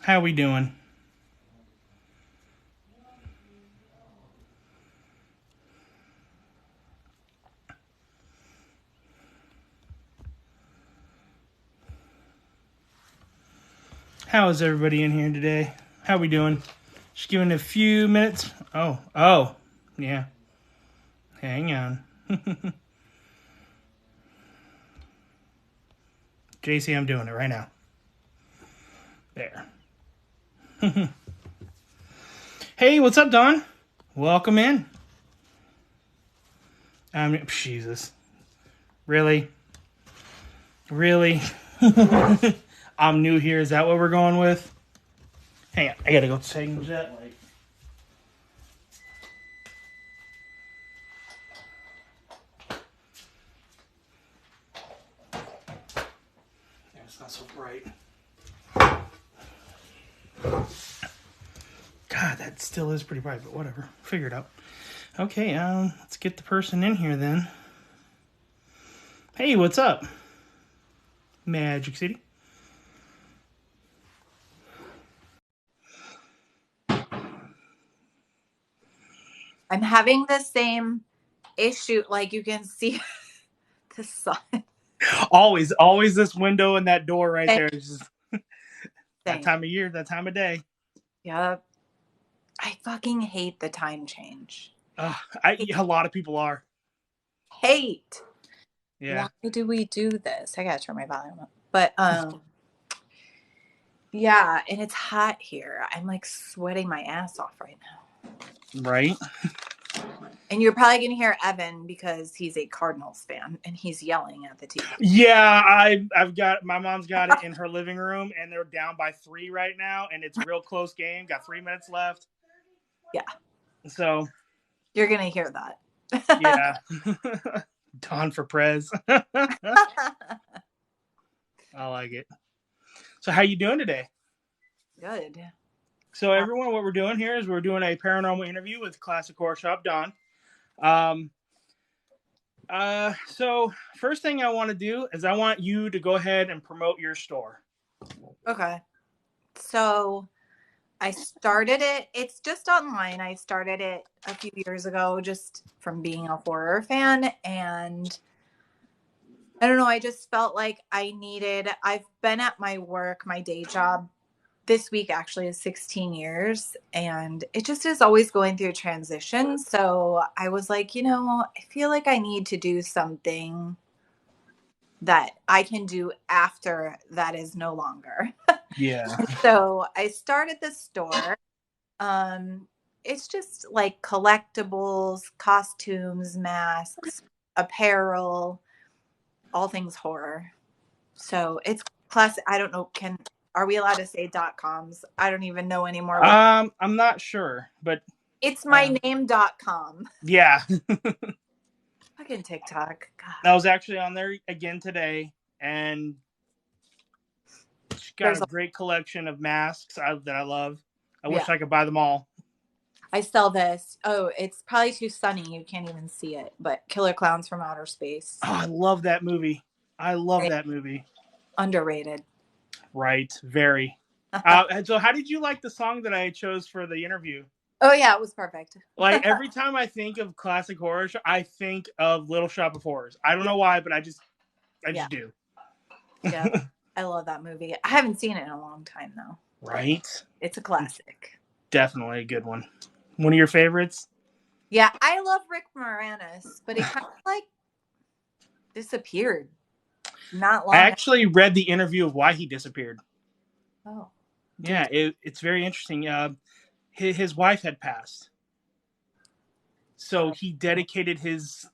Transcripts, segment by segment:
How we doing? How is everybody in here today? How we doing? Just giving it a few minutes. Oh, yeah. Hang on. JC, I'm doing it right now. There. Hey, what's up, Don? Welcome in. Jesus. Really? Really? I'm new here. Is that what we're going with? Hang on. I gotta go change that light. Yeah, it's not so bright. God, that still is pretty bright, but whatever. Figure it out. Okay, let's get the person in here then. Hey, what's up? Magic City. I'm having the same issue. Like you can see the sun. Always this window and that door right Same. there. It's just that Same. time of year, that time of day. Yep. I fucking hate the time change. A lot of people are. Hate. Yeah. Why do we do this? I gotta turn my volume up. But yeah, and it's hot here. I'm like sweating my ass off right now. Right. And you're probably gonna hear Evan because he's a Cardinals fan and he's yelling at the TV. Yeah, I've got my mom's got it in her living room, and they're down by 3 right now, and it's a real close game. Got 3 minutes left. Yeah. So You're gonna hear that. yeah. Don for Prez. I like it. So how you doing today? Good. So everyone, what we're doing here is we're doing a paranormal interview with Classic Horror Shop Don. Um, so first thing I want to do is I want you to go ahead and promote your store. Okay. So I started it. It's just online. I started it a few years ago just from being a horror fan. And I don't know, I just felt like I've been at my work, my day job this week actually is 16 years. And it just is always going through transition. So I was like, I feel like I need to do something that I can do after that is no longer. Yeah. So I started the store. Um, it's just like collectibles, costumes, masks, apparel, all things horror. So it's classic. I don't know. Are we allowed to say .coms? I don't even know anymore what. I'm not sure, but It's uh, my name.com. yeah, Fucking TikTok. God. I was actually on there again today, and got There's a great collection of masks that I love. I yeah. wish I could buy them all. I sell this. Oh, it's probably too sunny. You can't even see it. But Killer Clowns from Outer Space. Oh, I love that movie. I love Right. that movie. Underrated. Right, very. And so, how did you like the song that I chose for the interview? Oh yeah, it was perfect. Like every time I think of classic horror, I think of Little Shop of Horrors. I don't Yeah. know why, but I just Yeah. do. Yeah. I love that movie. I haven't seen it in a long time though. Right? It's a classic. Definitely a good one. One of your favorites? Yeah, I love Rick Moranis, but he kind of like disappeared not I long. actually read the interview of why he disappeared. Oh, Yeah, it's very interesting. His wife had passed, so oh, he dedicated his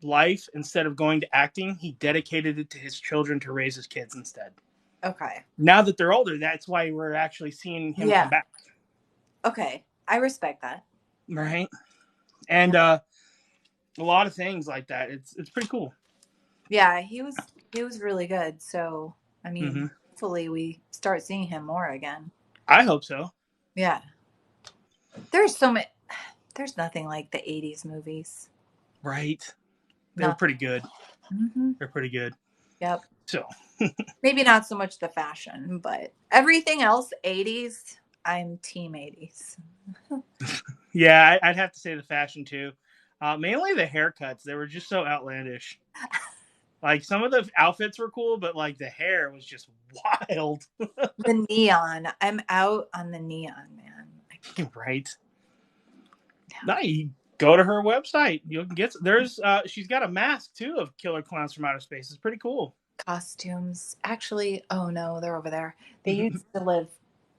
life, instead of going to acting, he dedicated it to his children to raise his kids instead. okay. Now that they're older, that's why we're actually seeing him come Yeah. back. Okay. I respect that. Right? And a lot of things like that. It's pretty cool. Yeah, he was really good. So, I mean, Mm-hmm. hopefully we start seeing him more again. I hope so. Yeah. There's so many there's nothing like the 80s movies. Right? They were Nothing. pretty good. Hmm. They're pretty good. Yep. So Maybe not so much the fashion, but everything else, 80s, I'm team 80s. yeah, I'd have to say the fashion too. Mainly the haircuts. They were just so outlandish. Like some of the outfits were cool, but like the hair was just wild. The neon. I'm out on the neon, man. Right. No, you go to her website. You can get there's she's got a mask too of killer clowns from outer space. It's pretty cool. Costumes. Actually, oh no, they're over there. They used to live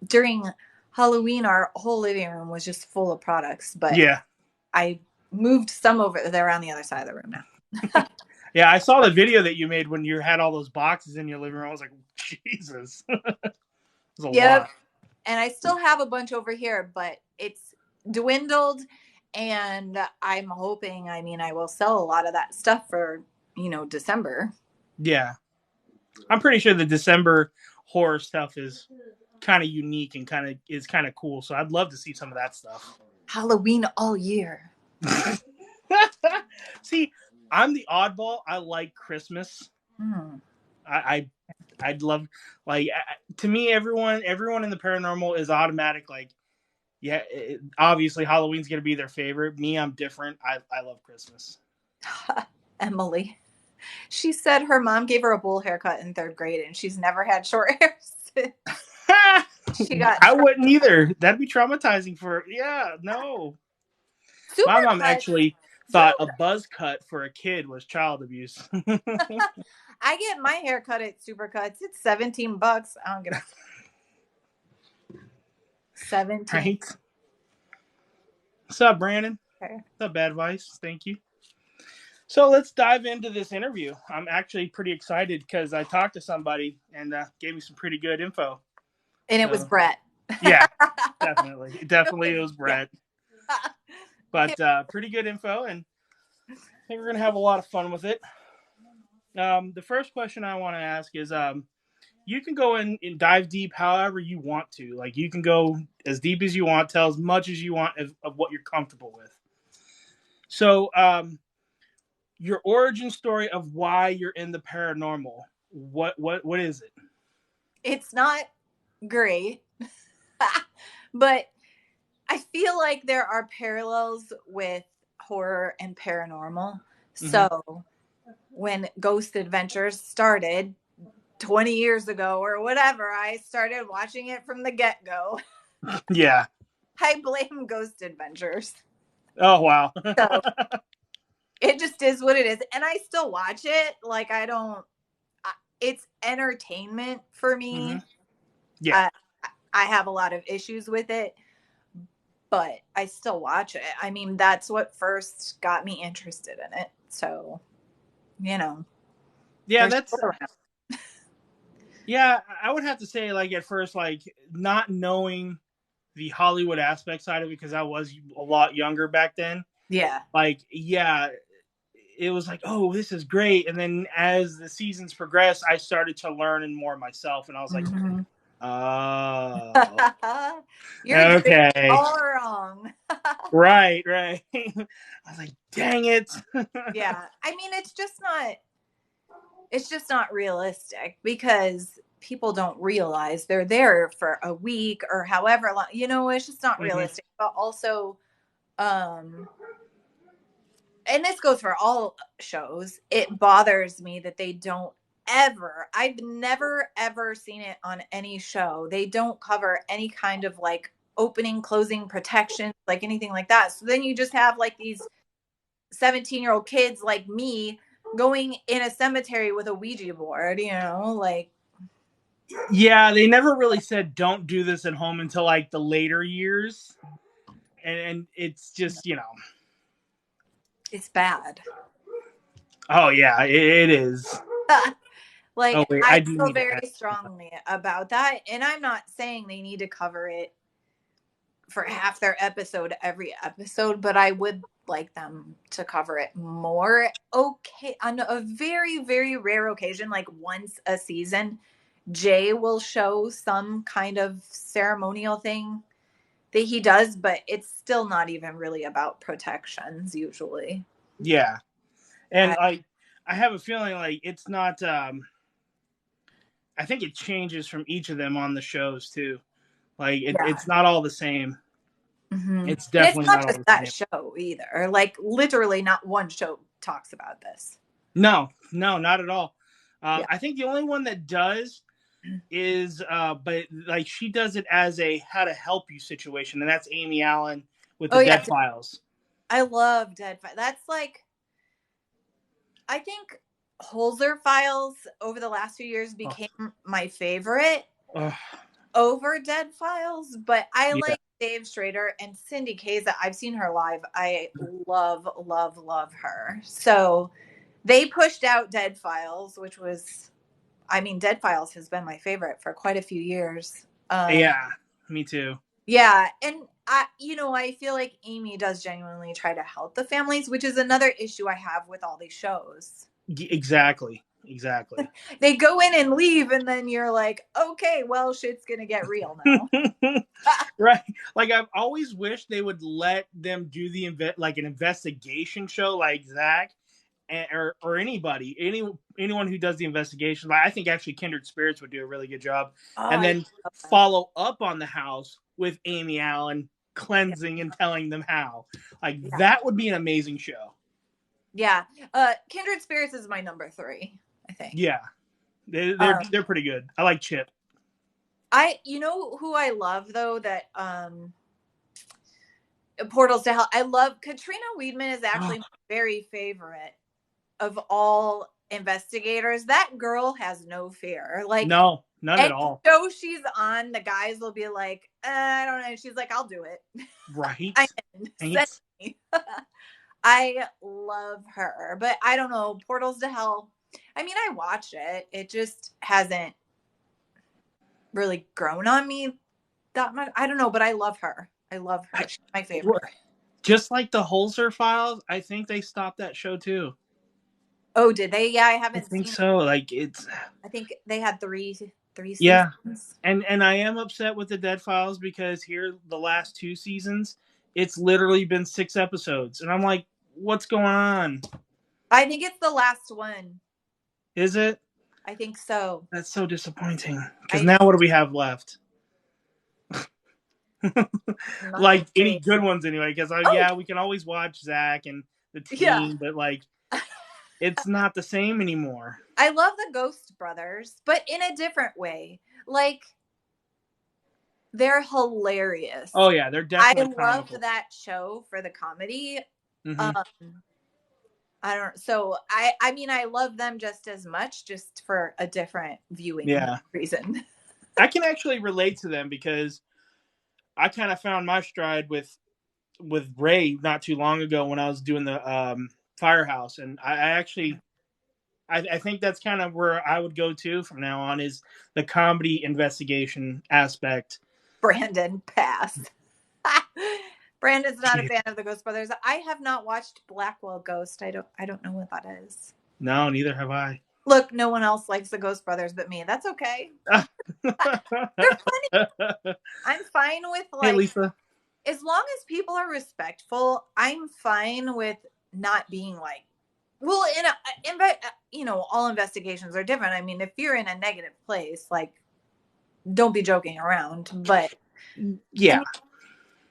during Halloween. Our whole living room was just full of products, but Yeah. I moved some over. They're on the other side of the room now. Yeah, I saw the video that you made when you had all those boxes in your living room. I was like, Jesus. It was a Yep. lot. And I still have a bunch over here, but it's dwindled. And I'm hoping, I mean, I will sell a lot of that stuff for, December. Yeah. I'm pretty sure the December horror stuff is kind of unique and kind of cool. So I'd love to see some of that stuff. Halloween all year. See, I'm the oddball. I like Christmas. Hmm. I I'd love like to me everyone in the paranormal is automatic like yeah obviously Halloween's gonna be their favorite. Me, I'm different. I love Christmas. Emily. She said her mom gave her a bowl haircut in third grade and she's never had short hair since. She got I wouldn't either. That'd be traumatizing for no. My super mom cuts. actually You thought know, a buzz cut for a kid was child abuse. I get my hair cut at Supercuts. It's $17. I don't give a 17. Right? What's up, Brandon? Okay. What's up, Bad Vice? Thank you. So let's dive into this interview. I'm actually pretty excited because I talked to somebody and gave me some pretty good info. And it was Brett. Yeah, definitely. It was Yeah. Brett. But pretty good info, and I think we're going to have a lot of fun with it. The first question I want to ask is you can go in and dive deep however you want to. Like, you can go as deep as you want, tell as much as you want of what you're comfortable with. So, your origin story of why you're in the paranormal. What is it? It's not great, but I feel like there are parallels with horror and paranormal. So when Ghost Adventures started 20 years ago or whatever, I started watching it from the get-go. Yeah. I blame Ghost Adventures. Oh, wow. So it just is what it is. And I still watch it. Like, it's entertainment for me. Yeah. I have a lot of issues with it, but I still watch it. I mean, that's what first got me interested in it. So, Yeah, there's that's yeah, I would have to say like at first like not knowing the Hollywood aspect side of it because I was a lot younger back then. Yeah. Like, yeah, it was like, oh, this is great. And then as the seasons progressed, I started to learn and more myself, and I was like, Mm-hmm. oh, You're doing okay, it all wrong. right. I was like, dang it. Yeah. I mean, it's just not realistic because people don't realize they're there for a week or however long, it's just not realistic. But also, and this goes for all shows, it bothers me that they don't I've never ever seen it on any show. They don't cover any kind of like opening, closing protection, like anything like that. So then you just have like these 17-year-old kids like me going in a cemetery with a Ouija board, like. Yeah, they never really said don't do this at home until like the later years. And it's just, It's bad. oh yeah, it is. Like, Oh wait, I I do feel need to very add. strongly about that. And I'm not saying they need to cover it for half their episode every episode, but I would like them to cover it more. Okay, on a very, very rare occasion, like once a season, Jay will show some kind of ceremonial thing that he does, but it's still not even really about protections usually. Yeah. And I have a feeling like it's not I think it changes from each of them on the shows too. Like Yeah. it's not all the same. Mm-hmm. It's And it's definitely not not all just the that same. show either. Like literally not one show talks about this. No, not at all. Yeah. I think the only one that does is, but like she does it as a how to help you situation, and that's Amy Allen with Oh the yeah. Dead Files. I love Dead Files. That's like, I think Holzer Files over the last few years became my favorite over Dead Files, but I Yeah. like Dave Schrader and Cindy Kaza. I've seen her live. I love, love, love her. So they pushed out Dead Files, which was, I mean, Dead Files has been my favorite for quite a few years. Yeah, me too. Yeah, and I feel like Amy does genuinely try to help the families, which is another issue I have with all these shows. Exactly. They go in and leave, and then you're like, okay, well, shit's gonna get real now. Right. Like I've always wished they would let them do like an investigation show, like Zach, or anyone who does the investigation. Like I think actually Kindred Spirits would do a really good job, Oh, and I then follow up on the house with Amy Allen cleansing and telling them how. Like that would be an amazing show. Yeah. Kindred Spirits is my number 3, I think. Yeah, they're pretty good. I like Chip. You know who I love though, that Portals to Hell. I love Katrina Weidman is actually my very favorite of all investigators. That girl has no fear. Like, no, none at all. So she's on, the guys will be like, I don't know. She's like, I'll do it. Right. I love her, but I don't know. Portals to Hell. I mean, I watched it. It just hasn't really grown on me that much. I don't know, but I love her. I love her. She's my favorite. Just like the Holzer Files, I think they stopped that show too. Oh, did they? Yeah, I haven't I think seen so. it. Like it's. I think they had three seasons. Yeah, and I am upset with the Dead Files because here the last 2 seasons, it's literally been 6 episodes, and I'm like, what's going on? I think it's the last one. Is it? I think so. That's so disappointing. Because now what do we have left? Like any good ones anyway. Because yeah, we can always watch Zach and the team, but like, it's not the same anymore. I love the Ghost Brothers, but in a different way. Like, they're hilarious. Oh yeah, they're definitely. I love that show for the comedy. Mm-hmm. I don't. So I mean, I love them just as much, just for a different viewing reason. I can actually relate to them because I kind of found my stride with Ray not too long ago when I was doing the Firehouse, and I think that's kind of where I would go to from now on, is the comedy investigation aspect. Brandon passed. Brandon's not a fan of the Ghost Brothers. I have not watched Blackwell Ghost. I don't know what that is. No, neither have I. Look, no one else likes the Ghost Brothers but me. That's okay. They're funny. I'm fine with, like, hey, Lisa. As long as people are respectful, I'm fine with not being like, well, all investigations are different. I mean, if you're in a negative place, like, don't be joking around. But yeah,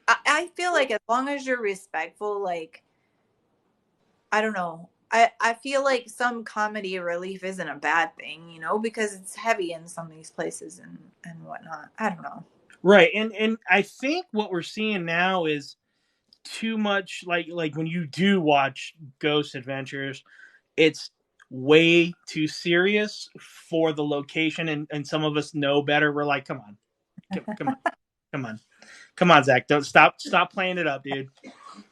I feel like as long as you're respectful, like, I don't know. I feel like some comedy relief isn't a bad thing, because it's heavy in some of these places and whatnot. I don't know. Right. And I think what we're seeing now is too much, like when you do watch Ghost Adventures, it's way too serious for the location, and some of us know better. We're like, come on, Zach, don't stop playing it up, dude.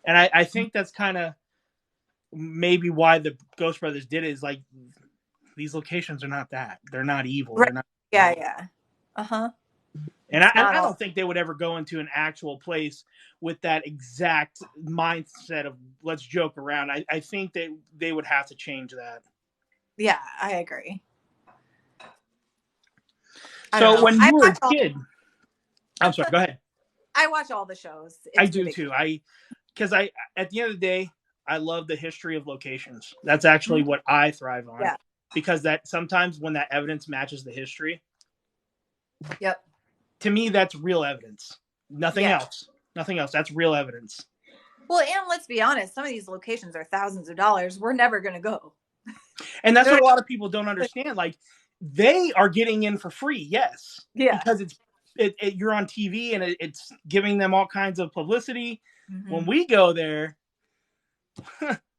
And I think that's kind of maybe why the Ghost Brothers did it, is like, these locations are not that. They're not evil. Right. They're not. Yeah. Uh-huh. And I don't think they would ever go into an actual place with that exact mindset of let's joke around. I think they would have to change that. Yeah, I agree. So when you were a kid, I'm sorry, go ahead. I watch all the shows. I do too. Because at the end of the day, I love the history of locations. That's actually what I thrive on. Yeah. because that sometimes when that evidence matches the history, Yep. to me, that's real evidence. Nothing Yeah. else. Nothing else. That's real evidence. Well, and let's be honest, some of these locations are thousands of dollars. We're never going to go. And that's what a lot of people don't understand. Like, they are getting in for free, yes, Yeah. because you're on TV and it's giving them all kinds of publicity. Mm-hmm. When we go there,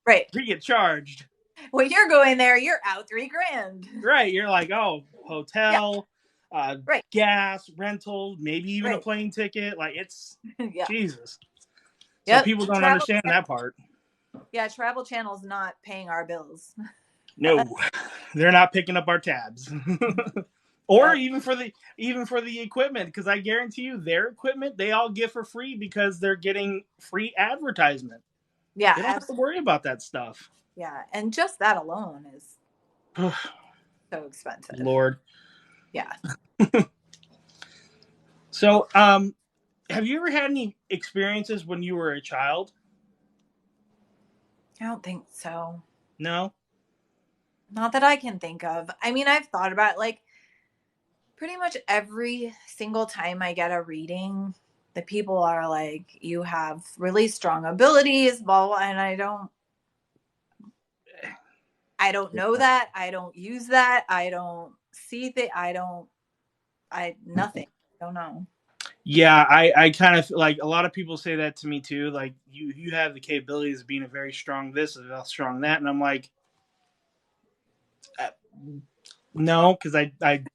right, we get charged. When you're going there, you're out $3,000. Right, you're like, oh, hotel, right, gas, rental, maybe even a plane ticket. Like, it's Jesus. So people don't understand that part. Yeah, Travel Channel's not paying our bills. No, they're not picking up our tabs. Or even for the equipment, because I guarantee you their equipment they all get for free because they're getting free advertisement. Yeah, they don't have to worry about that stuff. Yeah, and just that alone is so expensive. Lord. Yeah. So, have you ever had any experiences when you were a child? I don't think so. No? Not that I can think of. I mean, I've thought about, like, pretty much every single time I get a reading, the people are like, you have really strong abilities, blah, blah, and I don't know that. I don't use that. I don't see that. Nothing. I don't know. Yeah, I kind of like a lot of people say that to me too. Like, you have the capabilities of being a very strong this and a strong that, and I'm like, no, because I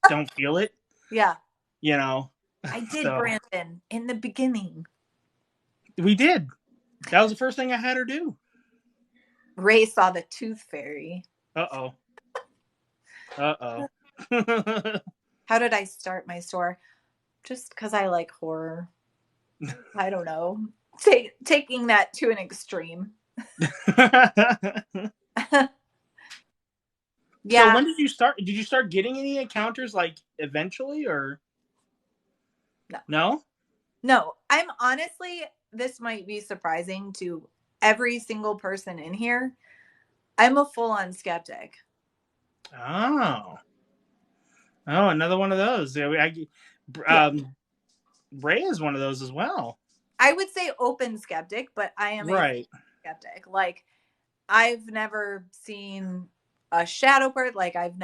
don't feel it. Yeah. You know. I did, so. Brandon, in the beginning. We did. That was the first thing I had her do. Ray saw the tooth fairy. Uh-oh. How did I start my store? Just because I like horror. I don't know. Taking that to an extreme. Yeah. So when did you start? Did you start getting any encounters like eventually or? No? No. I'm honestly, this might be surprising to every single person in here. I'm a full-on skeptic. Oh, another one of those. Ray is one of those as well. I would say open skeptic, but I am a skeptic. Like, I've never seen a shadow bird. Like, I've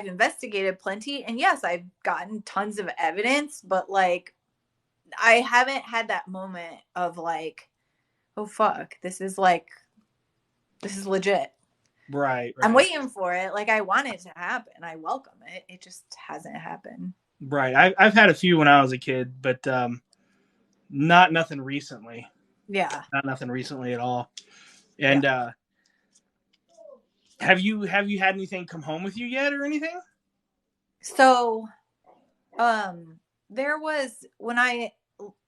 investigated plenty, and yes, I've gotten tons of evidence, but like, I haven't had that moment of like, oh fuck, this is legit. Right. I'm waiting for it. Like, I want it to happen. I welcome it. It just hasn't happened. Right. I've had a few when I was a kid, but nothing recently. Yeah. Not nothing recently at all. And have you had anything come home with you yet or anything? So, there was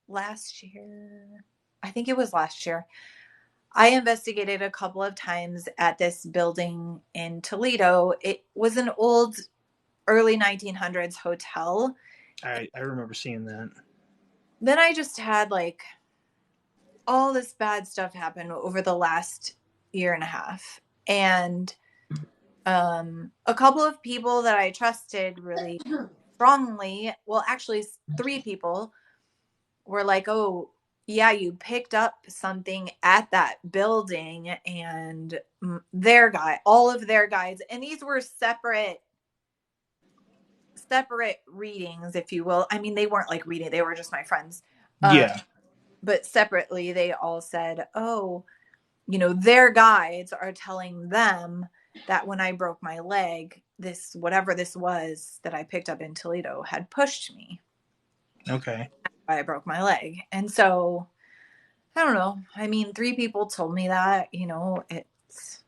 last year, I think it was last year, I investigated a couple of times at this building in Toledo. It was an old early 1900s hotel. I remember seeing that. Then I just had like all this bad stuff happen over the last year and a half. And a couple of people that I trusted really strongly, well, actually 3 people were like, oh, yeah, you picked up something at that building, and all of their guides, and these were separate readings, if you will. I mean, they weren't like reading, they were just my friends. Yeah. But separately, they all said, oh, their guides are telling them that when I broke my leg, this, whatever this was that I picked up in Toledo, had pushed me. Okay. I broke my leg. And so, I don't know. I mean, 3 people told me that, it's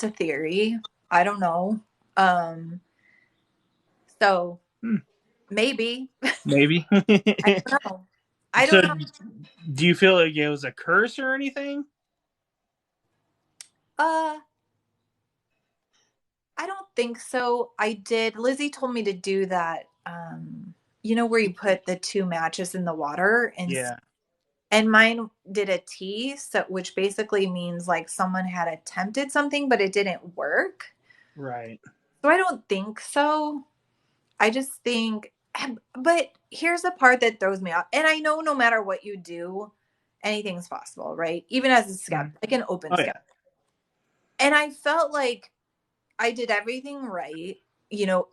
a theory. I don't know. So maybe. I don't know. I don't know. Do you feel like it was a curse or anything? I don't think so. Lizzie told me to do that, where you put the 2 matches in the water, and mine did a T, which basically means like someone had attempted something, but it didn't work. Right. So I don't think so. I just think, but here's the part that throws me off. And I know no matter what you do, anything's possible, right? Even as a Mhm. skeptic, like an open Oh yeah. skeptic. And I felt like I did everything right.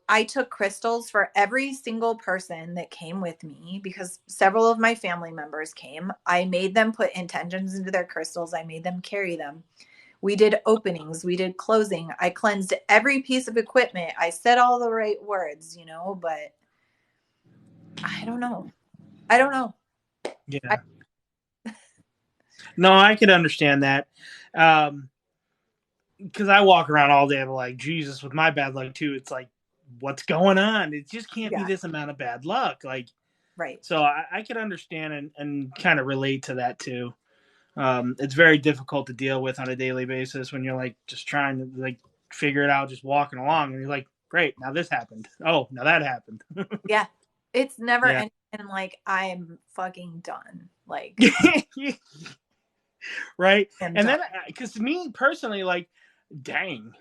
I took crystals for every single person that came with me because several of my family members came. I made them put intentions into their crystals, I made them carry them. We did openings, we did closing. I cleansed every piece of equipment. I said all the right words, but I don't know. I don't know. I, Yeah. No, I could understand that. Um, because I walk around all day, I'm like, Jesus, with my bad luck too. It's like, what's going on? It just can't be yeah, this amount of bad luck. Like, right. so I can understand and kind of relate to that too. It's very difficult to deal with on a daily basis when you're like just trying to like figure it out, just walking along, and you're like, great, now this happened. Oh, now that happened. Yeah. It's never Yeah. ending. And like, I'm fucking done. Like, Right. I'm And done. then, because me personally, like, dang,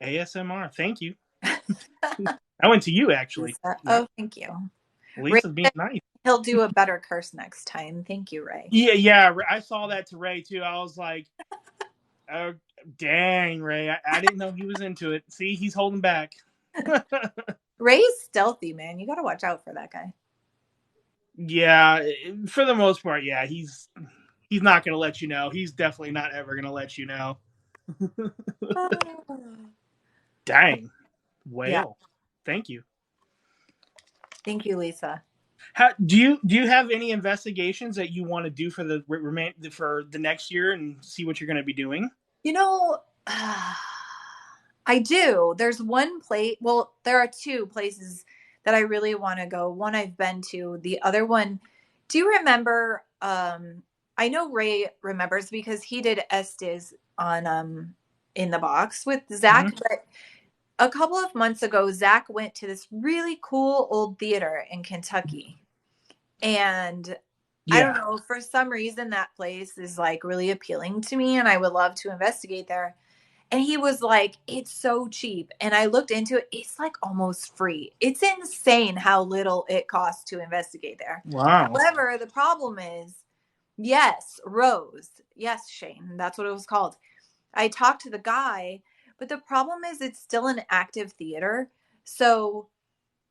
ASMR. Thank you. I went to you actually. Lisa. Not Oh, thank you. Ray Lisa's being said nice. he'll do a better curse next time. Thank you, Ray. Yeah, yeah. I saw that to Ray too. I was like, oh, dang, Ray. I didn't know he was into it. See, he's holding back. Ray's stealthy, man. You got to watch out for that guy. Yeah, for the most part, yeah. He's not gonna let you know. He's definitely not ever gonna let you know. Dang, Yeah. whale. Thank you. Thank you, Lisa. How do you have any investigations that you want to do for the remain for the next year and see what you're going to be doing? You know, I do. There's one place, well, there are two places that I really want to go. One I've been to, the other one, do you remember I know Ray remembers because he did Estes on in the box with Mm-hmm. Zach, but a couple of months ago Zach went to this really cool old theater in Kentucky. And I don't Yeah. know, for some reason that place is like really appealing to me and I would love to investigate there. And he was like, it's so cheap. And I looked into it. It's like almost free. It's insane how little it costs to investigate there. Wow. However, the problem is, yes, Rose. Yes, Shane. That's what it was called. I talked to the guy, but the problem is it's still an active theater. So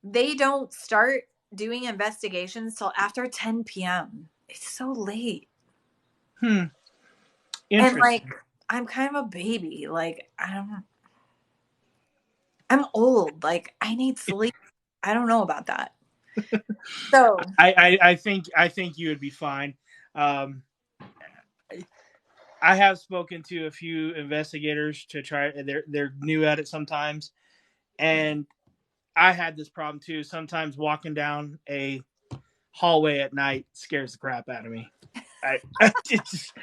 they don't start doing investigations till after 10 p.m. It's so late. Hmm. And like, Interesting. I'm kind of a baby. Like, I'm old. Like, I need sleep. I don't know about that. So, I think you would be fine. Um, I have spoken to a few investigators to try. They're new at it sometimes, and I had this problem too. Sometimes walking down a hallway at night scares the crap out of me. Just,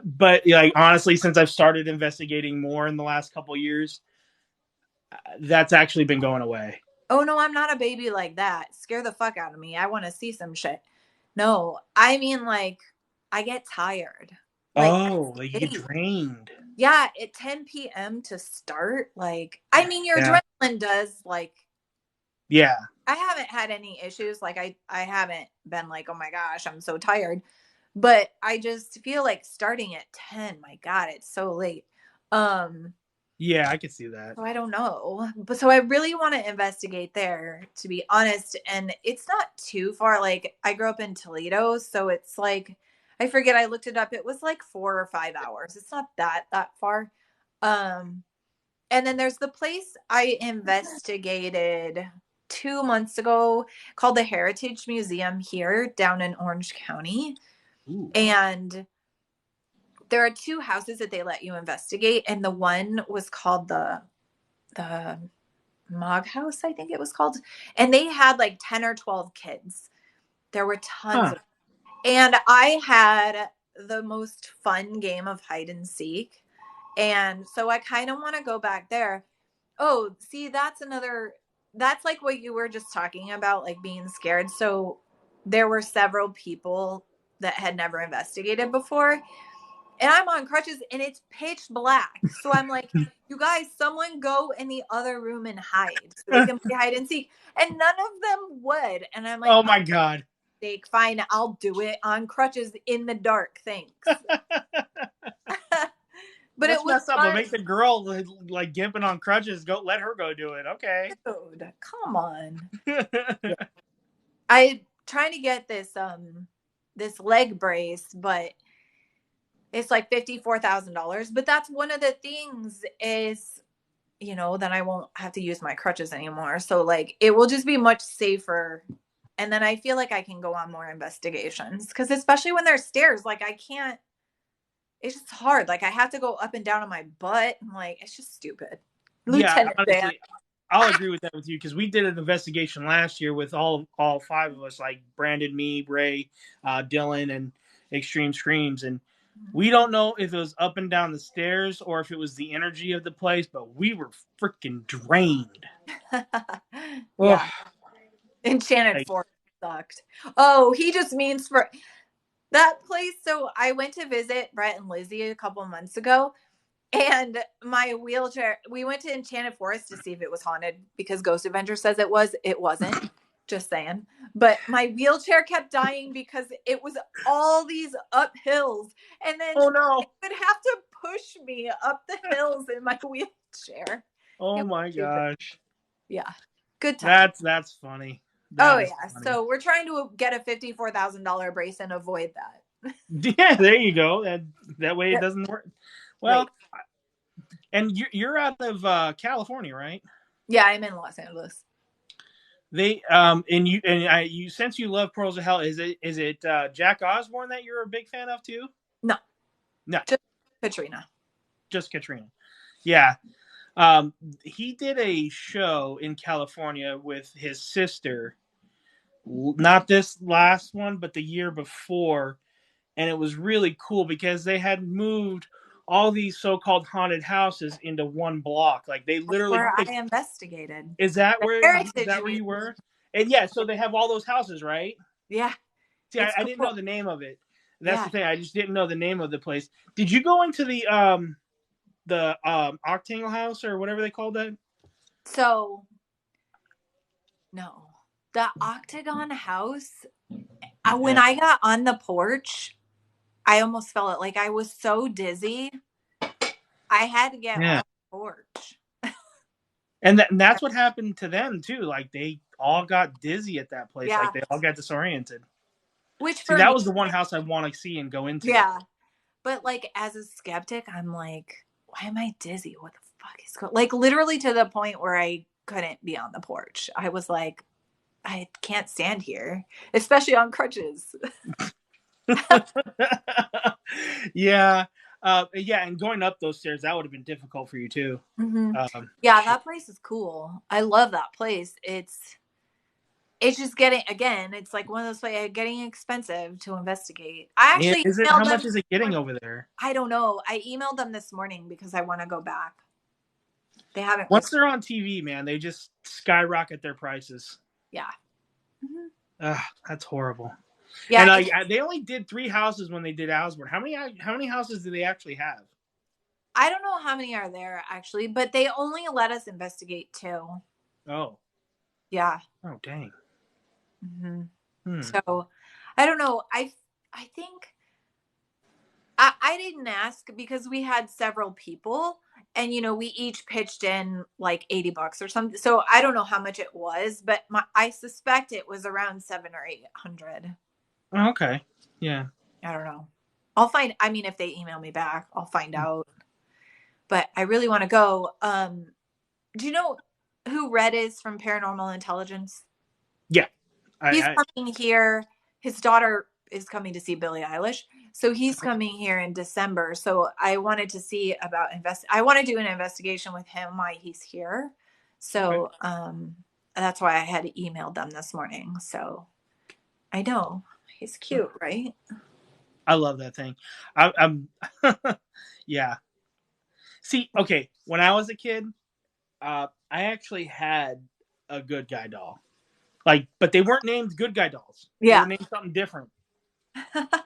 but like honestly, since I've started investigating more in the last couple of years, that's actually been going away. oh no, I'm not a baby like that. Scare the fuck out of me. I want to see some shit. No, I mean, like, I get tired. Like, Oh, like you get eight. drained. Yeah, at 10 p.m. to start. Like, I mean, your Yeah, adrenaline does, like, yeah, I haven't had any issues. Like, I haven't been like, oh my gosh, I'm so tired. But I just feel like starting at 10, my God, it's so late. Um, yeah. I could see that. So I don't know. But so I really want to investigate there, to be honest. And it's not too far. Like I grew up in Toledo, so it's like I forget I looked it up. It was like 4 or 5 hours. It's not that far. Um and then there's the place I investigated 2 months ago called the Heritage Museum here down in Orange County. Ooh, And there are two houses that they let you investigate. And the one was called the Mog House, I think it was called. And they had like 10 or 12 kids. There were tons huh? of, and I had the most fun game of hide and seek. And so I kind of want to go back there. Oh, see, that's like what you were just talking about, like being scared. So there were several people that had never investigated before. and I'm on crutches and it's pitch black. So I'm like, you guys, someone go in the other room and hide so we can play hide and seek. And none of them would. And I'm like, Oh my God. fine, I'll do it on crutches in the dark. Thanks. But That's it was messed up. But fun. make the girl like gimping on crutches. Go, let her go do it. Okay. Dude, come on. Yeah. I trying to get this leg brace, but it's like $54,000. But that's one of the things is, then I won't have to use my crutches anymore. So like it will just be much safer. And then I feel like I can go on more investigations because especially when there's stairs, like I can't, it's just hard. Like I have to go up and down on my butt. I'm like, it's just stupid. Yeah, Lieutenant Dan. honestly, I'll agree with that with you because we did an investigation last year with all five of us, like Brandon, me, Ray, Dylan, and Extreme Screams, and we don't know if it was up and down the stairs or if it was the energy of the place, but we were freaking drained. Yeah. Enchanted Forest sucked. Oh, he just means for that place. So I went to visit Brett and Lizzie a couple months ago, and my wheelchair, we went to Enchanted Forest to see if it was haunted because Ghost Adventure says it was. It wasn't. Just saying. But my wheelchair kept dying because it was all these up hills. And then Oh no. it would have to push me up the hills in my wheelchair. Oh my gosh. Yeah. Good time. That's funny. That yeah. Funny. So we're trying to get a $54,000 brace and avoid that. Yeah, there you go. That way it doesn't work. Well, right. And you're out of California, right? Yeah, I'm in Los Angeles. They and you since you love Pearls of Hell, is it Jack Osbourne that you're a big fan of too? No, just Katrina. Just Katrina. Yeah. He did a show in California with his sister, not this last one, but the year before, and it was really cool because they had moved all these so-called haunted houses into one block. Like they literally. Where I investigated. Is that where you were? And yeah, so they have all those houses, right? Yeah. See, I didn't know the name of it. That's the thing. I just didn't know the name of the place. Did you go into the Octangle House or whatever they called that? So, no. The Octagon House, when I got on the porch, I almost fell it. Like I was so dizzy. I had to get off the porch. And that's what happened to them too. Like they all got dizzy at that place. Yeah. Like they all got disoriented. That was the one house I want to see and go into. Yeah. But like as a skeptic, I'm like, why am I dizzy? What the fuck is going on? Like literally to the point where I couldn't be on the porch. I was like, I can't stand here, especially on crutches. Yeah. Yeah, and going up those stairs, that would have been difficult for you too. Mm-hmm. Yeah, that place is cool. I love that place. It's just getting, again, it's like one of those places getting expensive to investigate. I actually how much is it getting over there? I don't know. I emailed them this morning because I want to go back. They haven't. Once they're on TV, man, they just skyrocket their prices. Yeah. Mm-hmm. That's horrible. Yeah, and they only did 3 houses when they did Osborne. How many houses do they actually have? I don't know how many are there actually, but they only let us investigate 2. Oh. Yeah. Oh dang. Mm-hmm. So, I don't know. I think I didn't ask because we had several people, and we each pitched in like $80 or something. So I don't know how much it was, but I suspect it was around $700 or $800. Okay. Yeah. I don't know. I'll find. I mean, if they email me back, I'll find out. But I really want to go. Do you know who Red is from Paranormal Intelligence? Yeah. He's coming here. His daughter is coming to see Billie Eilish. So he's coming here in December. So I wanted to see about I want to do an investigation with him why he's here. So that's why I had emailed them this morning. So I know. He's cute, right? I love that thing. I'm yeah. See, okay, when I was a kid, I actually had a good guy doll. Like, but they weren't named good guy dolls. Yeah. They were named something different.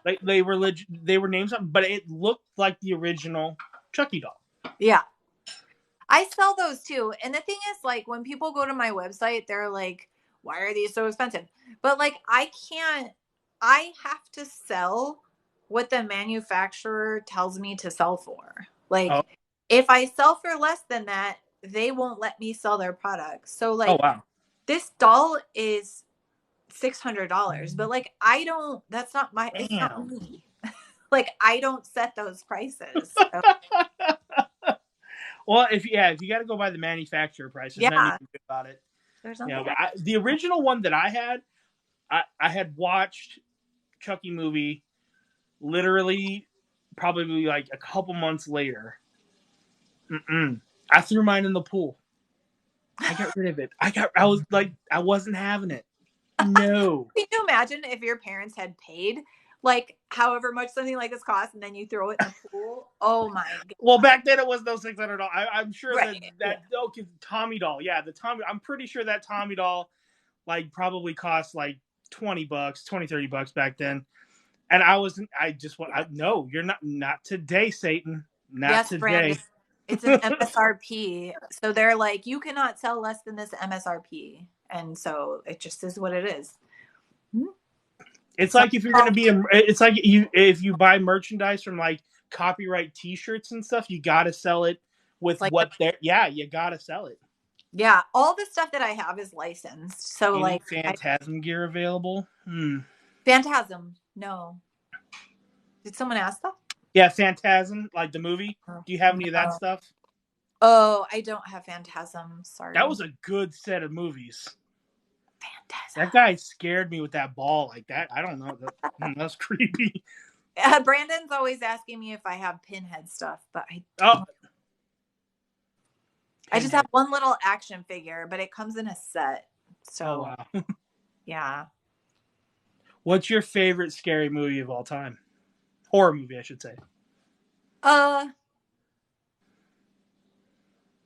Like they were named something, but it looked like the original Chucky doll. Yeah. I sell those too. And the thing is, like, when people go to my website, they're like, why are these so expensive? But like, I have to sell what the manufacturer tells me to sell for. Oh, Like, if I sell for less than that, they won't let me sell their products. So, oh like, wow. this doll is $600, but like, that's not it's not Damn. me. Like, I don't set those prices. So, Well, if you got to go by the manufacturer price, there's nothing you yeah, can do about it. there's You know, nothing but the original one that I had watched Chucky movie literally probably like a couple months later. I threw mine in the pool. I got rid of it. I was like, I wasn't having it. No. Can you imagine if your parents had paid like however much something like this costs and then you throw it in the pool? Oh my Well, god. back then it was no $600. I'm sure Right. Yeah. Tommy doll. Yeah, the Tommy. I'm pretty sure that Tommy doll like probably cost like $20, 20, $30 back then. And I wasn't. I just want. No, you're not today, Satan. Not Yes, Brandon. today. It's an MSRP. So they're like, you cannot sell less than this MSRP. And so it just is what it is. It's So like if you're gonna be. It's like if you buy merchandise from like copyright T-shirts and stuff, you gotta sell it with like what they're. Yeah, you gotta sell it. yeah, all the stuff that I have is licensed. So Any like Phantasm gear available? Phantasm. No. Did someone ask that? Yeah, Phantasm, like the movie. Oh, Do you have any of that no. stuff? Oh, I don't have Phantasm. That Sorry. was a good set of movies. Phantasm. That guy scared me with that ball like that. I don't know. That's creepy. Brandon's always asking me if I have Pinhead stuff, but I Oh, don't. I just have Pinhead. one little action figure, but it comes in a set. Oh So, wow. yeah. What's your favorite scary movie of all time? Horror movie, I should say. Uh,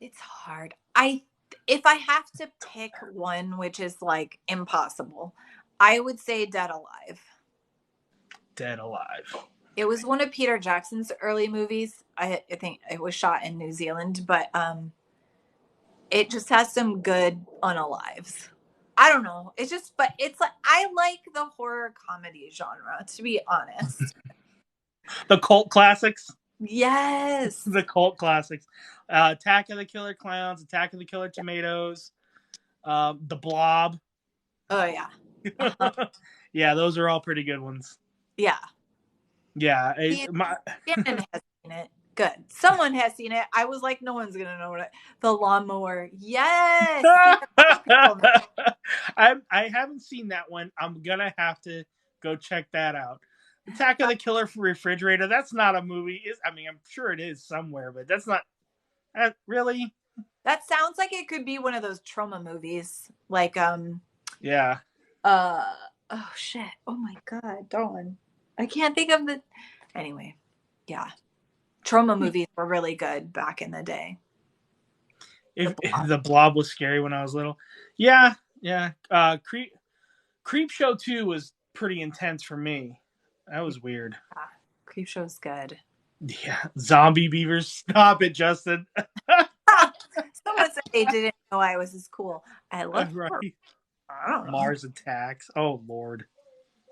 it's hard. If I have to pick one, which is like impossible, I would say Dead Alive. Dead Alive. It was one of Peter Jackson's early movies. I think it was shot in New Zealand, but it just has some good unalives. I don't know. It's just, but it's like I like the horror comedy genre, to be honest. The cult classics. Yes. The cult classics. Attack of the Killer Clowns, Attack of the Killer Tomatoes, The Blob. Oh yeah. Yeah, those are all pretty good ones. Yeah. Yeah, Shannon has seen it. Good. Someone has seen it. I was like, no one's gonna know what the lawnmower. Yes. I haven't seen that one. I'm gonna have to go check that out. Attack of the Killer Refrigerator. That's not a movie. I mean, I'm sure it is somewhere, but that's not. Really? That sounds like it could be one of those trauma movies. Like Yeah. oh shit. Oh my god, Dawn. I can't think of the anyway. Yeah. Trauma movies were really good back in the day. If the Blob was scary when I was little. Yeah. Creep Show 2 was pretty intense for me. That was weird. Yeah. Creepshow's good. Yeah. Zombie beavers. Stop it, Justin. Someone said they didn't know I was as cool. I love right. I don't know. Mars Attacks. Oh Lord.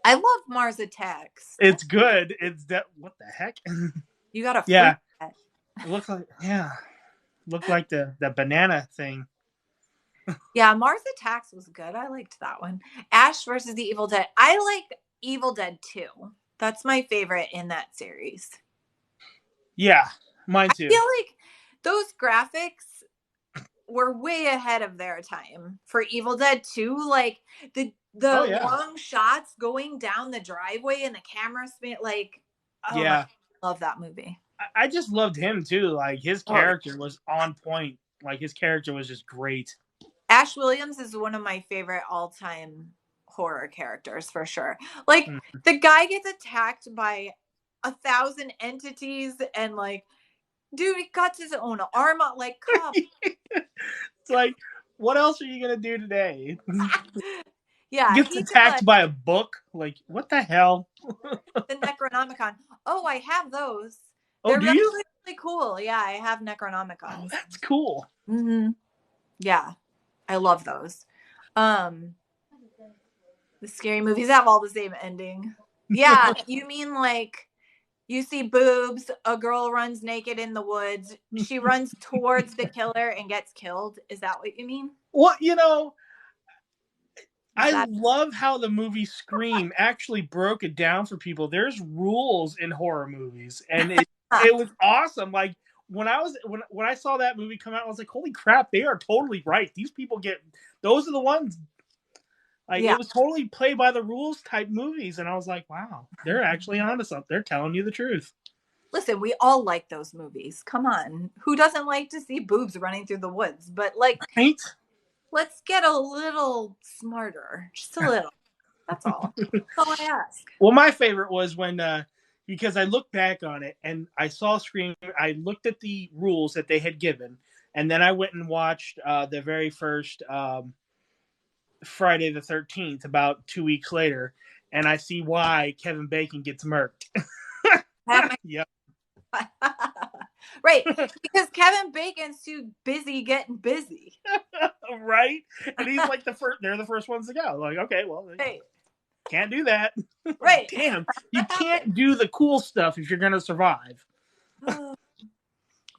I love Mars Attacks. It's good. It's that. What the heck? You gotta yeah. that. It looks like looked like the banana thing. Yeah, Mars Attacks was good. I liked that one. Ash versus the Evil Dead. I like Evil Dead 2. That's my favorite in that series. Yeah, mine too. I feel like those graphics were way ahead of their time for Evil Dead 2. Like the long shots going down the driveway and the camera spin, like I love that movie. I just loved him too. Like his character was on point. Like his character was just great. Ash Williams is one of my favorite all-time horror characters for sure. Like the guy gets attacked by 1,000 entities and like, dude, he cuts his own arm out. Like, come. It's like, what else are you gonna do today? Yeah, Gets he did attacked by a book. Like, what the hell? the Necronomicon. Oh, I have those. Oh, They're do you? really, really cool. Yeah, I have Oh, Necronomicons. that's cool. Yeah, I love those. Um, the scary movies have all the same ending. Yeah, you mean like you see boobs, a girl runs naked in the woods, she runs towards the killer and gets killed. Is that what you mean? Well, Is I that love how the movie Scream actually broke it down for people. There's rules in horror movies, and it was awesome. Like when I saw that movie come out, I was like, "Holy crap! They are totally right. These people get those are the ones." Like it yeah. was totally play by the rules type movies, and I was like, "Wow, they're actually onto something. They're telling you the truth." Listen, we all like those movies. Come on. Who doesn't like to see boobs running through the woods? But like, Right? let's get a little smarter. Just a little. That's all. That's all I ask. Well, my favorite was when because I looked back on it and I saw Scream. I looked at the rules that they had given, and then I went and watched the very first Friday the 13th about 2 weeks later, and I see why Kevin Bacon gets murked. Yep. Right. Because Kevin Bacon's too busy getting busy. Right? And he's like the first. They're the first ones to go. Like, okay, well, Right. can't do that. Right. Damn, you can't do the cool stuff if you're gonna survive.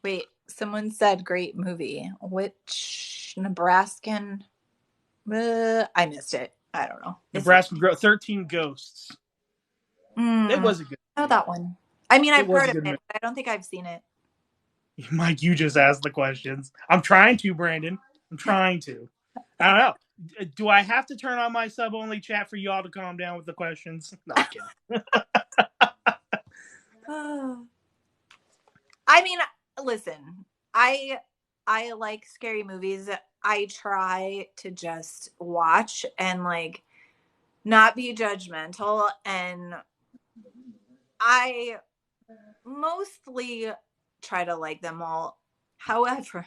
Wait, someone said great movie. Which Nebraskan? I missed it. I don't know. Nebraska 13 Ghosts. It was a good know movie. that one. I mean, It I've was heard a of good it, movie. but I don't think I've seen it. Mike, you just asked the questions. I'm trying to, Brandon. I'm trying to. I don't know. Do I have to turn on my sub only chat for y'all to calm down with the questions? No, I'm kidding. I mean, listen, I like scary movies. I try to just watch and like not be judgmental, and I mostly try to like them all. However,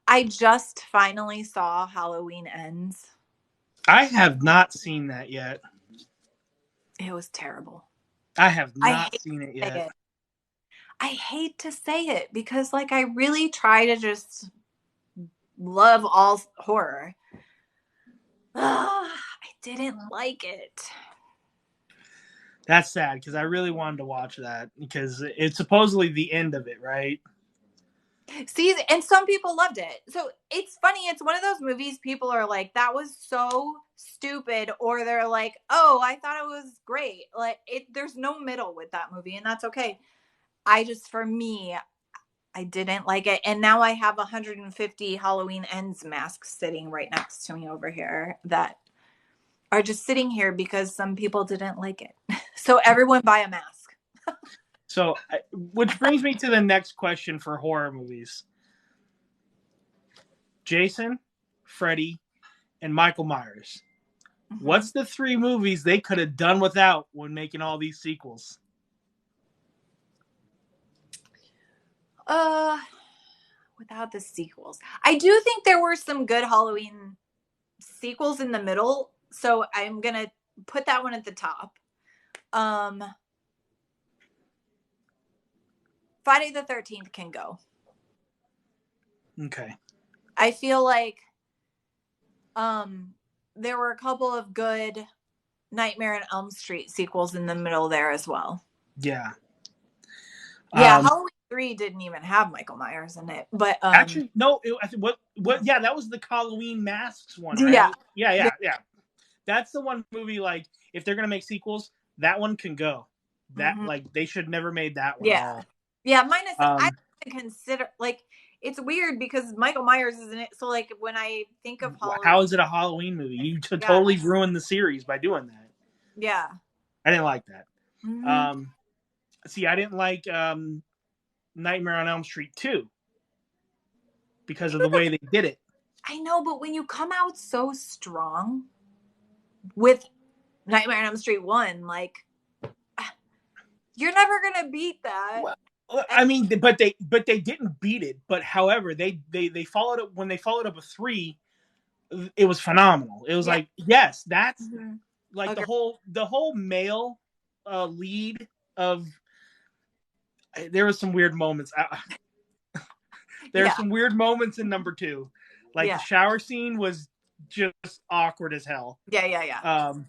I just finally saw Halloween Ends. I have not seen that yet. It was terrible. I have I not hate seen it to say yet. it. I hate to say it because like I really try to just love all horror. I didn't like it. That's sad because I really wanted to watch that because it's supposedly the end of it, right? See, and some people loved it. So it's funny. It's one of those movies people are like, that was so stupid. Or they're like, oh, I thought it was great. Like, there's no middle with that movie, and that's okay. For me, I didn't like it. And now I have 150 Halloween Ends masks sitting right next to me over here that are just sitting here because some people didn't like it. So everyone buy a mask. So, which brings me to the next question for horror movies. Jason, Freddy, and Michael Myers. Mm-hmm. What's the 3 movies they could have done without when making all these sequels? Without the sequels. I do think there were some good Halloween sequels in the middle, so I'm going to put that one at the top. Friday the 13th can go. Okay. I feel like there were a couple of good Nightmare on Elm Street sequels in the middle there as well. Yeah. Yeah, Halloween 3 didn't even have Michael Myers in it, but actually, no. Yeah, that was the Halloween Masks one, right? Yeah. That's the one movie. Like, if they're gonna make sequels, that one can go. That like they should never made that one. Yeah, minus I consider like it's weird because Michael Myers is in it. So like when I think of Halloween, how is it a Halloween movie? You totally ruined the series by doing that. Yeah, I didn't like that. See, I didn't like Nightmare on Elm Street 2 because of the way they did it. I know, but when you come out so strong with Nightmare on Elm Street 1, like you're never gonna beat that. Well, I mean, but they didn't beat it. But however, they followed up when they followed up with 3. it was phenomenal. It was Yeah. like, yes, that's Mhm. like Okay. the whole male lead of. There was some weird moments. There's Yeah. some weird moments in number two. Like the Yeah. shower scene was just awkward as hell. Yeah. Yeah. Yeah. Um,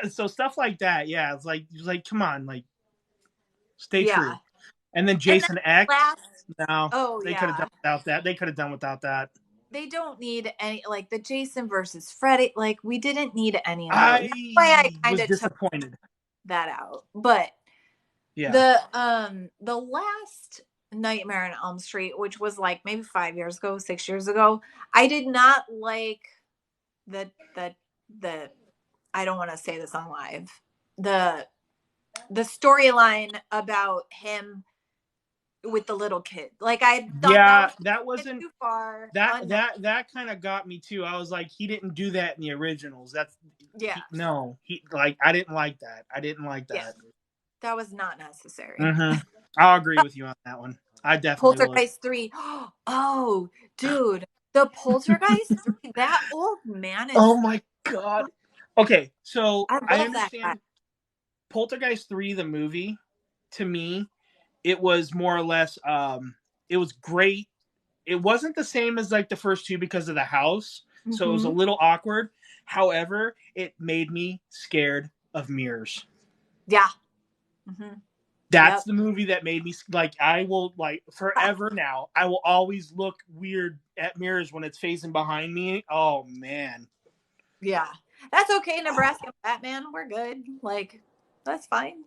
so stuff like that, yeah, it's like, come on, like, stay Yeah. true. And then And then Jason X, last, no, oh they could have done yeah, without that. They could have done without that. they don't need any like the Jason versus Freddy. Like we didn't need any of those. That's why I I kind was of took disappointed. that out. But Yeah, the last Nightmare on Elm Street, which was like maybe 5 years ago, 6 years ago, I did not like the the I don't want to say this on live. The the storyline about him with the little kid. Like I thought that yeah, was that wasn't too far. that kind of got me too. I was like, he didn't do that in the originals. That's Yeah. he like, I didn't like that. I didn't like Yeah. that. That was not necessary. Mm-hmm. I'll agree with you on that one. I definitely will. Poltergeist 3. Oh, dude. The Poltergeist 3, that old man is Oh my god. Okay, so I I love that guy. understand Poltergeist 3, the movie, to me, it was more or less it was great. It wasn't the same as like the first two because of the house, so it was a Mm-hmm. little awkward. However, it made me scared of mirrors. Yeah. Mm-hmm. That's Yep. the movie that made me like, I will, like, forever now, I will always look weird at mirrors when it's facing behind me. Oh man. Yeah. That's okay, Nebraska Batman. We're good. Like, that's fine.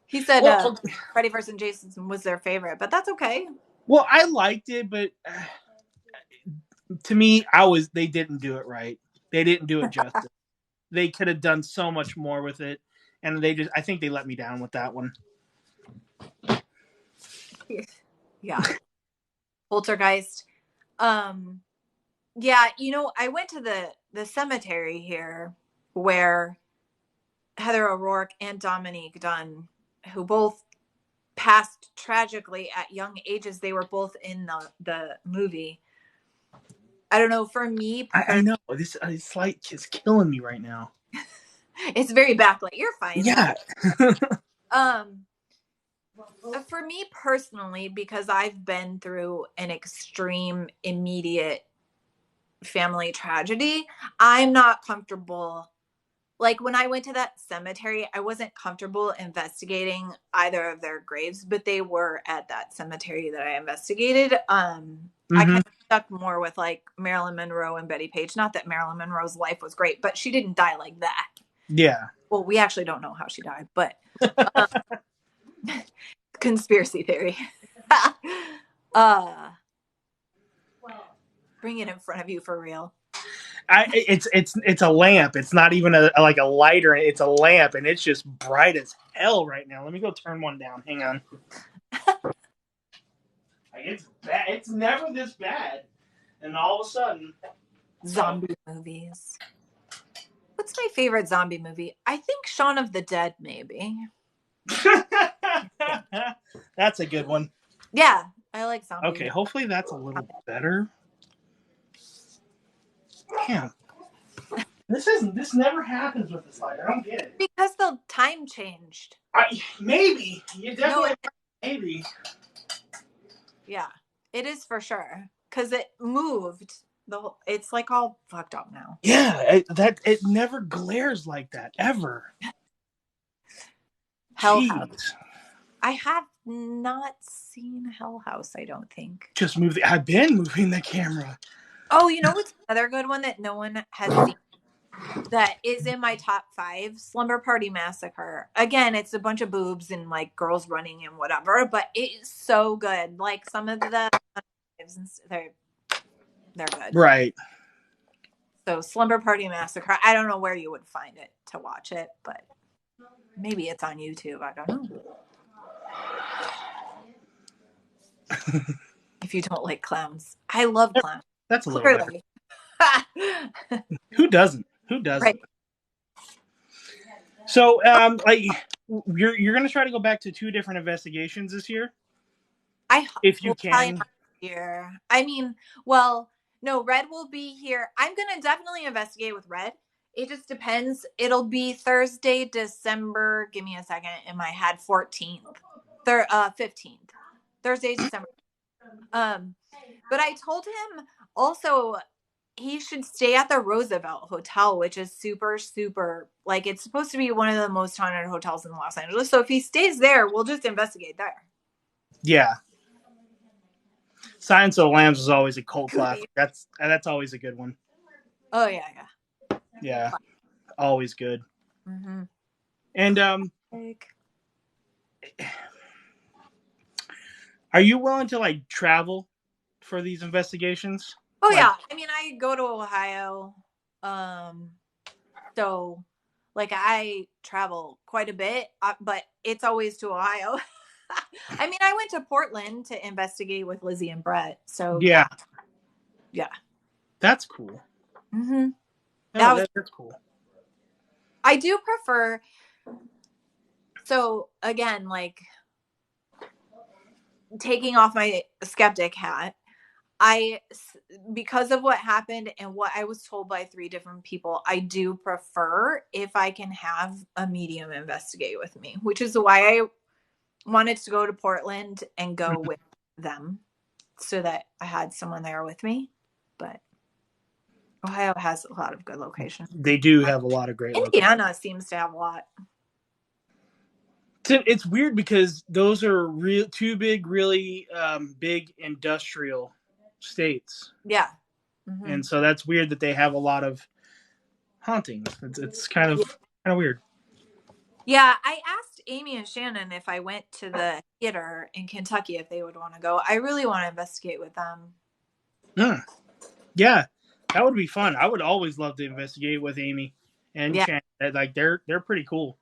He said Well, Freddy vs. Jason was their favorite, but that's okay. well, I liked it, but to me, they didn't do it right. They didn't do it justice. They could have done so much more with it, and I think they let me down with that one. Yeah. Poltergeist. Yeah, I went to the cemetery here where Heather O'Rourke and Dominique Dunn, who both passed tragically at young ages, they were both in the movie. I don't know, for me, I know this. It's like, it's killing me right now. it's very backlit. You're fine. Yeah. Um, for me personally, because I've been through an extreme, immediate family tragedy, I'm not comfortable. Like when I went to that cemetery, I wasn't comfortable investigating either of their graves, but they were at that cemetery that I investigated. I kind of stuck more with like Marilyn Monroe and Betty Page. Not that Marilyn Monroe's life was great, but she didn't die like that. Yeah. Well, we actually don't know how she died, but conspiracy theory. Bring it in front of you for real. It's a lamp. It's not even like a lighter. It's a lamp, and it's just bright as hell right now. Let me go turn one down. Hang on. It's bad. It's never this bad, and all of a sudden, zombie movies. What's my favorite zombie movie? I think Shaun of the Dead, maybe. That's a good one. Yeah, I like zombies. Okay, hopefully that's a little better. Damn. This never happens with this light. I don't get it. Because the time changed. Maybe. You definitely maybe. Yeah, it is for sure. Because it moved. It's like all fucked up now. Yeah, it never glares like that ever. Hell House. I have not seen Hell House, I don't think. Just move I've been moving the camera. Oh, you know what's another good one that no one has seen that is in my top 5? Slumber Party Massacre. Again, it's a bunch of boobs and like girls running and whatever, but it is so good. Like some of the they're good. Right. So Slumber Party Massacre. I don't know where you would find it to watch it, but maybe it's on YouTube. I don't know. If you don't like clowns. I love clowns. That's a little better. Who doesn't? Who doesn't? Right. So, like, you're going to try to go back to 2 different investigations this year? If you can. Year. I mean, well, No, Red will be here. I'm gonna definitely investigate with Red. It just depends. It'll be Thursday, December. Give me a second. In my head, 14th, 15th, Thursday, December. But I told him also he should stay at the Roosevelt Hotel, which is super, super, like, it's supposed to be one of the most haunted hotels in Los Angeles. So if he stays there, we'll just investigate there. Yeah. Silence of the Lambs is always a cult classic. That's always a good one. Oh, yeah, yeah. Yeah. Always good. Mm-hmm. And are you willing to like travel for these investigations? Oh, like, yeah. I mean, I go to Ohio. So like I travel quite a bit, but it's always to Ohio. I mean, I went to Portland to investigate with Lizzie and Brett. So yeah. Yeah. That's cool. Mm-hmm. That's cool. I do prefer. So again, like taking off my skeptic hat, because of what happened and what I was told by 3 different people, I do prefer if I can have a medium investigate with me, which is why I wanted to go to Portland and go with them so that I had someone there with me. But Ohio has a lot of good locations. They do have a lot of great Indiana seems to have a lot. It's weird because those are two big, really big industrial states. Yeah. Mm-hmm. And so that's weird that they have a lot of hauntings. It's kind of weird. Yeah, I asked Amy and Shannon if I went to the theater in Kentucky if they would want to go. I really want to investigate with them. Yeah, that would be fun. I would always love to investigate with Amy and Shannon. Like they're pretty cool.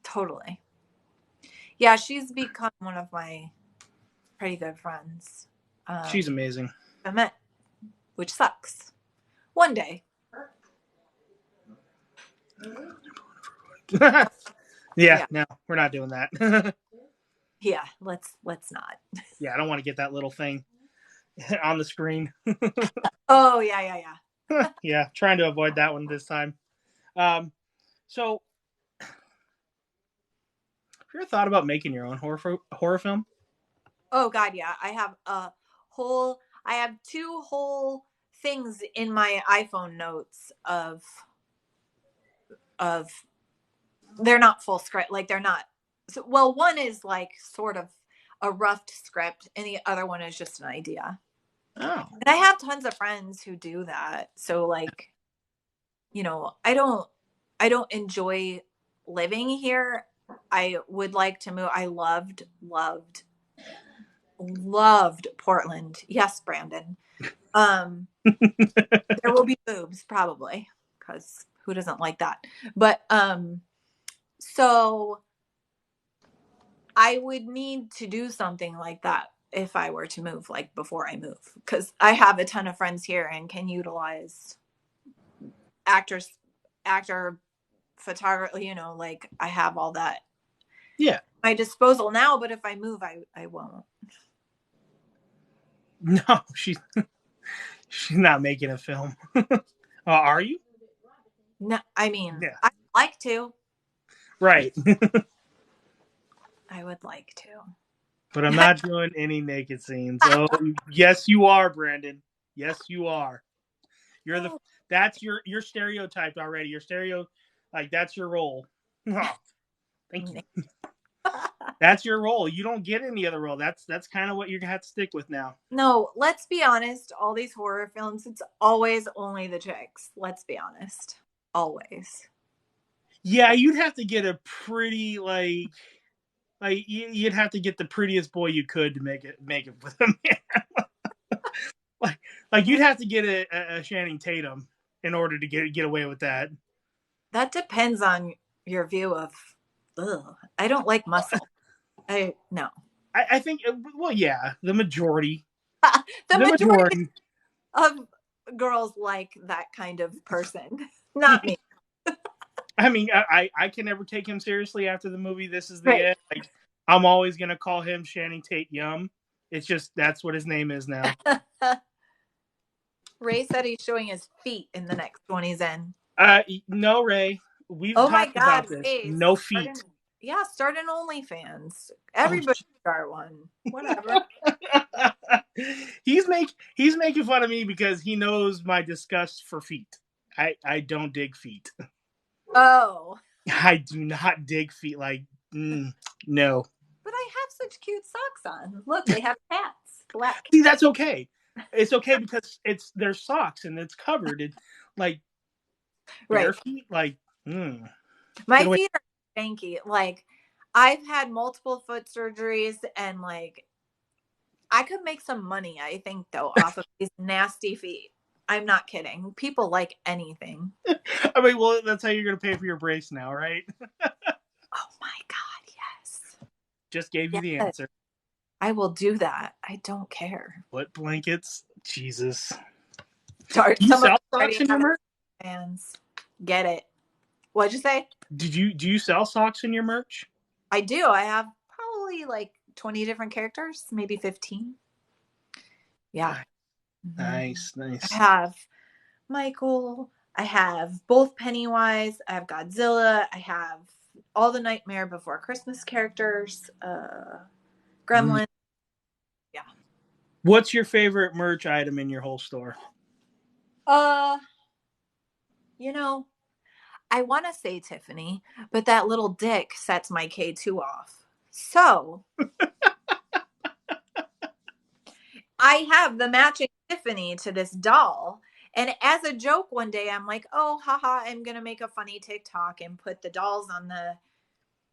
Totally. Yeah, she's become one of my pretty good friends. She's amazing. I met, which sucks. One day. Yeah, no, we're not doing that. Yeah, let's not. Yeah, I don't want to get that little thing on the screen. Oh, yeah. Yeah, trying to avoid that one this time. So, have you ever thought about making your own horror film? Oh God, yeah. I have 2 whole things in my iPhone notes of they're not full script, like they're not. So, well, one is like sort of a rough script, and the other one is just an idea. Oh. And I have tons of friends who do that. So like, I don't enjoy living here. I would like to move. I loved Portland. Yes, Brandon. There will be boobs probably, because who doesn't like that? But so I would need to do something like that if I were to move, like before I move, because I have a ton of friends here and can utilize actor, photography, like I have all that at my disposal now, but if I move, I won't. No, she's not making a film. Are you? No, I mean, yeah. I'd like to. Right. I would like to. But I'm not doing any naked scenes. Oh, yes, you are, Brandon. Yes, you are. That's your stereotyped already. Your that's your role. Oh, thank you. That's your role. You don't get any other role. That's kind of what you're gonna have to stick with now. No, let's be honest. All these horror films, it's always only the chicks. Let's be honest. Always. Yeah, you'd have to get a pretty like you'd have to get the prettiest boy you could to make it with a man. like you'd have to get a Channing Tatum in order to get away with that. That depends on your view of. Ugh, I don't like muscle. No. I think. Well, yeah, the majority. the majority of girls like that kind of person. Not me. I mean, I can never take him seriously after the movie This Is the End. Like, I'm always going to call him Channing Tate Yum. It's just, that's what his name is now. Ray said he's showing his feet in the next one he's in. No, Ray. We've Oh my talked God, about this. Ray. No feet. Start an OnlyFans. Oh, Everybody start one. Whatever. he's making fun of me because he knows my disgust for feet. I don't dig feet. Oh. I do not dig feet. Like, no. But I have such cute socks on. Look, they have cats. Black cats. See, that's okay. It's okay because it's their socks and it's covered. It's like bare Right. feet. Like, Get My away. feet are stanky. Like, I've had multiple foot surgeries, and like, I could make some money, I think, though, off of these nasty feet. I'm not kidding. People like anything. I mean, well, that's how you're gonna pay for your brace now, right? Oh my God, yes. Just gave you the Yes. answer. I will do that. I don't care. What blankets? Jesus. Sorry, Do you some of sell us socks already in your have merch? fans. Get it. What'd you say? Do you sell socks in your merch? I do. I have probably like 20 different characters, maybe 15. Yeah. Nice, I nice. have Michael. I have both Pennywise. I have Godzilla. I have all the Nightmare Before Christmas characters. Gremlin. Yeah. What's your favorite merch item in your whole store? You know, I want to say Tiffany, but that little dick sets my K2 off. So I have the matching Tiffany to this doll. And as a joke one day, I'm like, oh, haha, I'm going to make a funny TikTok and put the dolls on the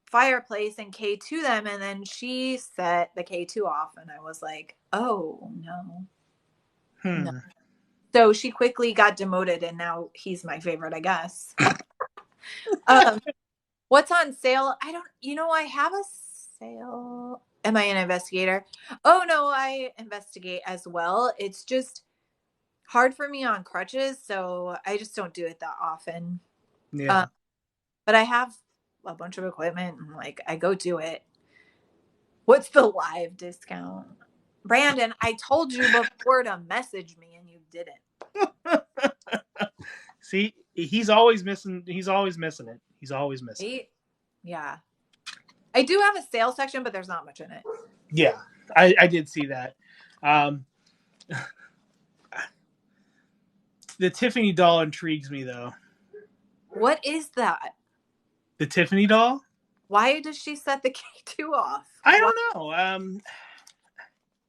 fireplace and K2 them. And then she set the K2 off. And I was like, oh, no. No. So she quickly got demoted, and now he's my favorite, I guess. What's on sale? I have a sale. Am I an investigator? Oh, no, I investigate as well. It's just hard for me on crutches, so I just don't do it that often. Yeah. But I have a bunch of equipment, and like I go do it. What's the live discount? Brandon, I told you before to message me and you didn't. See, he's always missing it. He's always missing it. Yeah. I do have a sales section, but there's not much in it. Yeah, I did see that. The Tiffany doll intrigues me, though. What is that? The Tiffany doll? Why does she set the K2 off? I don't know.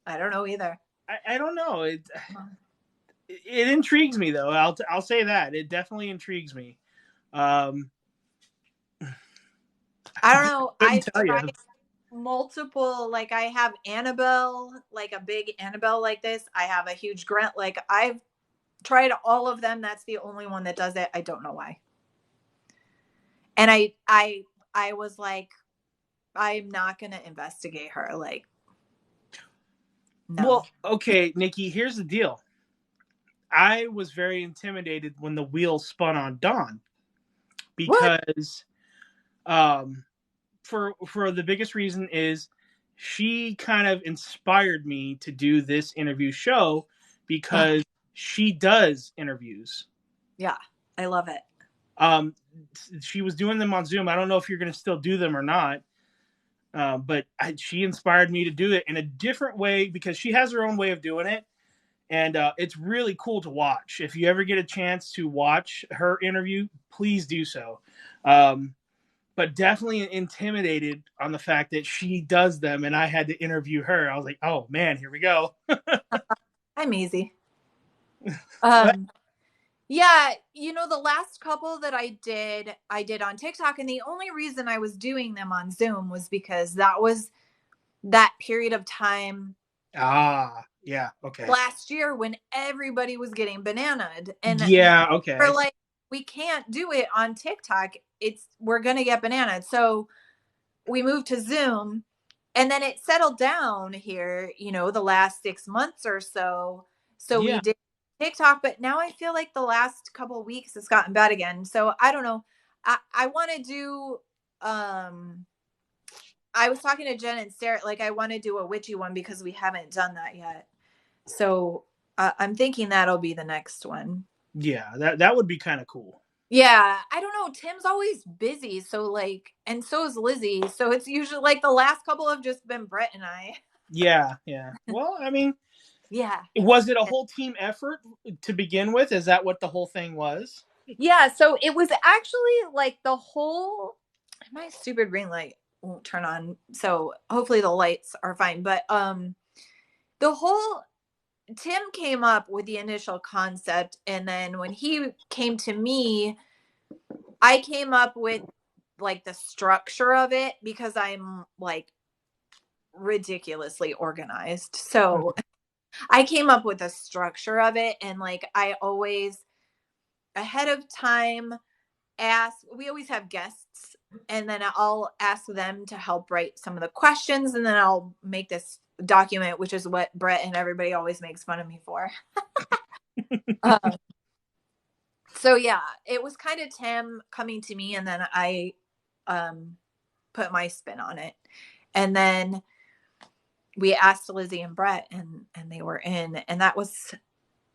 I don't know either. I don't know. It intrigues me, though. I'll say that. It definitely intrigues me. I don't know. I tried multiple, like I have Annabelle, like a big Annabelle like this. I have a huge Grant. Like I've tried all of them. That's the only one that does it. I don't know why. And I was like, I'm not going to investigate her. Like, no. Well, okay, Nikki, here's the deal. I was very intimidated when the wheel spun on Dawn because for the biggest reason is she kind of inspired me to do this interview show because she does interviews. Yeah, I love it. She was doing them on Zoom. I don't know if you're going to still do them or not. But she inspired me to do it in a different way because she has her own way of doing it. And it's really cool to watch. If you ever get a chance to watch her interview, please do so. But definitely intimidated on the fact that she does them and I had to interview her. I was like, oh, man, here we go. I'm easy. Yeah, the last couple that I did on TikTok. And the only reason I was doing them on Zoom was because that was that period of time. Yeah, okay. Last year when everybody was getting bananaed. And yeah, okay. We're like, we can't do it on TikTok. We're going to get bananaed. So we moved to Zoom, and then it settled down here, the last 6 months or so. So we did TikTok, but now I feel like the last couple of weeks it's gotten bad again. So I don't know. I want to do, I was talking to Jen and Sarah, like I want to do a witchy one because we haven't done that yet. So I'm thinking that'll be the next one. Yeah, that would be kind of cool. Yeah, I don't know. Tim's always busy, so like, and so is Lizzie. So it's usually like the last couple have just been Brett and I. Yeah, yeah. Well, I mean, Yeah. was it a whole team effort to begin with? Is that what the whole thing was? Yeah, so it was actually like the whole my stupid ring light won't turn on. So hopefully the lights are fine. But the whole Tim came up with the initial concept, and then when he came to me, I came up with like the structure of it because I'm like ridiculously organized. So I came up with a structure of it, and like I always ahead of time we always have guests, and then I'll ask them to help write some of the questions, and then I'll make this document, which is what Brett and everybody always makes fun of me for. um, so yeah, it was kind of Tim coming to me, and then I um, put my spin on it, and then we asked Lizzie and Brett, and they were in, and that was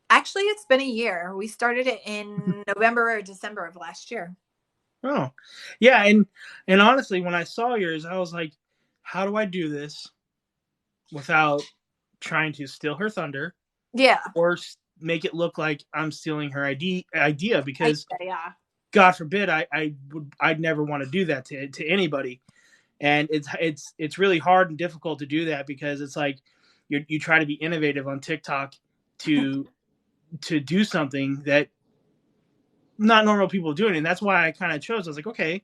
actually it's been a year. We started it in November or December of last year. Oh, yeah, and honestly, when I saw yours, I was like, how do I do this without trying to steal her thunder Yeah, or make it look like I'm stealing her idea? Because yeah, God forbid, I'd never want to do that to anybody, and it's really hard and difficult to do that because it's like you try to be innovative on TikTok to do something that not normal people are doing, and that's why I kind of chose. I was like, okay,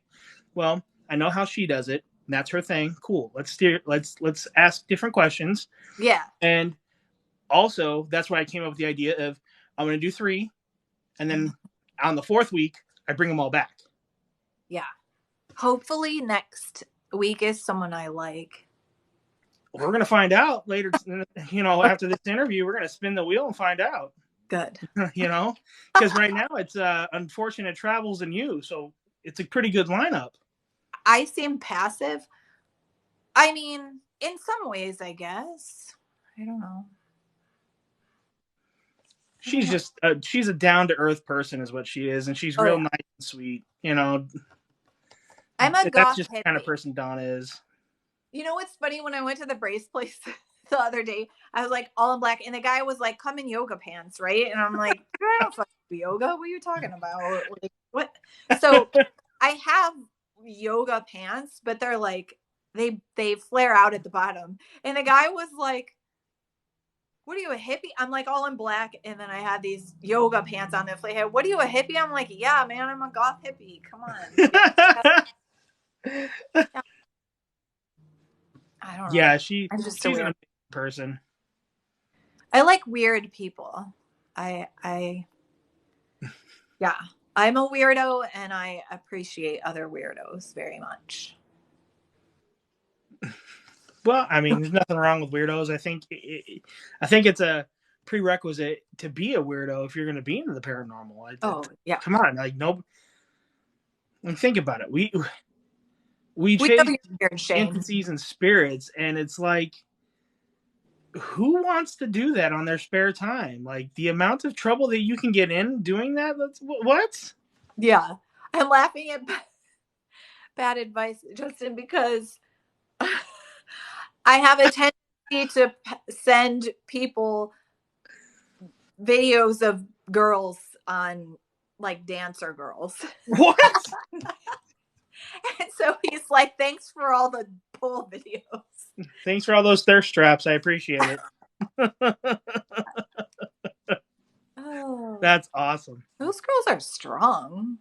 well, I know how she does it. And that's her thing. Cool. Let's ask different questions. yeah. And also, that's why I came up with the idea of I'm going to do 3, and then on the 4th week, I bring them all back. Yeah. Hopefully next week is someone I like. We're going to find out later. After this interview, we're going to spin the wheel and find out. Good. Because right now it's Unfortunate Travels and you, so it's a pretty good lineup. I seem passive. I mean, in some ways, I guess. I don't know. She's a down to earth person, is what she is, and she's real nice and sweet. I'm a that's goth just the hippie. kind of person Donna is. You know what's funny? When I went to the brace place the other day, I was like all in black, and the guy was like, "Come in yoga pants, right?" And I'm like, "I don't fucking do yoga. What are you talking about? Like, what?" So I have yoga pants, but they're like they flare out at the bottom. And the guy was like, "What are you, a hippie?" I'm like all in black, and then I had these yoga pants on that flare head. "What are you, a hippie?" I'm like, "Yeah, man, I'm a goth hippie. Come on." I don't know. Yeah, I'm just she's a weird a person. I like weird people. Yeah, I'm a weirdo, and I appreciate other weirdos very much. Well, I mean, there's nothing wrong with weirdos. I think it's a prerequisite to be a weirdo if you're going to be into the paranormal. Yeah. Come on, like no. Think about it. We We chase know you're weird, Shane. entities and spirits, and it's like, who wants to do that on their spare time? Like the amount of trouble that you can get in doing that. What? Yeah, I'm laughing at bad advice, Justin, because I have a tendency to send people videos of girls on like dancer girls. What? And so he's like, "Thanks for all the pole videos. Thanks for all those thirst traps. I appreciate it." Oh, That's awesome. those girls are strong.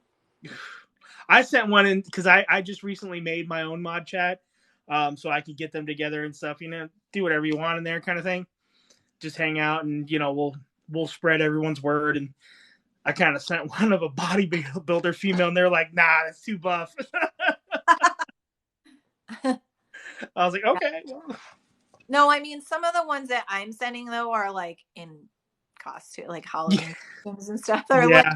I sent one in because I just recently made my own mod chat, so I could get them together and stuff. Do whatever you want in there, kind of thing. Just hang out, and we'll spread everyone's word. And I kind of sent one of a bodybuilder female, and they're like, "Nah, that's too buff." I was like, "Okay." No, I mean, some of the ones that I'm sending though are like in costume, like Halloween costumes and stuff. They're like,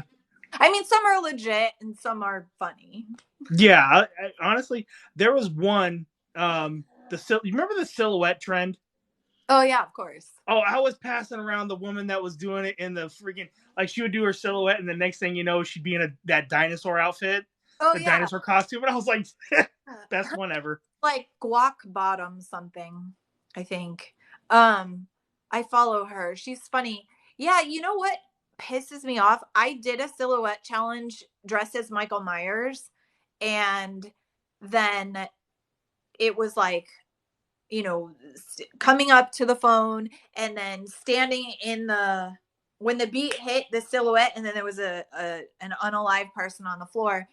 I mean, some are legit and some are funny. Yeah, honestly, there was one. You remember the silhouette trend? Oh yeah, of course. Oh, I was passing around the woman that was doing it in the freaking, like, she would do her silhouette, and the next thing you know, she'd be in that dinosaur outfit, Oh the yeah. dinosaur costume, and I was like, best Her one ever. like guac bottom something, I think. Um, I follow her. She's funny. Yeah, you know what pisses me off? I did a silhouette challenge dressed as Michael Myers, and then it was like, coming up to the phone and then standing in the when the beat hit the silhouette, and then there was an unalive person on the floor.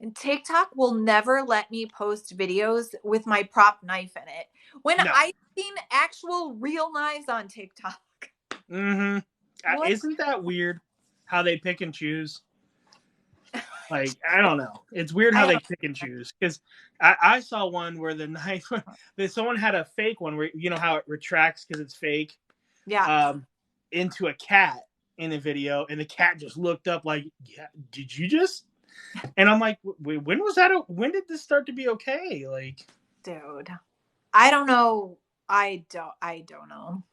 And TikTok will never let me post videos with my prop knife in it when No. I've seen actual real knives on TikTok. Mm-hmm. What? Isn't that weird how they pick and choose? Like, I don't know. It's weird how I they don't. pick and choose. Because I saw one where the knife, that someone had a fake one where, you know how it retracts because it's fake, Yeah. um, into a cat in a video, and the cat just looked up like, yeah, did you just? And I'm like, wait, when was that? When did this start to be okay? Like, Dude. I don't know. I don't know.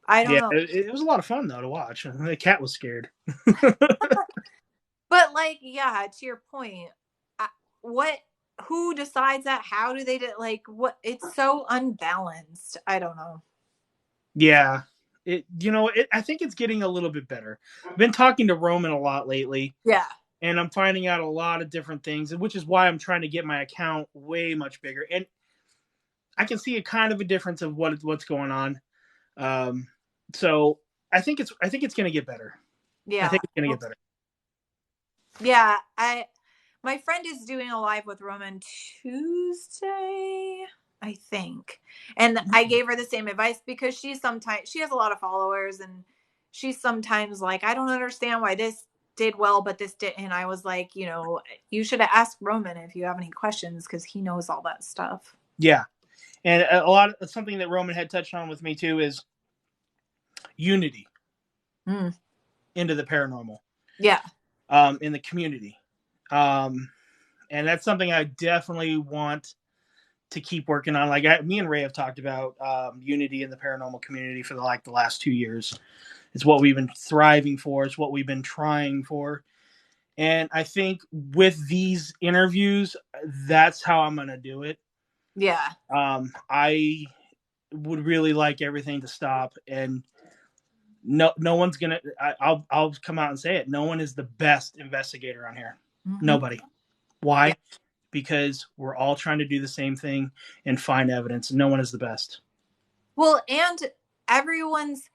I don't yeah, know. it was a lot of fun though to watch. The cat was scared. But like, yeah, to your point, what who decides that? How do they do, like, what? It's so unbalanced. I don't know. Yeah, I think it's getting a little bit better. I've been talking to Roman a lot lately, Yeah. and I'm finding out a lot of different things, which is why I'm trying to get my account way much bigger. And I can see a kind of a difference of what's going on. Um, so I think it's going to get better. I Yeah. think it's going to Well, get better. yeah, I my friend is doing a live with Roman Tuesday, I think. And I gave her the same advice because she has a lot of followers, and she's sometimes like, I don't understand why this did well but this didn't. And I was like, you should have asked Roman if you have any questions because he knows all that stuff. Yeah, and a lot of something that Roman had touched on with me too is unity Mm. into the paranormal, Yeah. in the community. Um, and that's something I definitely want to keep working on. Like, me and Ray have talked about unity in the paranormal community for the last 2 years. It's what we've been thriving for. It's what we've been trying for. And I think with these interviews, that's how I'm going to do it. Yeah. I would really like everything to stop, and no one's gonna. I'll come out and say it. No one is the best investigator on here. Hmm. Nobody. Yeah. Why? Because we're all trying to do the same thing and find evidence. No one is the best. Well, and everyone's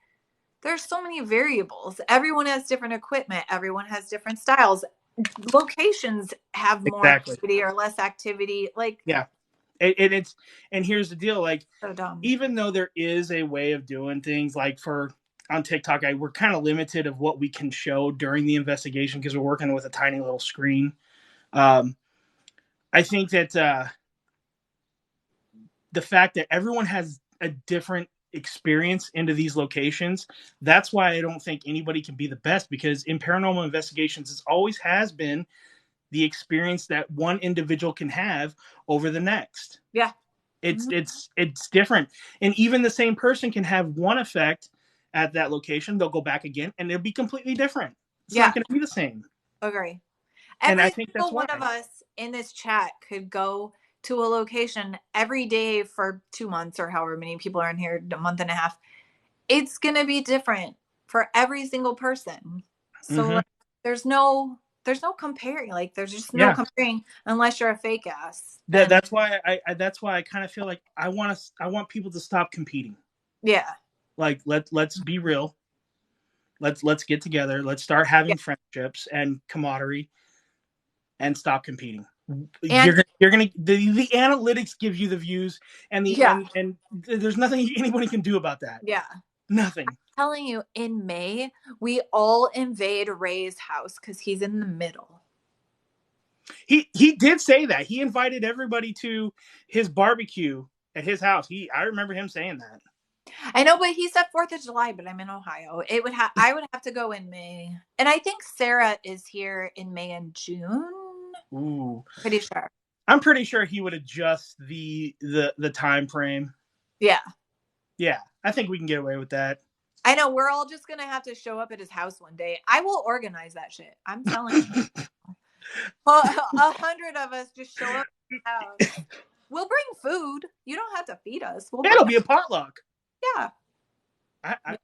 there's so many variables. Everyone has different equipment. Everyone has different styles. Locations have more Exactly. activity or less activity. Like, Yeah. And here's the deal. Like, so dumb. even though there is a way of doing things, like for on TikTok, we're kind of limited of what we can show during the investigation because we're working with a tiny little screen. Um, I think that the fact that everyone has a different experience into these locations, that's why I don't think anybody can be the best, because in paranormal investigations, it always has been the experience that one individual can have over the next. Yeah. It's Mhm. it's different, and even the same person can have one effect at that location. They'll go back again, and it'll be completely different. It's Yeah. not going to be the same, Agree. and I Every think that's single why. one of us in this chat could go to a location every day for 2 months or however many people are in here, a month and a half. It's going to be different for every single person. So Mm-hmm. like, there's no comparing. Like, there's just no Yeah, comparing unless you're a fake ass. that And that's why I kind of feel like I want people to stop competing. yeah. Like, let's be real. Let's get together. Let's start Yeah. having friendships and camaraderie, and stop competing. And You're gonna the analytics give you the views, and the yeah. and there's nothing anybody can do about that. Yeah. Nothing. Telling you, in May, we all invade Ray's house because he's in the middle. He did say that he invited everybody to his barbecue at his house. I remember him saying that. I know, but he said 4th of July, but I'm in Ohio. I would have to go in May. And I think Sarah is here in May and June. Ooh, Pretty sure. I'm pretty sure he would adjust the time frame. Yeah. Yeah, I think we can get away with that. I know we're all just gonna have to show up at his house one day. I will organize that shit. I'm telling you. 100 of us just show up at his house. We'll bring food. You don't have to feed us. We'll bring. It'll be a potluck. Yeah.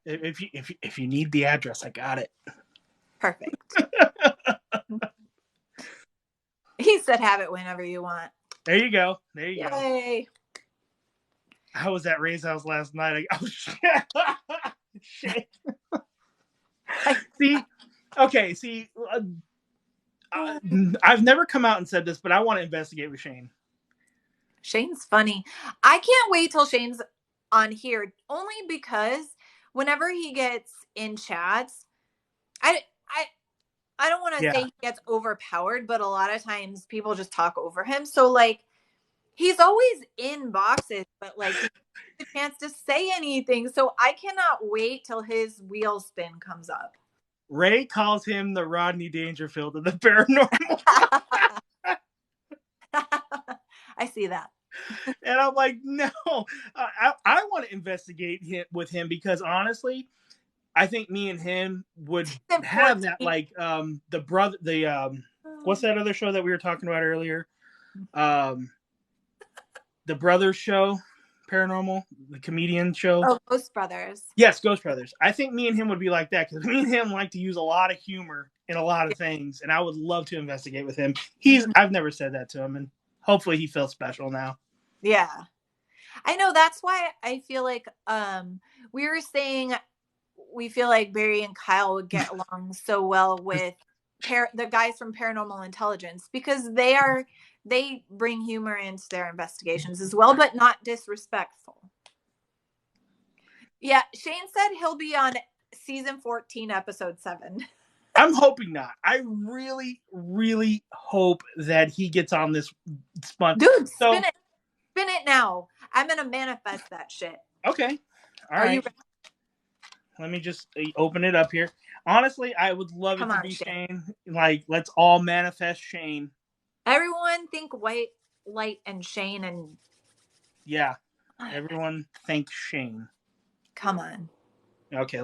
If you need the address, I got it. Perfect. He said, "Have it whenever you want." There you go. There you go. Yay! I was at Ray's house last night. Oh shit! Shit. See, okay. See, I've never come out and said this, but I want to investigate with Shane. Shane's funny. I can't wait till Shane's on here, only because whenever he gets in chats, I don't want to say he gets overpowered, but a lot of times people just talk over him. So like he's always in boxes, but like he gets a chance to say anything. So I cannot wait till his wheel spin comes up. Ray calls him the Rodney Dangerfield of the paranormal. I see that. And I'm like, no, I want to investigate with him because honestly, I think me and him would have that like what's that other show that we were talking about earlier? The Brothers show, paranormal, the comedian show. Oh, Ghost Brothers. Yes, Ghost Brothers. I think me and him would be like that because me and him like to use a lot of humor in a lot of things, and I would love to investigate with him. I've never said that to him, and hopefully he feels special now. Yeah. I know, that's why I feel like we were saying we feel like Barry and Kyle would get along so well with the guys from Paranormal Intelligence because they bring humor into their investigations as well, but not disrespectful. Yeah, Shane said he'll be on season 14, episode 7. I'm hoping not. I really, really hope that he gets on this spun. Dude, spin it now. I'm gonna manifest that shit. Okay. All right. You ready? Let me just open it up here. Honestly, I would love it to be Shane. Like, let's all manifest Shane. Everyone think White Light and Shane and... Yeah. Everyone think Shane. Come on. Okay,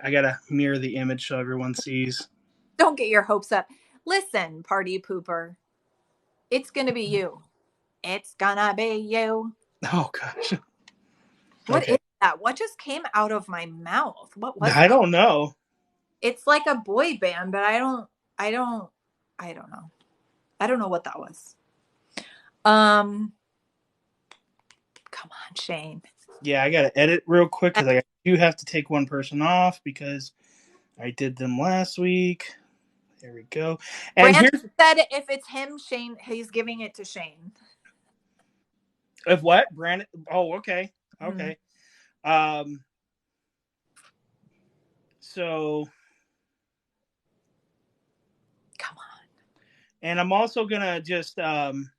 I gotta mirror the image so everyone sees. Don't get your hopes up. Listen, party pooper. It's gonna be you. It's gonna be you. Oh, gosh. What is that? What just came out of my mouth? What was I don't know. It's like a boy band, but I don't know. I don't know what that was. Come on, Shane. Yeah, I gotta edit real quick because I do have to take one person off because I did them last week. There we go. And Brandon said if it's him, Shane, he's giving it to Shane. If what? Brandon? Oh, okay. Okay. Mm-hmm. So come on. And I'm also gonna just I'm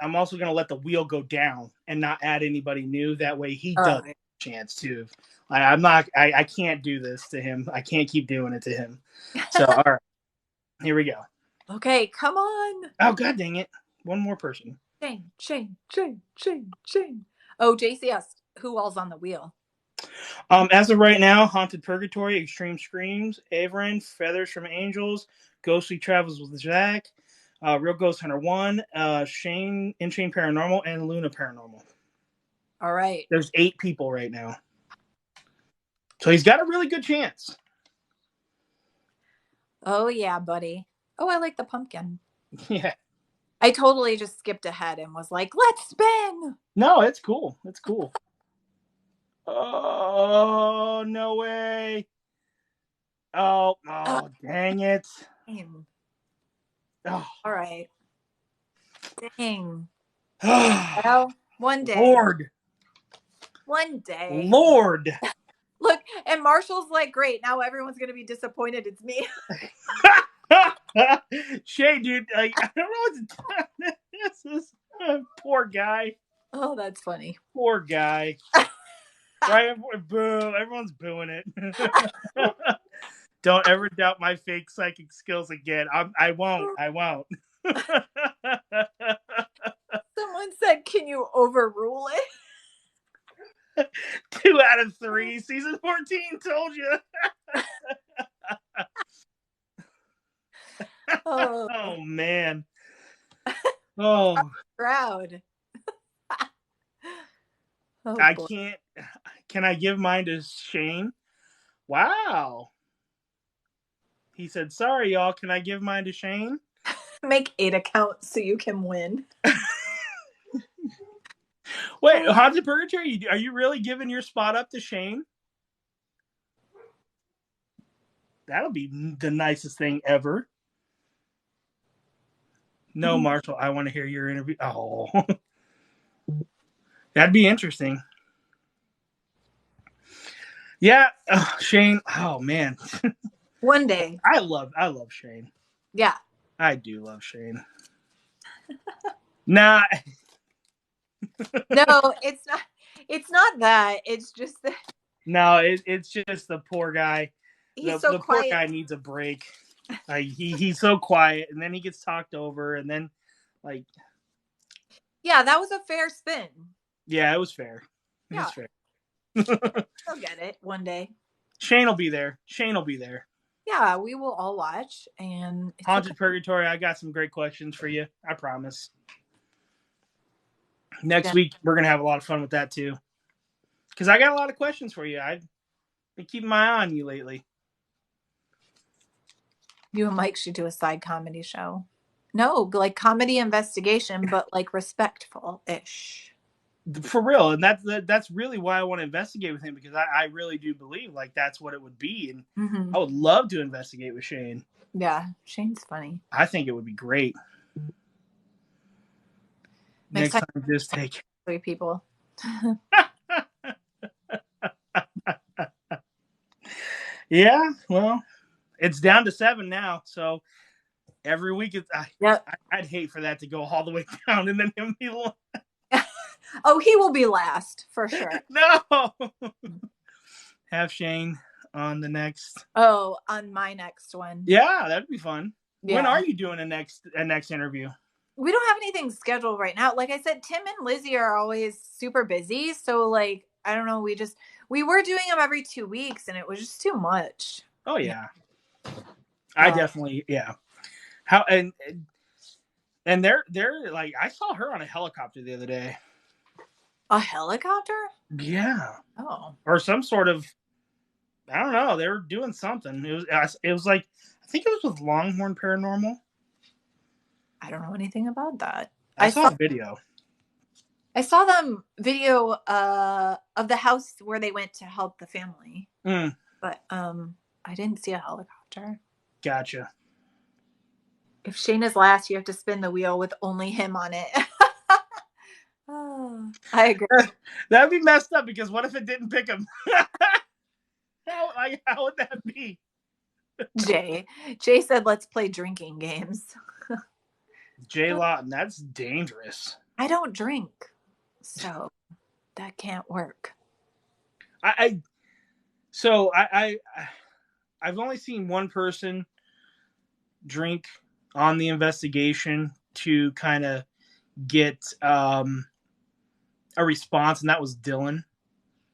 also gonna let the wheel go down and not add anybody new. That way he does have a chance too. I can't do this to him. I can't keep doing it to him. So all right. Here we go. Okay, come on. Oh, god dang it. One more person. Shane. Oh, JC asked who all's on the wheel. As of right now, Haunted Purgatory, Extreme Screams, Averin, Feathers from Angels, Ghostly Travels with Zach, Real Ghost Hunter 1, Shane Paranormal, and Luna Paranormal. All right. There's 8 people right now. So he's got a really good chance. Oh, yeah, buddy. Oh, I like the pumpkin. Yeah. I totally just skipped ahead and was like, let's spin. No, it's cool. It's cool. Oh, no way. Oh, dang it. Dang. Oh. All right. Dang. Well, one day. Lord. One day. Lord. Look, and Marshall's like, great. Now everyone's going to be disappointed it's me. Shay, dude, I don't know what to do. This is poor guy. Oh, that's funny. Poor guy. Right? Boo. Everyone's booing it. Don't ever doubt my fake psychic skills again. I won't. Someone said, can you overrule it? 2 out of 3. Season 14 told you. Oh, Oh man. Oh, proud. Oh I boy. can't. Can I give mine to Shane? Wow. He said, "Sorry, y'all. Can I give mine to Shane?" Make 8 accounts so you can win. Wait, Haunted Purgatory, are you really giving your spot up to Shane? That'll be the nicest thing ever. No, Marshall, I want to hear your interview. Oh, that'd be interesting. Yeah, Shane. Oh man, One day. I love Shane. Yeah. I do love Shane. Nah, No, it's not. It's not that. It's just that no, it's just the poor guy. he's so The poor quiet. guy needs a break. He's so quiet, and then he gets talked over, and then like, Yeah, that was a fair spin. yeah, it was fair. It Yeah, was fair. I'll get it one day. Shane will be there. Shane will be there. Yeah, we will all watch, and it's okay. Haunted Purgatory, I got some great questions for you. I promise. Next Yeah. week, we're going to have a lot of fun with that too. Because I got a lot of questions for you. I've been keeping my eye on you lately. You and Mike should do a side comedy show. No, like comedy investigation, but like respectful ish. For real. And that's really why I want to investigate with him, because I really do believe like that's what it would be. And Mm-hmm. I would love to investigate with Shane. Yeah, Shane's funny. I think it would be great. Next Next time, time, just take 3 people. Yeah, well, it's down to 7 now. So every week, Yep. I'd hate for that to go all the way down and then him be Oh, he will be last for sure. no. Have Shane on the next. Oh, on my next one. Yeah, that'd be fun. Yeah. When are you doing a next interview? We don't have anything scheduled right now. Like I said, Tim and Lizzie are always super busy. So like, I don't know. We were doing them every 2 weeks and it was just too much. Oh yeah. I definitely, yeah. How and they're like, I saw her on a helicopter the other day. A helicopter? Yeah. Oh. Or some sort of, I don't know. They were doing something. It was like, I think it was with Longhorn Paranormal. I don't know anything about that. I saw a video. I saw them video of the house where they went to help the family. But I didn't see a helicopter. Gotcha. If Shane is last, you have to spin the wheel with only him on it. Oh, I agree. That'd be messed up, because what if it didn't pick him? How would that be? Jay said, let's play drinking games. Jay Lawton, that's dangerous. I don't drink, so that can't work. I've only seen one person drink on the investigation to kind of get a response, and that was Dylan.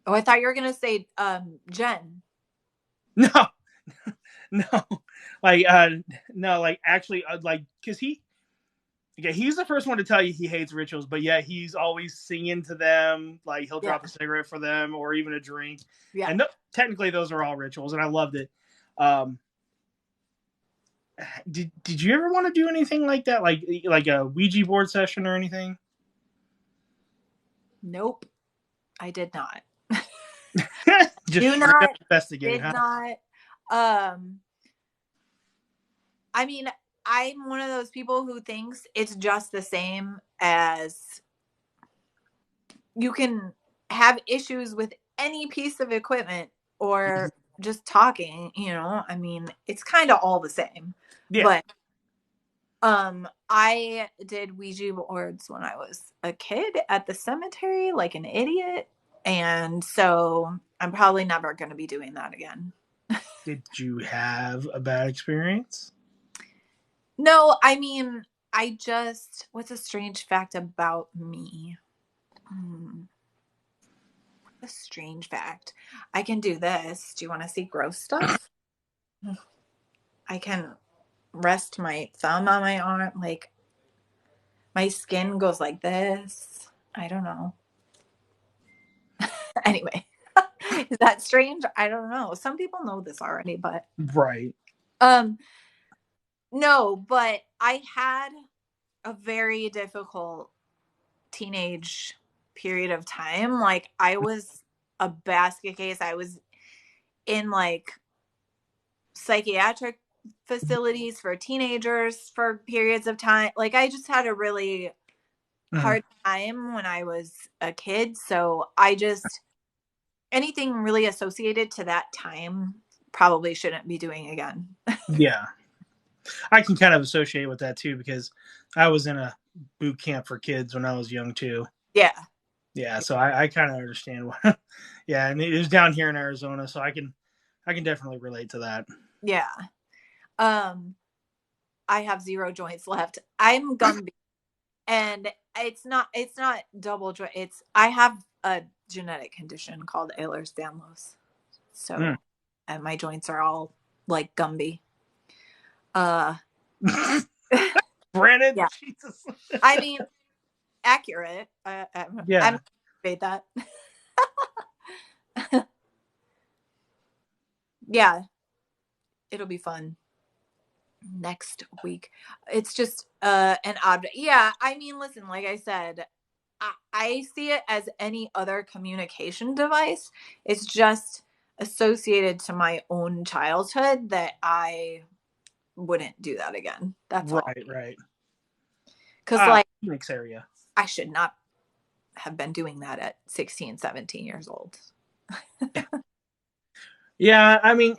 Oh, I thought you were gonna say Jen. No, no, like actually, like, because he's the first one to tell you he hates rituals, but yeah, he's always singing to them. Like he'll drop a cigarette for them or even a drink. Yeah, and technically those are all rituals, and I loved it. Did you ever want to do anything like that, like a Ouija board session or anything? Nope, I did not. Just investigate, did not. I mean, I'm one of those people who thinks it's just the same as you can have issues with any piece of equipment or just talking, I mean, it's kind of all the same. Yeah. But I did Ouija boards when I was a kid at the cemetery like an idiot. And so I'm probably never going to be doing that again. Did you have a bad experience? No, I mean, what's a strange fact about me? A strange fact. I can do this. Do you want to see gross stuff? I can rest my thumb on my arm. Like, my skin goes like this. I don't know. Anyway, is that strange? I don't know. Some people know this already, but Right. um no, but I had a very difficult teenage period of time. Like, I was a basket case. I was in like psychiatric facilities for teenagers for periods of time. Like, I just had a really Mhm. hard time when I was a kid. So I just, anything really associated to that time, probably shouldn't be doing again. Yeah. I can kind of associate with that too because I was in a boot camp for kids when I was young too. Yeah. Yeah, so I kind of understand. Yeah, and it was down here in Arizona, so I can definitely relate to that. Yeah. Um, I have zero joints left. I'm Gumby, and it's not double joint. It's I have a genetic condition called Ehlers-Danlos. Mm. So, and my joints are all like Gumby. Uh, Brandon, yeah. Jesus. I mean, accurate. I'm Yeah. made that. Yeah, it'll be fun next week. It's just an object. Yeah, I mean, listen, like I said, I see it as any other communication device. It's just associated to my own childhood that I wouldn't do that again. That's all. Right, right. Because, like, Phoenix area. I should not have been doing that at 16, 17 years old. Yeah, I mean,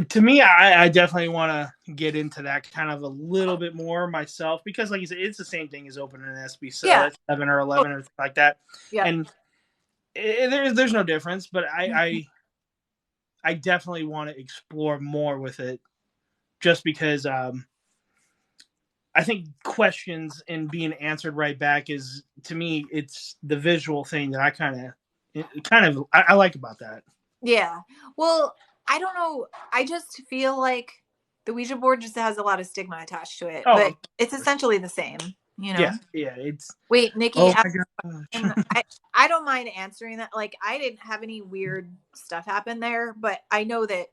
to me, I definitely want to get into that kind of a little bit more myself because, like you said, it's the same thing as opening an SB Yeah. 7 or Oh, 11 or like that, yeah. and there's no difference. But I definitely want to explore more with it, just because I think questions and being answered right back is, to me, it's the visual thing that I I like about that. Yeah. Well, I don't know. I just feel like the Ouija board just has a lot of stigma attached to it, Oh, but of it's course. essentially the same, you Yeah, know? yeah. It's Wait, Nikki, oh ask my a gosh. question. I don't mind answering that. Like, I didn't have any weird stuff happen there, but I know that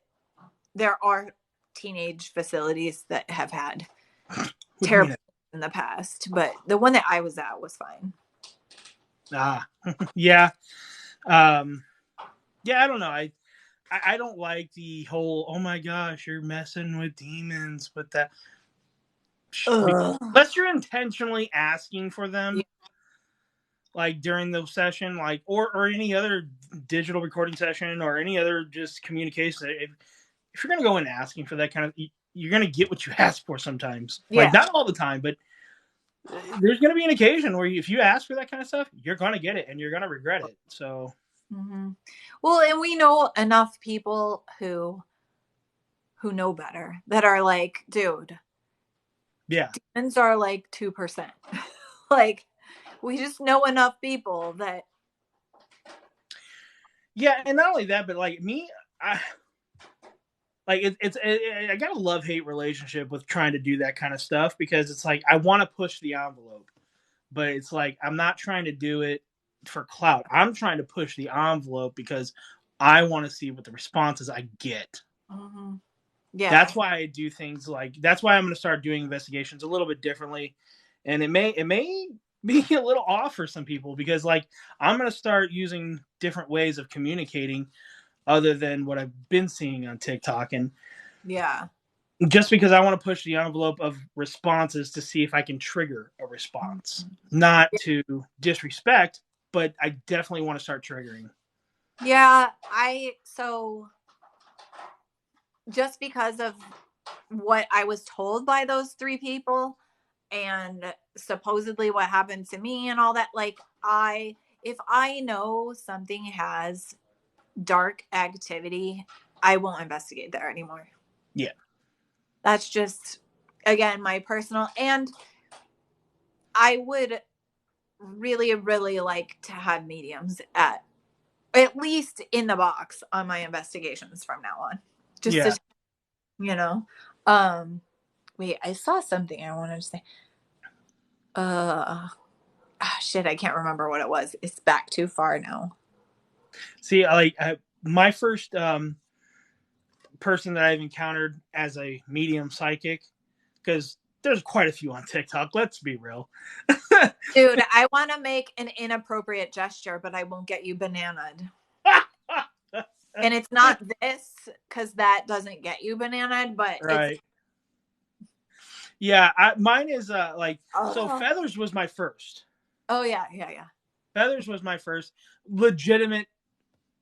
there are teenage facilities that have had What do you terrible mean? in the past, but the one that I was at was fine. Ah, yeah. Um, yeah. I don't know. I don't like the whole. Oh my gosh, you're messing with demons with that. Ugh. Unless you're intentionally asking for Yeah. them, like during the session, like or any other digital recording session or any other just communication. If you're gonna go in asking for that kind of, you're gonna get what you ask for sometimes. Like Yeah. not all the time, but there's gonna be an occasion where if you ask for that kind of stuff, you're gonna get it and you're gonna regret it. So Mm-hmm. Well, and we know enough people who know better that are like, dude, yeah, demons are like 2%. Like, we just know enough people that yeah, and not only that, but like me, I like I got a love hate relationship with trying to do that kind of stuff because it's like I want to push the envelope, but it's like I'm not trying to do it for clout. I'm trying to push the envelope because I want to see what the responses I get. mm-hmm. Yeah. That's why I do things like that's why I'm going to start doing investigations a little bit differently, and it may be a little off for some people because like I'm going to start using different ways of communicating other than what I've been seeing on TikTok, and Yeah. just because I want to push the envelope of responses to see if I can trigger a response, not to disrespect, but I definitely want to start triggering. Yeah, so just because of what I was told by those three people and supposedly what happened to me and all that, like, if I know something has dark activity, I won't investigate there anymore. Yeah. That's just, again, my personal, and I would really, really like to have mediums at at least in the box on my investigations from now on. Just Yeah. to, you know. Um, wait, I saw something I wanted to say. Shit, I can't remember what it was. It's back too far now. See, my first person that I've encountered as a medium psychic, because there's quite a few on TikTok. Let's be real. Dude, I want to make an inappropriate gesture, but I won't get you bananaed. And it's not this, because that doesn't get you bananaed, but right. it's. Yeah, mine is so Oh. Feathers was my first. Oh, yeah. Feathers was my first legitimate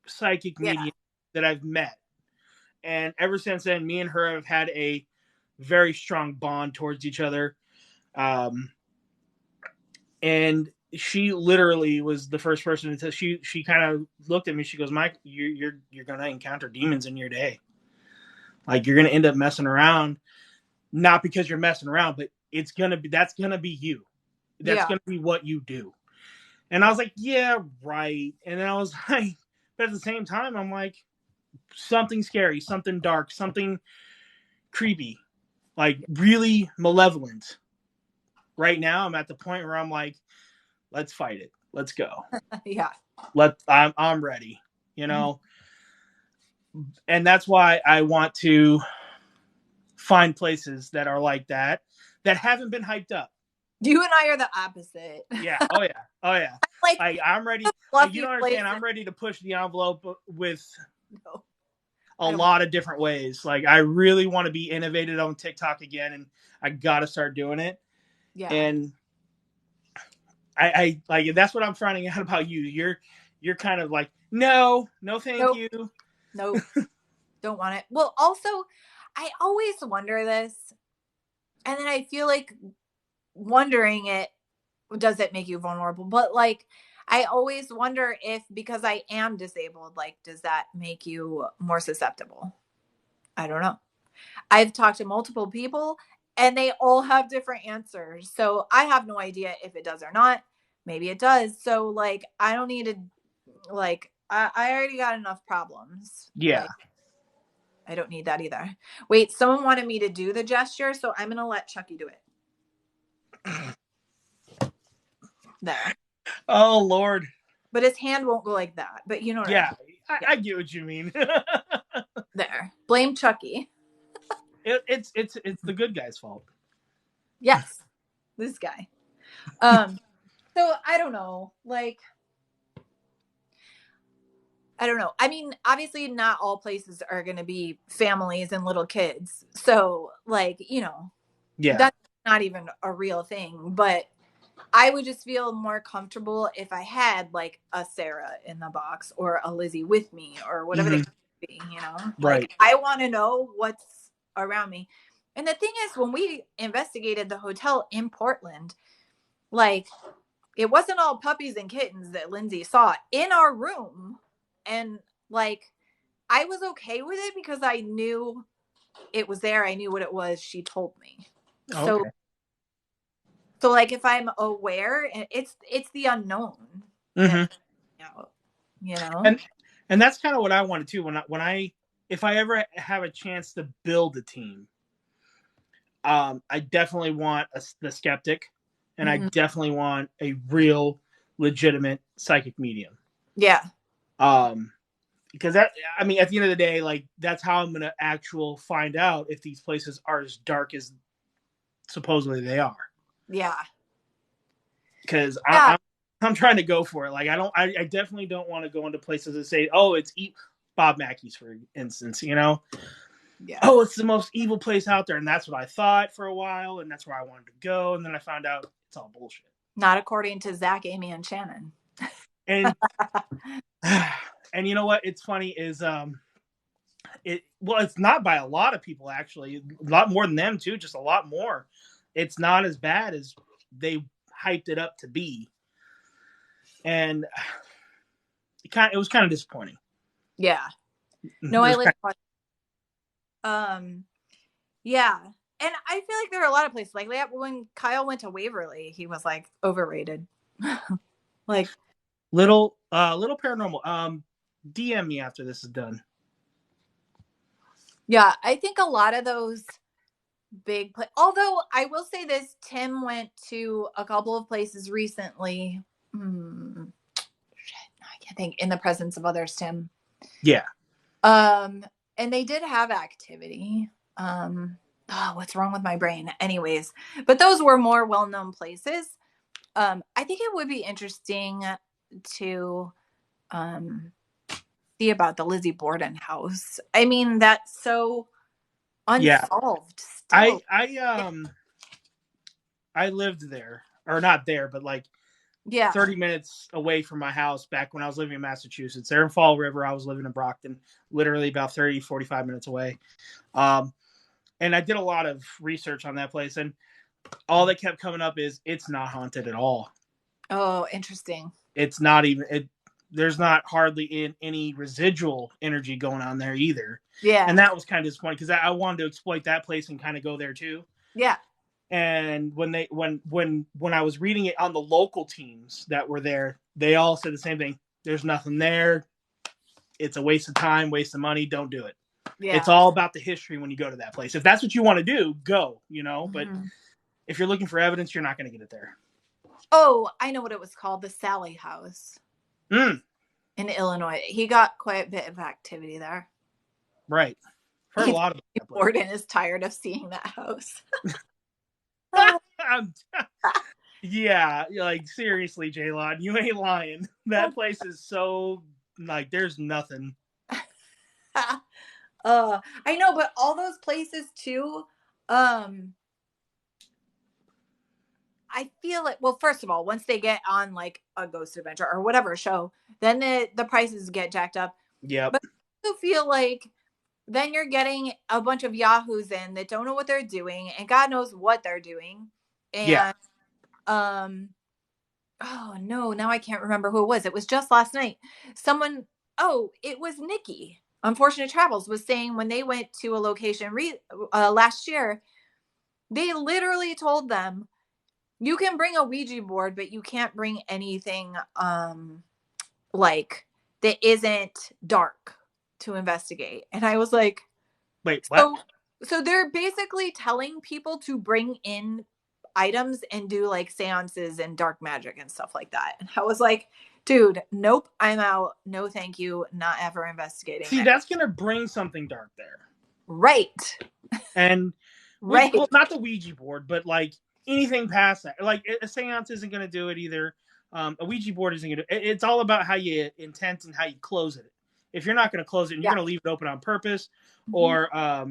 psychic medium that I've met. And ever since then, me and her have had a very strong bond towards each other. And she literally was the first person to she kind of looked at me. She goes, Mike, you're gonna encounter demons in your day. Like, you're gonna end up messing around, not because you're messing around, but that's gonna be you. That's gonna be what you do. And I was like, yeah, right. And then I was like, but at the same time, I'm like, something scary, something dark, something creepy, like really malevolent. Right now, I'm at the point where I'm like, let's fight it. Let's go. Yeah. I'm ready, you know? And that's why I want to find places that are like that haven't been hyped up. You and I are the opposite. Yeah. Oh yeah. Oh yeah. Like, I'm ready. Like, you don't understand. I'm ready to push the envelope with a lot of different ways. Like, I really want to be innovative on TikTok again, and I got to start doing it. Yeah. And I like, that's what I'm finding out about you. You're kind of like, no, thank you. Nope. Don't want it. Well, also, I always wonder this, and then I feel like wondering it, does it make you vulnerable? But like, I always wonder if, because I am disabled, like, does that make you more susceptible? I don't know. I've talked to multiple people and they all have different answers. So I have no idea if it does or not. Maybe it does. So like, I don't need to, like, I already got enough problems. Yeah. Like, I don't need that either. Wait, someone wanted me to do the gesture, so I'm going to let Chucky do it. There. Oh, Lord. But his hand won't go like that. But you know what I mean. I get what you mean. There. Blame Chucky. It's the good guy's fault. Yes. This guy. So I don't know. Like, I don't know. I mean, obviously not all places are going to be families and little kids. So like, you know, that's not even a real thing, but I would just feel more comfortable if I had like a Sarah in the box or a Lizzie with me or whatever they could be, you know? Right. Like, I want to know what's around me. And the thing is, when we investigated the hotel in Portland, like, it wasn't all puppies and kittens that Lindsay saw in our room. And like, I was okay with it because I knew it was there. I knew what it was. She told me. Okay. So like, if I'm aware, it's the unknown. Mm-hmm. You know? And that's kind of what I wanted to, if I ever have a chance to build a team, I definitely want the skeptic, and I definitely want a real legitimate psychic medium. Yeah. Because that, I mean, at the end of the day, like, that's how I'm going to find out if these places are as dark as supposedly they are. Yeah. Because I'm trying to go for it. Like, I definitely don't want to go into places that say, oh, it's Bob Mackey's, for instance, you know? Yeah. Oh, it's the most evil place out there. And that's what I thought for a while. And that's where I wanted to go. And then I found out it's all bullshit. Not according to Zach, Amy, and Shannon. And and you know what? It's funny is it's not by a lot of people, actually. A lot more than them too, just a lot more. It's not as bad as they hyped it up to be. And it was kind of disappointing. Yeah. No, I live yeah. And I feel like there are a lot of places like that. When Kyle went to Waverly, he was like overrated. Like little paranormal. DM me after this is done. Yeah, I think a lot of those big although I will say this, Tim went to a couple of places recently. I can't think, in the presence of others, Tim. Yeah. And they did have activity. What's wrong with my brain? Anyways, but those were more well-known places. I think it would be interesting to see about the Lizzie Borden house. I mean, that's so unsolved still. I lived there, or not there, but like 30 minutes away from my house back when I was living in Massachusetts. There in Fall River, I was living in Brockton, literally about 30, 45 minutes away. And I did a lot of research on that place, and all that kept coming up is it's not haunted at all. Oh, interesting. It's not even there's not hardly any residual energy going on there either. Yeah. And that was kind of disappointing because I wanted to exploit that place and kind of go there too. Yeah. And when I was reading it on the local teams that were there, they all said the same thing. There's nothing there. It's a waste of time, waste of money. Don't do it. Yeah. It's all about the history when you go to that place. If that's what you want to do, go, but if you're looking for evidence, you're not going to get it there. Oh, I know what it was called. The Sally House. In Illinois. He got quite a bit of activity there. Right. Heard a lot of it. Borden is tired of seeing that house. Yeah, like seriously, Jaylon, you ain't lying. That place is so like there's nothing. I know, but all those places too. I feel it. Well, first of all, once they get on like a Ghost Adventure or whatever show, then the prices get jacked up. Yeah. But I also feel like then you're getting a bunch of yahoos in that don't know what they're doing, and God knows what they're doing. And oh no, now I can't remember who it was. It was just last night. It was Nikki. Unfortunate Travels was saying when they went to a location last year, they literally told them, you can bring a Ouija board, but you can't bring anything like that isn't dark to investigate. And I was like, wait, what? So they're basically telling people to bring in items and do like seances and dark magic and stuff like that. And I was like, dude, nope, I'm out. No, thank you. Not ever investigating. See, that's going to bring something dark there. Right. And right. Well, not the Ouija board, but like anything past that. Like a seance isn't going to do it either. A Ouija board isn't going to. It's all about how you intent and how you close it. If you're not going to close it, and you're going to leave it open on purpose, or I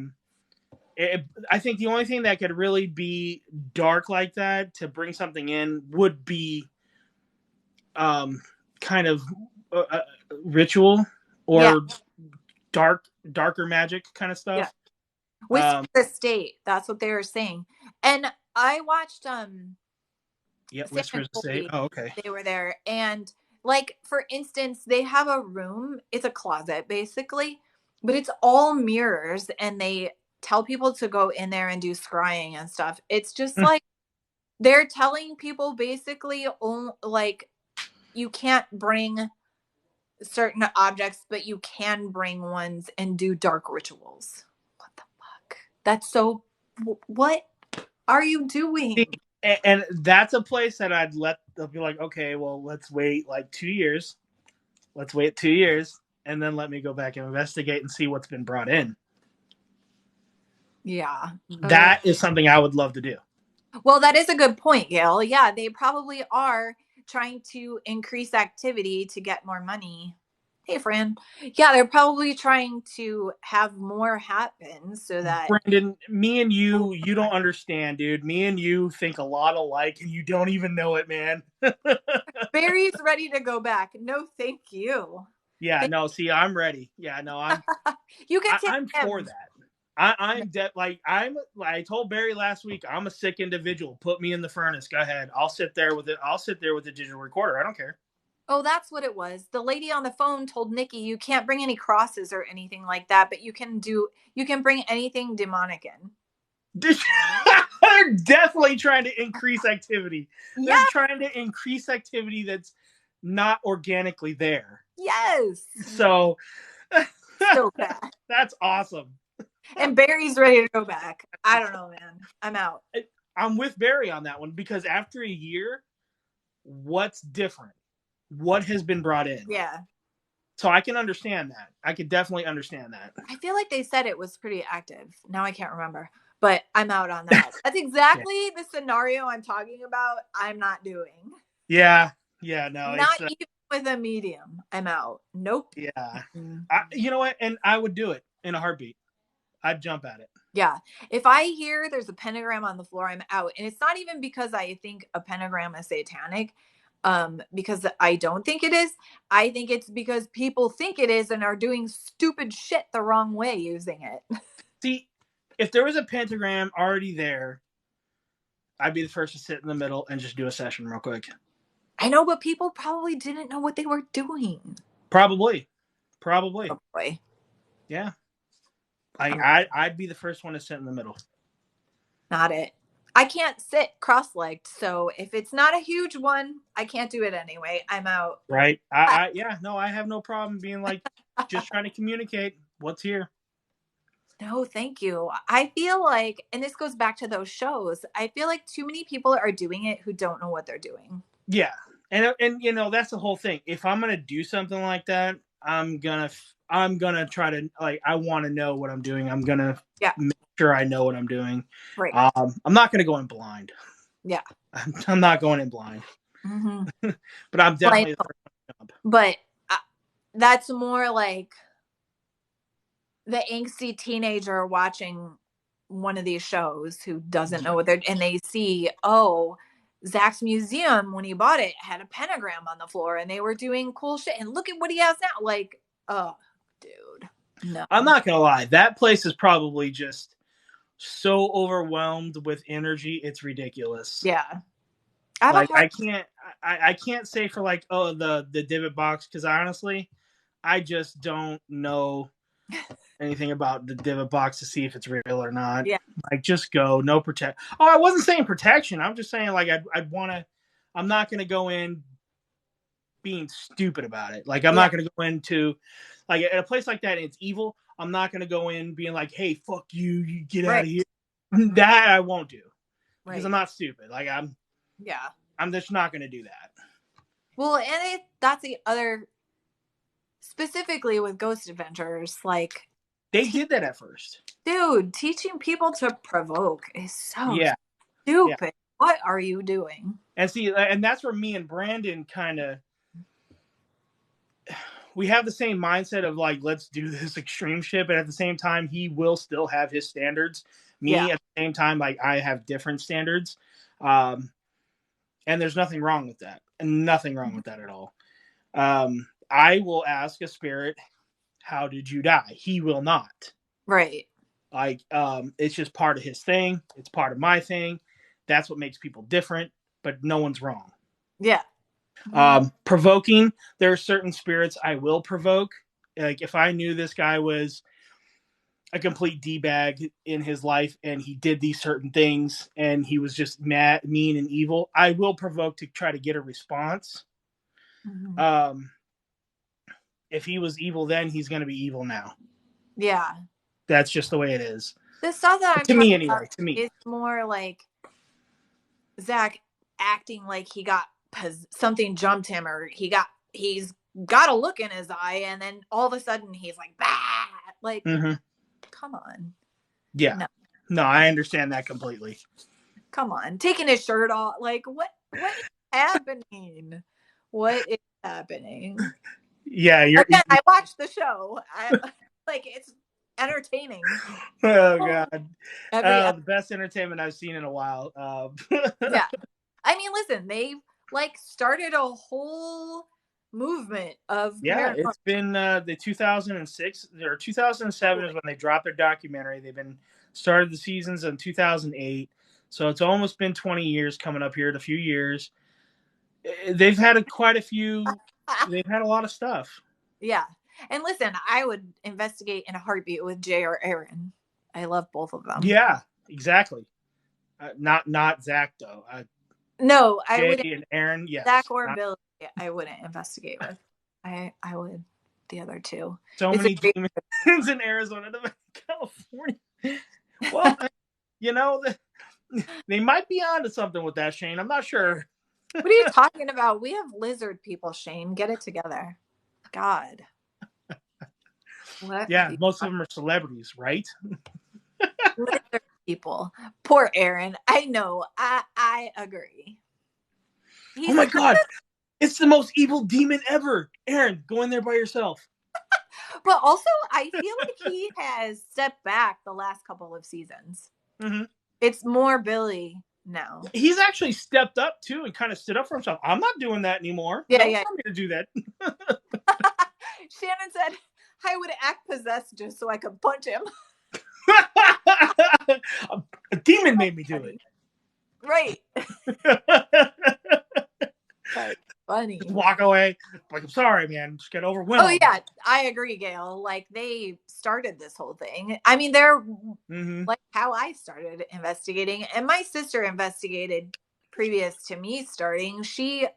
think the only thing that could really be dark like that to bring something in would be kind of ritual or darker magic kind of stuff. Yeah. With the state, that's what they were saying. And I watched Whispers of the State. Oh, okay. They were there, and like for instance, they have a room, it's a closet basically, but it's all mirrors, and they tell people to go in there and do scrying and stuff. It's just like they're telling people basically like you can't bring certain objects, but you can bring ones and do dark rituals. What the fuck? That's so. What are you doing? And that's a place that they'll be like, okay, well, let's wait like 2 years. Let's wait 2 years, and then let me go back and investigate and see what's been brought in. Yeah. That is something I would love to do. Well, that is a good point, Gail. Yeah, they probably are trying to increase activity to get more money. Hey, Fran. Yeah, they're probably trying to have more happen so that... Brandon, me and you don't understand, dude. Me and you think a lot alike, and you don't even know it, man. Barry's ready to go back. No, thank you. Yeah, no, see, I'm ready. Yeah, no, I'm... I'm for that. I told Barry last week, I'm a sick individual. Put me in the furnace. Go ahead. I'll sit there with it. I'll sit there with the digital recorder. I don't care. Oh, that's what it was. The lady on the phone told Nikki, you can't bring any crosses or anything like that, but you can bring anything demonic in. They're definitely trying to increase activity. Yeah. They're trying to increase activity that's not organically there. Yes. So So bad. that's awesome. And Barry's ready to go back. I don't know, man. I'm out. I'm with Barry on that one because after a year, what's different? What has been brought in? Yeah. So I can understand that. I could definitely understand that. I feel like they said it was pretty active. Now I can't remember, but I'm out on that. That's Yeah. exactly the scenario I'm talking about. I'm not doing. Yeah. Yeah. No, Not it's even with a medium. I'm out. Nope. yeah. Mm. You know what? And I would do it in a heartbeat. I'd jump at it. Yeah. If I hear there's a pentagram on the floor, I'm out. And it's not even because I think a pentagram is satanic, because I don't think it is. I think it's because people think it is and are doing stupid shit the wrong way using it. See, if there was a pentagram already there, I'd be the first to sit in the middle and just do a session real quick. I know, but people probably didn't know what they were doing. Probably. Probably. Oh boy. Yeah. Oh, I'd be the first one to sit in the middle. not it. I can't sit cross-legged, so if it's not a huge one, I can't do it anyway. I'm out. Right. Yeah, no, I have no problem being like just trying to communicate what's here. No, thank you. I feel like, and this goes back to those shows, I feel like too many people are doing it who don't know what they're doing. Yeah. And you know, that's the whole thing. If I'm going to do something like that, I'm going to try to like I want to know what I'm doing. I'm going to Yeah. make sure I know what I'm doing. Right. I'm not going to go in blind. Yeah. I'm not going in blind. Mm-hmm. But I'm definitely but that's more like the angsty teenager watching one of these shows who doesn't know what they're, and they see, oh, Zach's museum when he bought it had a pentagram on the floor and they were doing cool shit and look at what he has now. Like, oh, dude, no. I'm not gonna lie, that place is probably just so overwhelmed with energy, it's ridiculous. Yeah. I can't say for like, oh, the divot box, because honestly, I just don't know anything about the divot box to see if it's real or not. Yeah. Like, just go, no protect. Oh, I wasn't saying protection. I'm just saying like I'd want to. I'm not gonna go in being stupid about it. Like I'm not gonna go into like at a place like that. And it's evil. I'm not gonna go in being like, hey, fuck you, you get out of here. That I won't do because I'm not stupid. Like I'm just not gonna do that. Well, and that's the other, specifically with Ghost Adventures, like they did that at first. Dude, teaching people to provoke is so stupid. Yeah. What are you doing? And see, and that's where me and Brandon kind of we have the same mindset of like, let's do this extreme shit, but at the same time, he will still have his standards. Me, at the same time, like I have different standards. And there's nothing wrong with that. Nothing wrong with that at all. I will ask a spirit, how did you die? He will not. Right. Like, it's just part of his thing. It's part of my thing. That's what makes people different, but no one's wrong. Yeah. Provoking, there are certain spirits I will provoke. Like if I knew this guy was a complete D-bag in his life and he did these certain things and he was just mad, mean, and evil, I will provoke to try to get a response. Mm-hmm. If he was evil then, he's going to be evil now. Yeah. That's just the way it is. The stuff that I'm to me anyway, to me. It's more like Zach acting like he got something jumped him or he's got a look in his eye and then all of a sudden he's like, bah! Like, come on. Yeah. No, I understand that completely. Come on. Taking his shirt off. Like, what is happening? What is happening? Yeah. Again, I watched the show. Like, it's entertaining. Oh, God. The best entertainment I've seen in a while. Yeah. I mean, listen, they've like started a whole movement of it's been the 2006 or 2007 is when they dropped their documentary. They've been started the seasons in 2008, so it's almost been 20 years coming up here in a few years. They've had quite a few. They've had a lot of stuff. Yeah, and listen, I would investigate in a heartbeat with Jay or Aaron. I love both of them. Yeah, exactly. Not Zach though. No, Jay and Aaron, yes. Zach or Billy, I wouldn't investigate with. I would the other two. So It's a many great demons in Arizona, California. Well, you know, they might be onto something with that, Shane. I'm not sure. What are you talking about? We have lizard people, Shane. Get it together. God. What? Yeah, most of them are celebrities, right? Lizard people. Poor Aaron. I know. I agree. Oh He's my God, it's the most evil demon ever. Aaron, go in there by yourself. but also I feel like he has stepped back the last couple of seasons. Mm-hmm. It's more Billy now. He's actually stepped up too and kind of stood up for himself. I'm not doing that anymore. Yeah, Don't yeah. tell me to do that. Shannon said I would act possessed just so I could punch him. A demon made me do Right. it. That's funny. Just walk away. Like, I'm sorry, man. Just get Oh overwhelmed. yeah, I agree, Gail. Like they started this whole thing. I mean, they're like how I started investigating, and my sister investigated previous to me starting. She's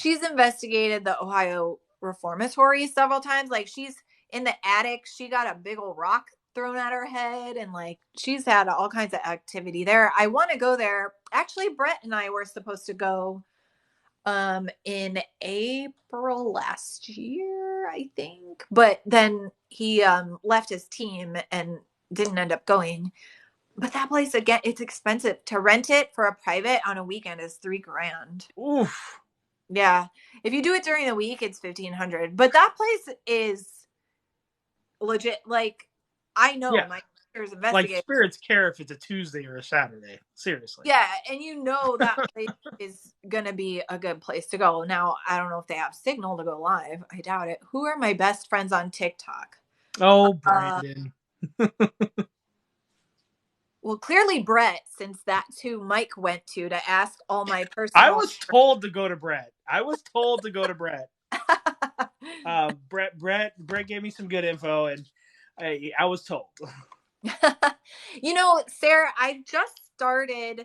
investigated the Ohio reformatory several times. Like she's in the attic. She got a big old rock thrown at her head, and like she's had all kinds of activity there. I want to go there. Actually, Brett and I were supposed to go in April last year, I think. But then he left his team and didn't end up going. But that place again, it's expensive. To rent it for a private on a weekend is $3,000. Oof. Yeah. If you do it during the week, it's 1,500. But that place is legit. Like I know Yeah. my sister's Like investigating. spirits care if it's a Tuesday or a Saturday. Seriously. Yeah, and you know that place is gonna be a good place to go. Now, I don't know if they have signal to go live. I doubt it. Who are my best friends on TikTok? Oh, Brandon. Well, clearly Brett, since that's who Mike went to ask all my personal. I was told to go to Brett. Brett gave me some good info, and I was told. You know, Sarah, I just started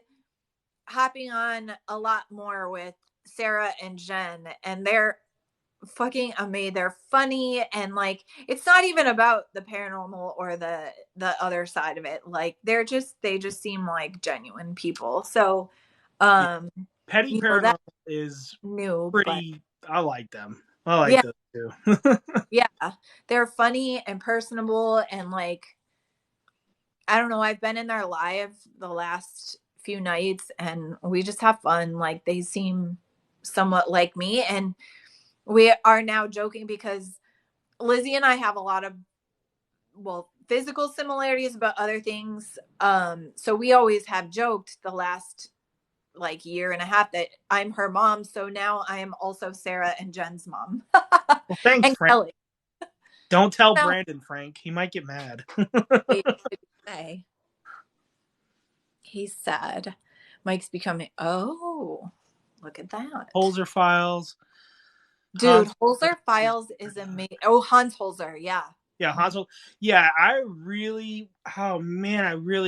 hopping on a lot more with Sarah and Jen, and they're fucking amazing. They're funny, and like it's not even about the paranormal or the other side of it. Like they just seem like genuine people. So Petty Paranormal is new pretty. but I like them. I like yeah, those too. yeah, they're funny and personable, and like I don't know, I've been in their live the last few nights and we just have fun. Like they seem somewhat like me, and we are now joking because Lizzie and I have a lot of physical similarities, but other things. So we always have joked the last like year and a half that I'm her mom. So now I am also Sarah and Jen's mom. Well, thanks, And Frank. Kelly. Don't tell No. Brandon, Frank. He might get mad. He's sad. Mike's becoming. Oh, look at that. Holzer Files. Dude, Holzer Files is amazing. Oh, Hans Holzer. Yeah. Yeah, Hansel. Yeah, I really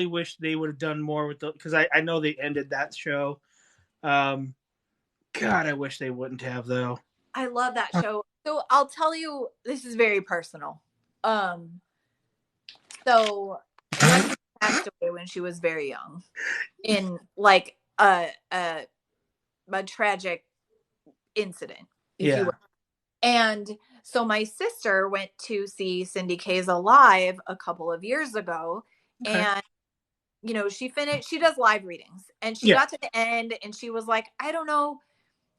wish they would have done more with the, because I know they ended that show. God, I wish they wouldn't have though. I love that show. So I'll tell you, this is very personal. So Jen passed away when she was very young, in like a tragic incident, if you will. And so my sister went to see Cindy Kaza live a couple of years ago, and you know, she does live readings, and she got to the end and she was like, I don't know,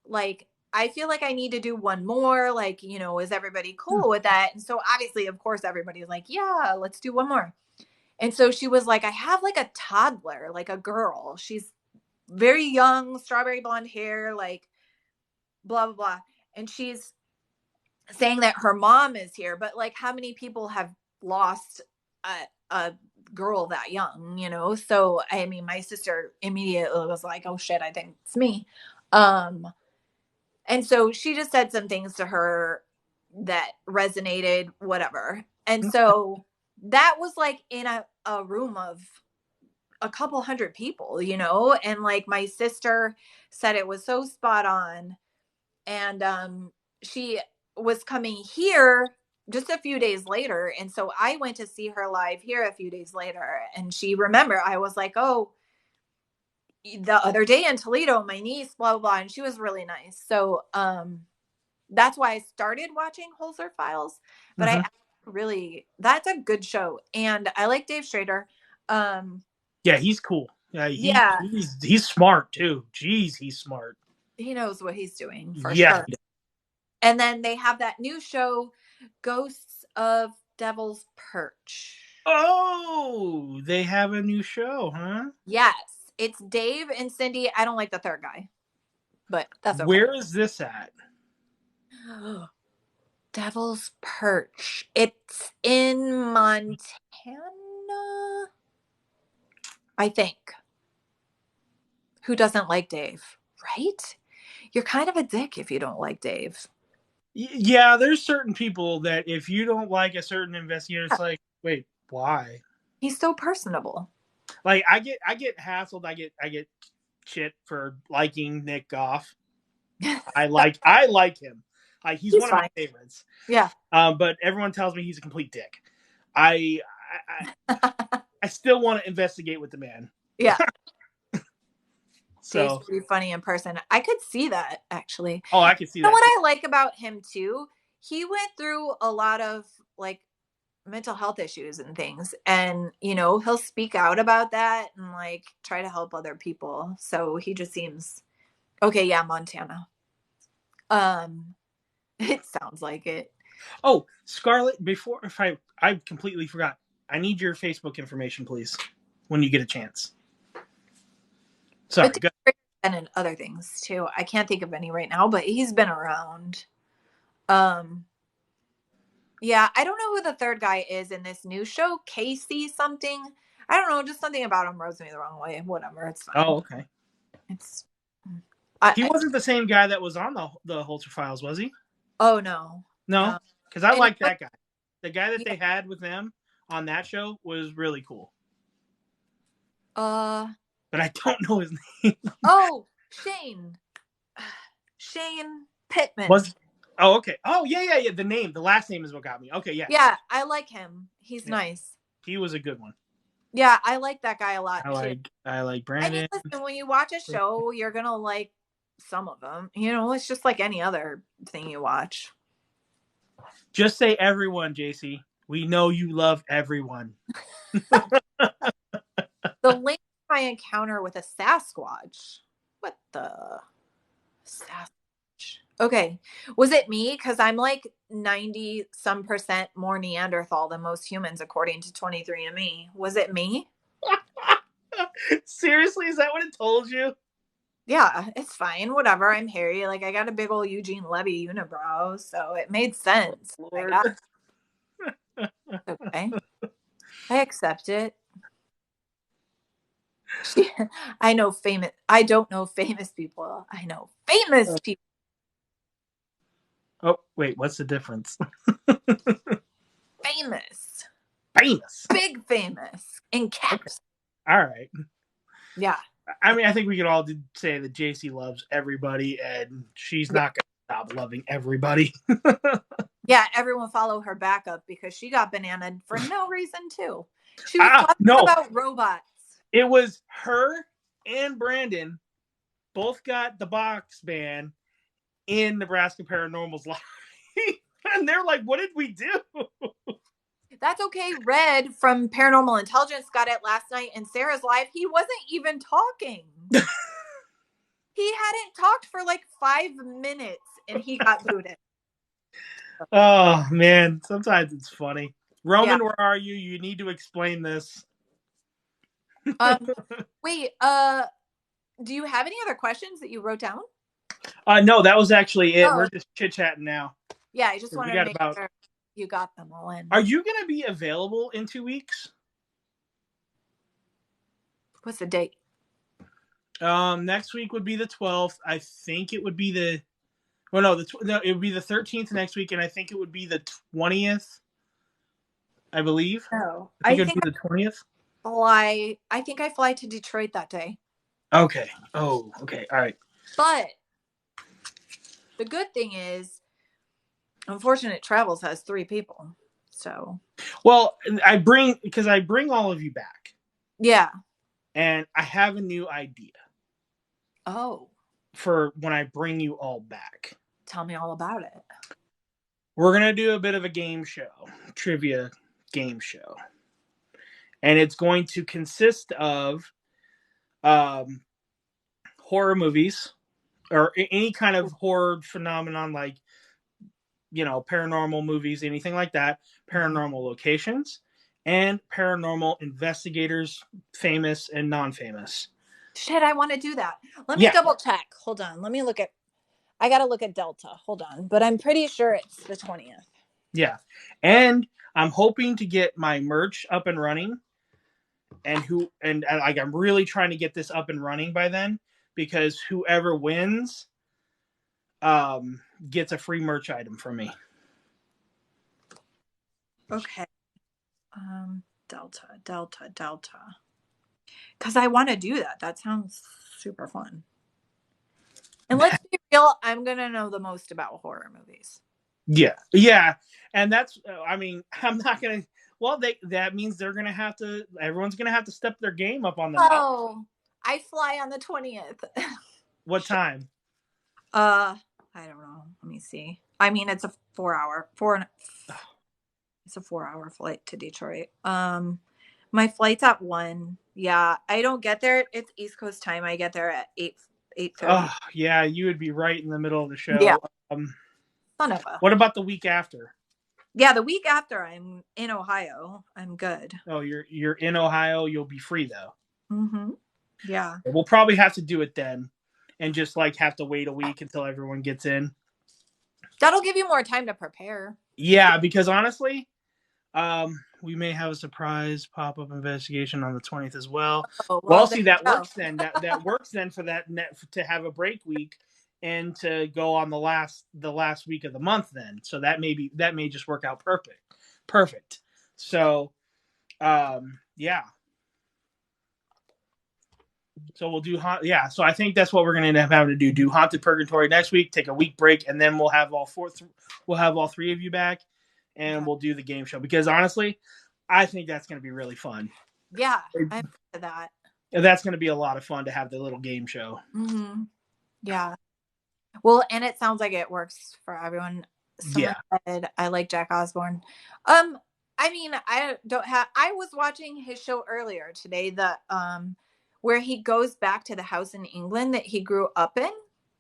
like I feel like I need to do one more, like, you know, is everybody cool with that? And so obviously, of course, everybody's like, yeah, let's do one more. And so she was like, I have like a toddler, like a girl, she's very young, strawberry blonde hair, like blah blah blah, and she's saying that her mom is here, but like how many people have lost a girl that young, you know? So I mean, my sister immediately was like, oh shit, I think it's me. And so she just said some things to her that resonated, whatever. And so that was like in a room of a couple hundred people, you know? And like my sister said it was so spot on. And she was coming here just a few days later. And so I went to see her live here a few days later. And she remembered, I was like, oh, the other day in Toledo, my niece, blah, blah, blah. And she was really nice. So that's why I started watching Holzer Files. But I really, that's a good show. And I like Dave Schrader. Yeah, he's cool. Yeah. He's smart too. Jeez, he's smart. He knows what he's doing for Yeah. sure. And then they have that new show, Ghosts of Devil's Perch. Oh, they have a new show, huh? Yes. It's Dave and Cindy. I don't like the third guy, but that's okay. Where is this at? Devil's Perch. It's in Montana, I think. Who doesn't like Dave, right? You're kind of a dick if you don't like Dave. Yeah, there's certain people that if you don't like a certain investigator, it's like, wait, why? He's so personable. Like I get hassled. I get shit for liking Nick Goff. I like him. He's one fine. of my favorites. Yeah. But everyone tells me he's a complete dick. I still want to investigate with the man. Yeah. So Dave's pretty funny in person. I could see that, actually. Oh, I could see that. You know what I like about him too? He went through a lot of like mental health issues and things, and he'll speak out about that and like try to help other people. So he just seems okay. Yeah, Montana. It sounds like it. Oh, Scarlett, if I completely forgot. I need your Facebook information, please, when you get a chance. Sorry. And in other things too. I can't think of any right now, but he's been around. Yeah, I don't know who the third guy is in this new show. Casey something. I don't know. Just something about him rubs me the wrong way. Whatever. It's fine. Oh, okay. He wasn't the same guy that was on the Holzer Files, was he? Oh, no. No? Because I like that guy. The guy that they had with them on that show was really cool. But I don't know his name. Oh, Shane. Shane Pittman. Oh, okay. Oh, yeah. The last name is what got me. Okay, yeah. Yeah, I like him. He's nice. He was a good one. Yeah, I like that guy a lot too. I like Brandon. I mean, listen, when you watch a show, you're gonna like some of them. It's just like any other thing you watch. Just say everyone, JC. We know you love everyone. The link to my encounter with a Sasquatch. What the Sasquatch? Okay. Was it me? Because I'm like 90-some% more Neanderthal than most humans, according to 23andMe. Was it me? Seriously? Is that what it told you? Yeah, it's fine. Whatever. I'm hairy. Like, I got a big old Eugene Levy unibrow, so it made sense. Okay. I accept it. I don't know famous people. I know famous people. Oh, wait, what's the difference? Famous. Big famous. In caps. Okay. All right. Yeah. I mean, I think we could all say that JC loves everybody, and she's not going to stop loving everybody. Yeah, everyone follow her back up because she got bananaed for no reason, too. She was talking about robots. It was her and Brandon both got the box ban in Nebraska Paranormal's live. And they're like, what did we do? That's okay. Red from Paranormal Intelligence got it last night in Sarah's live. He wasn't even talking. He hadn't talked for like 5 minutes and he got booted. Oh, man. Sometimes it's funny. Roman, where are you? You need to explain this. Wait, do you have any other questions that you wrote down? No, that was actually it. We're just chit-chatting now. Yeah, I just wanted to make sure you got them all in. Are you going to be available in 2 weeks? What's the date? Next week would be the 12th. I think it would be it would be the 13th next week, and I think it would be the 20th. I believe. No, I think it would be the 20th. I think I fly to Detroit that day. Okay. Oh, okay. All right. But the good thing is Unfortunate Travels has 3 people. So, Well, I bring all of you back, yeah. and I have a new idea Oh, for when I bring you all back. tell me all about it. We're gonna do a bit of a game show, trivia game show, and it's going to consist of um, horror movies or any kind of horror phenomenon, like paranormal movies, anything like that, paranormal locations, and paranormal investigators, famous and non-famous. Shit, I want to do that. Let me Yeah, double check. Hold on. Let me look at. I got to look at Delta. Hold on. But I'm pretty sure it's the 20th. yeah, and I'm hoping to get my merch up and running, and like I'm really trying to get this up and running by then, because whoever wins gets a free merch item from me. Okay. Delta. Because I want to do that. That sounds super fun. And let's be real, I'm going to know the most about horror movies. Yeah, and that's I mean, I'm not gonna. Well, that means they're gonna have to. Everyone's gonna have to step their game up on the. Oh, I fly on the 20th. What time? I don't know. Let me see. I mean, it's a 4-hour. It's a 4-hour flight to Detroit. My flight's at 1. Yeah, I don't get there. It's East Coast time. I get there at 8:30. Oh, yeah, you would be right in the middle of the show. Yeah. Son of a. What about the week after? Yeah, the week after I'm in Ohio. I'm good. Oh, you're in Ohio. You'll be free though. Mm-hmm. Yeah. We'll probably have to do it then, and just like have to wait a week until everyone gets in. That'll give you more time to prepare. Yeah, because honestly, we may have a surprise pop-up investigation on the 20th as well. Oh, well see, that works then. That works then for that net to have a break week and to go on the last week of the month then. So that may just work out perfect. So yeah. So we'll do so I think that's what we're going to end up having to do Haunted Purgatory next week, take a week break, and then we'll have all 3 of you back, and we'll do the game show, because honestly, I think that's going to be really fun. Yeah, I'm into that. That's going to be a lot of fun to have the little game show. Mm-hmm. Yeah. Well, and it sounds like it works for everyone. Someone said, I like Jack Osborne. I mean, I was watching his show earlier today, where he goes back to the house in England that he grew up in.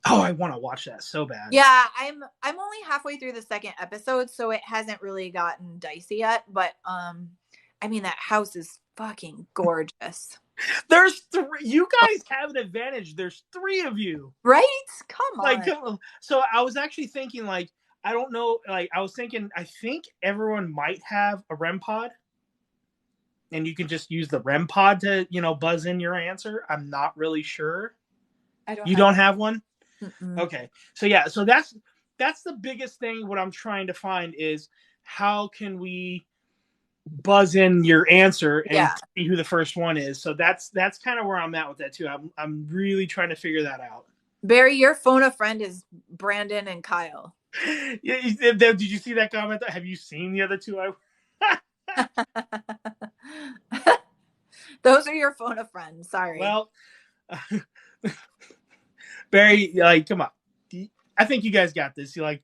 Oh, I want to watch that so bad. Yeah, I'm only halfway through the second episode, so it hasn't really gotten dicey yet. But I mean, that house is fucking gorgeous. There's 3. You guys have an advantage. There's 3 of you, right? Come on. So I was actually thinking, like, I don't know, like I was thinking, I think everyone might have a REM pod, and you can just use the REM pod to buzz in your answer. I'm not really sure. You don't have one? Mm-mm. Okay. So yeah, so that's the biggest thing. What I'm trying to find is, how can we buzz in your answer and see who the first one is. So that's kind of where I'm at with that too. I'm really trying to figure that out. Barry, your phone a friend is Brandon and Kyle. Yeah, did you see that comment? Have you seen the other 2? Those are your phone a friends. Sorry. Well, Barry, like, come on. I think you guys got this. You're like,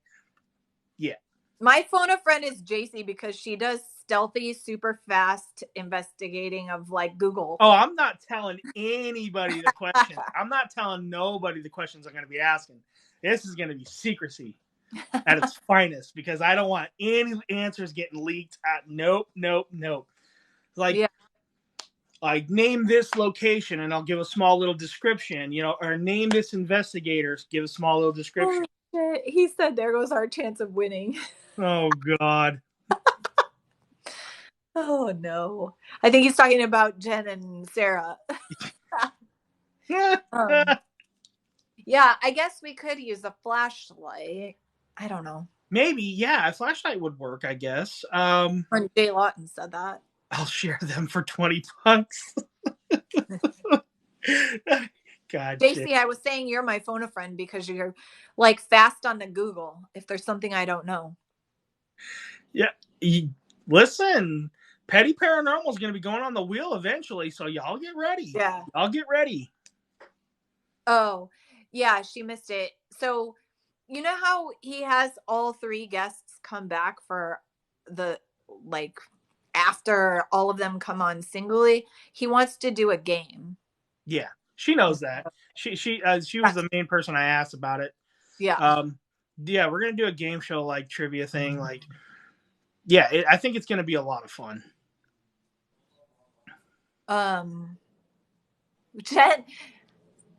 yeah. My phone a friend is JC, because she does stealthy, super fast investigating of like Google. Oh, I'm not telling anybody the questions. I'm not telling nobody the questions I'm going to be asking. This is going to be secrecy at its finest, because I don't want any answers getting leaked. Nope. Like, name this location, and I'll give a small little description, or name this investigator, give a small little description. Oh, shit. He said, there goes our chance of winning. Oh, God. Oh, no. I think he's talking about Jen and Sarah. Yeah, I guess we could use a flashlight. I don't know. Maybe, yeah, a flashlight would work, I guess. When Jay Lawton said that. I'll share them for $20. God, JC, I was saying you're my phone a friend because you're like fast on the Google if there's something I don't know. Yeah. Listen, Petty Paranormal is going to be going on the wheel eventually, so y'all get ready. Yeah. Y'all get ready. Oh, yeah, she missed it. So, you know how he has all three guests come back for the like after all of them come on singly? He wants to do a game. Yeah, she knows that. She was the main person I asked about it. Yeah. Yeah, we're gonna do a game show like trivia thing. Like, yeah, I think it's gonna be a lot of fun. Um, Jen,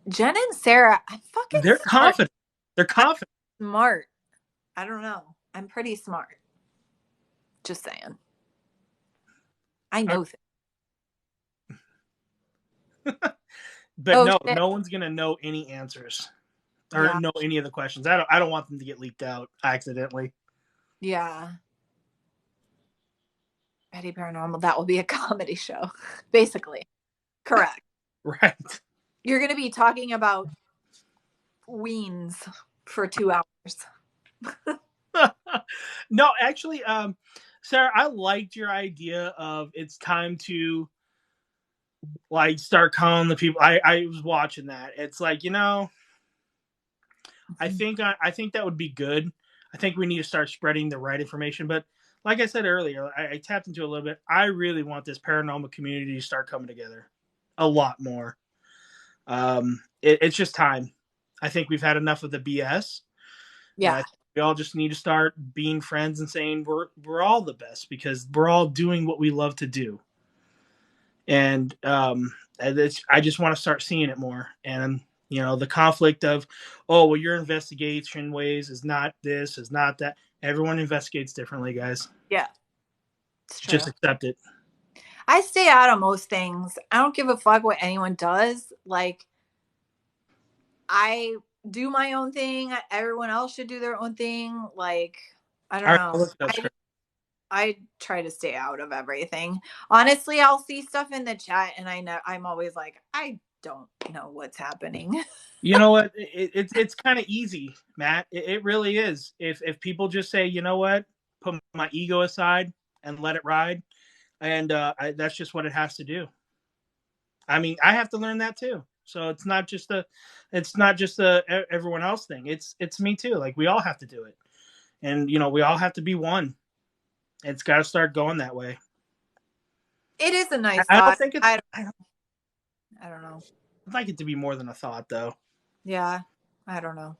Jen and Sarah, I'm fucking They're smart. confident. They're confident. Smart. I don't know. I'm pretty smart. Just saying. I know things. But Oh no, shit. no one's gonna know any answers or Yeah. know any of the questions. I don't want them to get leaked out accidentally. Yeah. Betty Paranormal. That will be a comedy show, basically. Correct. Right. You're going to be talking about weens for 2 hours. No, actually, Sarah, I liked your idea of it's time to like start calling the people. I was watching that. It's like, I think that would be good. I think we need to start spreading the right information. But like I said earlier, I tapped into a little bit. I really want this paranormal community to start coming together a lot more. It's just time. I think we've had enough of the BS, and I Yeah. think we all just need to start being friends and saying we're all the best because we're all doing what we love to do. And I just want to start seeing it more. And the conflict of, oh well, your investigation ways is not this, is not that. Everyone investigates differently, guys. Yeah. It's true. Just accept it. I stay out of most things. I don't give a fuck what anyone does. Like, I do my own thing. Everyone else should do their own thing. Like, I don't All right, I'll know. look it up. I try to stay out of everything. Honestly, I'll see stuff in the chat and I know I'm always like, I don't know what's happening. You know what? It's kind of easy, Matt. It really is. If people just say, you know what, put my ego aside and let it ride, and that's just what it has to do. I mean, I have to learn that too. So it's not just a everyone else thing. It's me too. Like we all have to do it, and we all have to be one. It's got to start going that way. It is a nice I don't thought. think it's. I don't know. I'd like it to be more than a thought, though. Yeah, I don't know.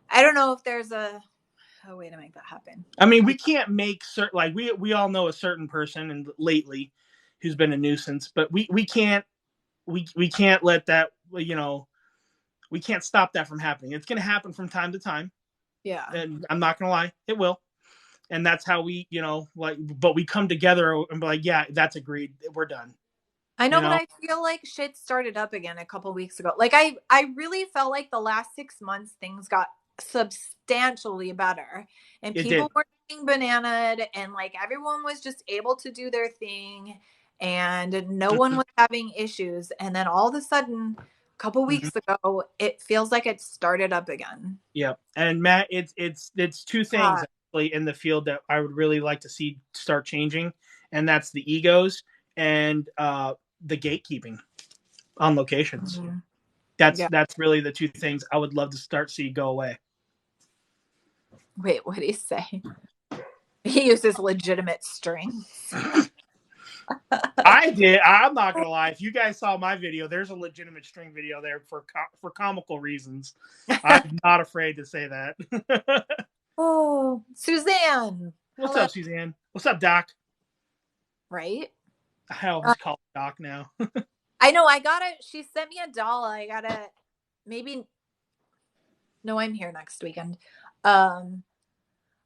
I don't know if there's a way to make that happen. I mean, we can't make certain like we all know a certain person and lately who's been a nuisance, but we can't we can't let that we can't stop that from happening. It's going to happen from time to time, Yeah. and I'm not going to lie, it will. And that's how we but we come together and be like, yeah, that's agreed. We're done. I know, but I feel like shit started up again a couple weeks ago. Like I really felt like the last 6 months things got substantially better, and people were getting bananaed, and like everyone was just able to do their thing, and no one was having issues. And then all of a sudden, a couple weeks ago, it feels like it started up again. Yeah, and Matt, it's two things actually in the field that I would really like to see start changing, and that's the egos and the gatekeeping on locations. Mm-hmm. That's really the two things I would love to start see go away. Wait, what did he say? He uses legitimate strings. I did. I'm not gonna lie. If you guys saw my video, there's a legitimate string video there for comical reasons. I'm not afraid to say that. Oh, Suzanne. What's up, Suzanne? What's up, Doc? Right? I always call it Doc now. I know. She sent me a doll. I gotta maybe. No, I'm here next weekend.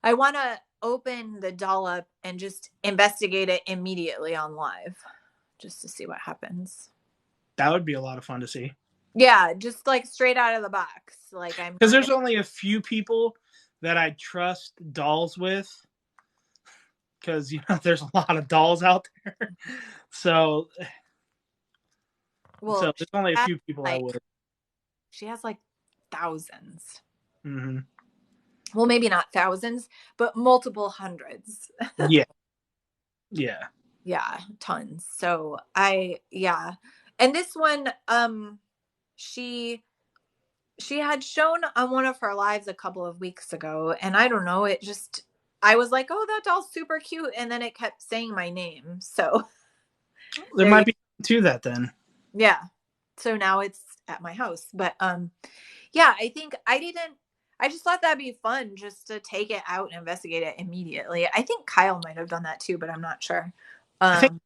I want to open the doll up and just investigate it immediately on live, just to see what happens. That would be a lot of fun to see. Yeah, just like straight out of the box. Like because there's only a few people that I trust dolls with. Because there's a lot of dolls out there, so there's only a few people I would. She has like thousands. Mm-hmm. Well, maybe not thousands, but multiple hundreds. Yeah. Yeah. Yeah, tons. So yeah. And this one, she she had shown on one of her lives a couple of weeks ago, and I don't know, it just, I was like, oh, that doll's super cute, and then it kept saying my name. So There there you might be to that then. yeah. So now it's at my house. But yeah, I think I just thought that'd be fun just to take it out and investigate it immediately. I think Kyle might have done that too, but I'm not sure. I think Um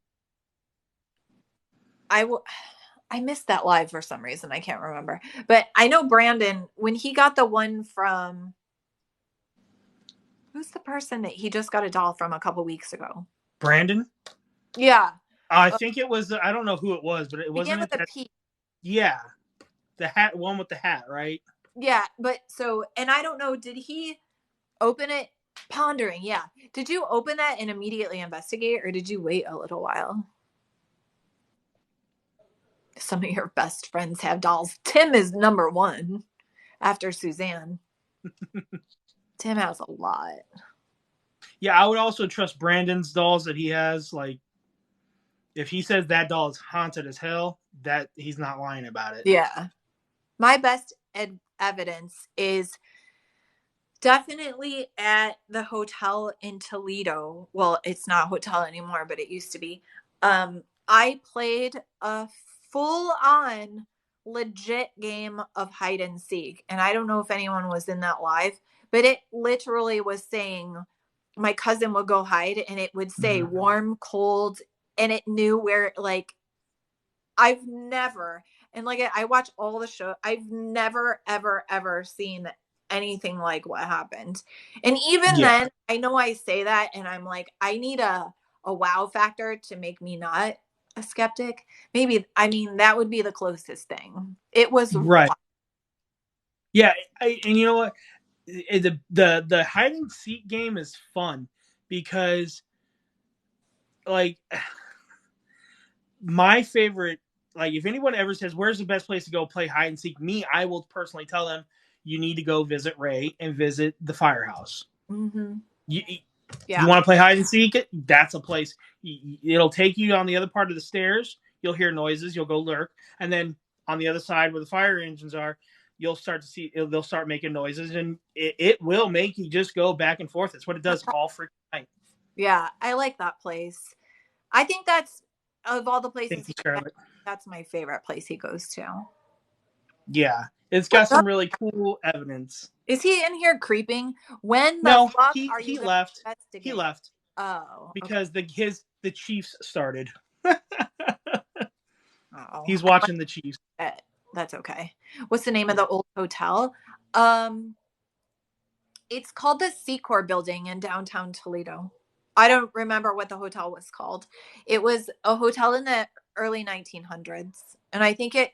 I will I missed that live for some reason. I can't remember. But I know Brandon, when he got the one from, who's the person that he just got a doll from a couple weeks ago? Brandon. Yeah. I think it was. I don't know who it was, but it Begin wasn't with it a that. P. Yeah, the hat one with the hat, right? Yeah, but so, and I don't know, did he open it pondering? Yeah. Did you open that and immediately investigate, or did you wait a little while? Some of your best friends have dolls. Tim is number one after Suzanne. Tim has a lot. Yeah, I would also trust Brandon's dolls that he has. Like, if he says that doll is haunted as hell, that he's not lying about it. Yeah. My best evidence is definitely at the hotel in Toledo. Well, it's not a hotel anymore, but it used to be. I played a full on legit game of hide and seek. And I don't know if anyone was in that live, but it literally was saying my cousin would go hide and it would say warm, cold, and it knew where, like, I've never, and like I watch all the show, I've never, ever, ever seen anything like what happened. And even Yeah. then, I know I say that and I'm like, I need a wow factor to make me not a skeptic. Maybe, I mean, that would be the closest thing. It was Right. wild. Yeah, and you know what? The hide and seek game is fun because, like, my favorite, like, if anyone ever says where's the best place to go play hide and seek, me, I will personally tell them you need to go visit Ray and visit the firehouse. Mm-hmm. You Yeah. want to play hide and seek? That's a place. It'll take you on the other part of the stairs. You'll hear noises. You'll go lurk, and then on the other side where the fire engines are, you'll start to see. They'll start making noises, and it will make you just go back and forth. It's what it does all freaking night. Yeah. I like that place. I think that's, of all the places, Thank you, Scarlett. that's my favorite place he goes to. Yeah, it's got some really cool evidence. Is he in here creeping? When the No, fuck are you he going left. to He investigate? left Oh, okay. because the Chiefs started. Oh, He's watching the Chiefs. that's okay. What's the name of the old hotel? Um, it's called the Secor Building in downtown Toledo. I don't remember what the hotel was called. It was a hotel in the early 1900s, and I think it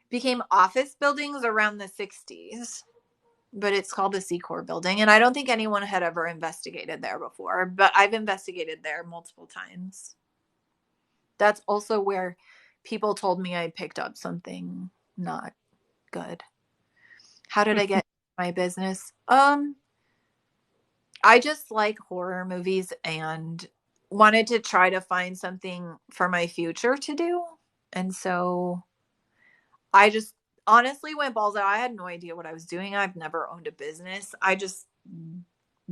became office buildings around the 60s. But it's called the Secor Building, and I don't think anyone had ever investigated there before, but I've investigated there multiple times. That's also where people told me I picked up something not good. How did I get my business? I just like horror movies and wanted to try to find something for my future to do. And so I just honestly went balls out. I had no idea what I was doing. I've never owned a business. I just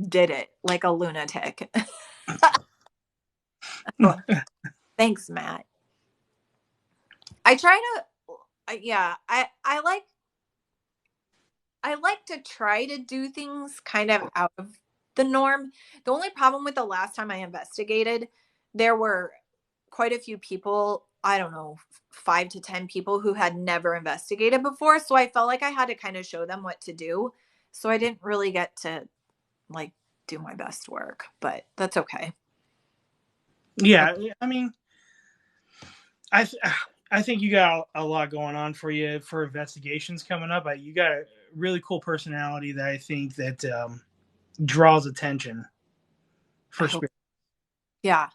did it like a lunatic. Thanks, Matt. I try to, yeah, I like to try to do things kind of out of the norm. The only problem with the last time I investigated, there were quite a few people, I don't know, 5 to 10 people who had never investigated before. So I felt like I had to kind of show them what to do. So I didn't really get to like do my best work, but that's okay. Yeah, I mean, I I think you got a lot going on for you for investigations coming up. You got a really cool personality that I think that draws attention for spirit. Yeah.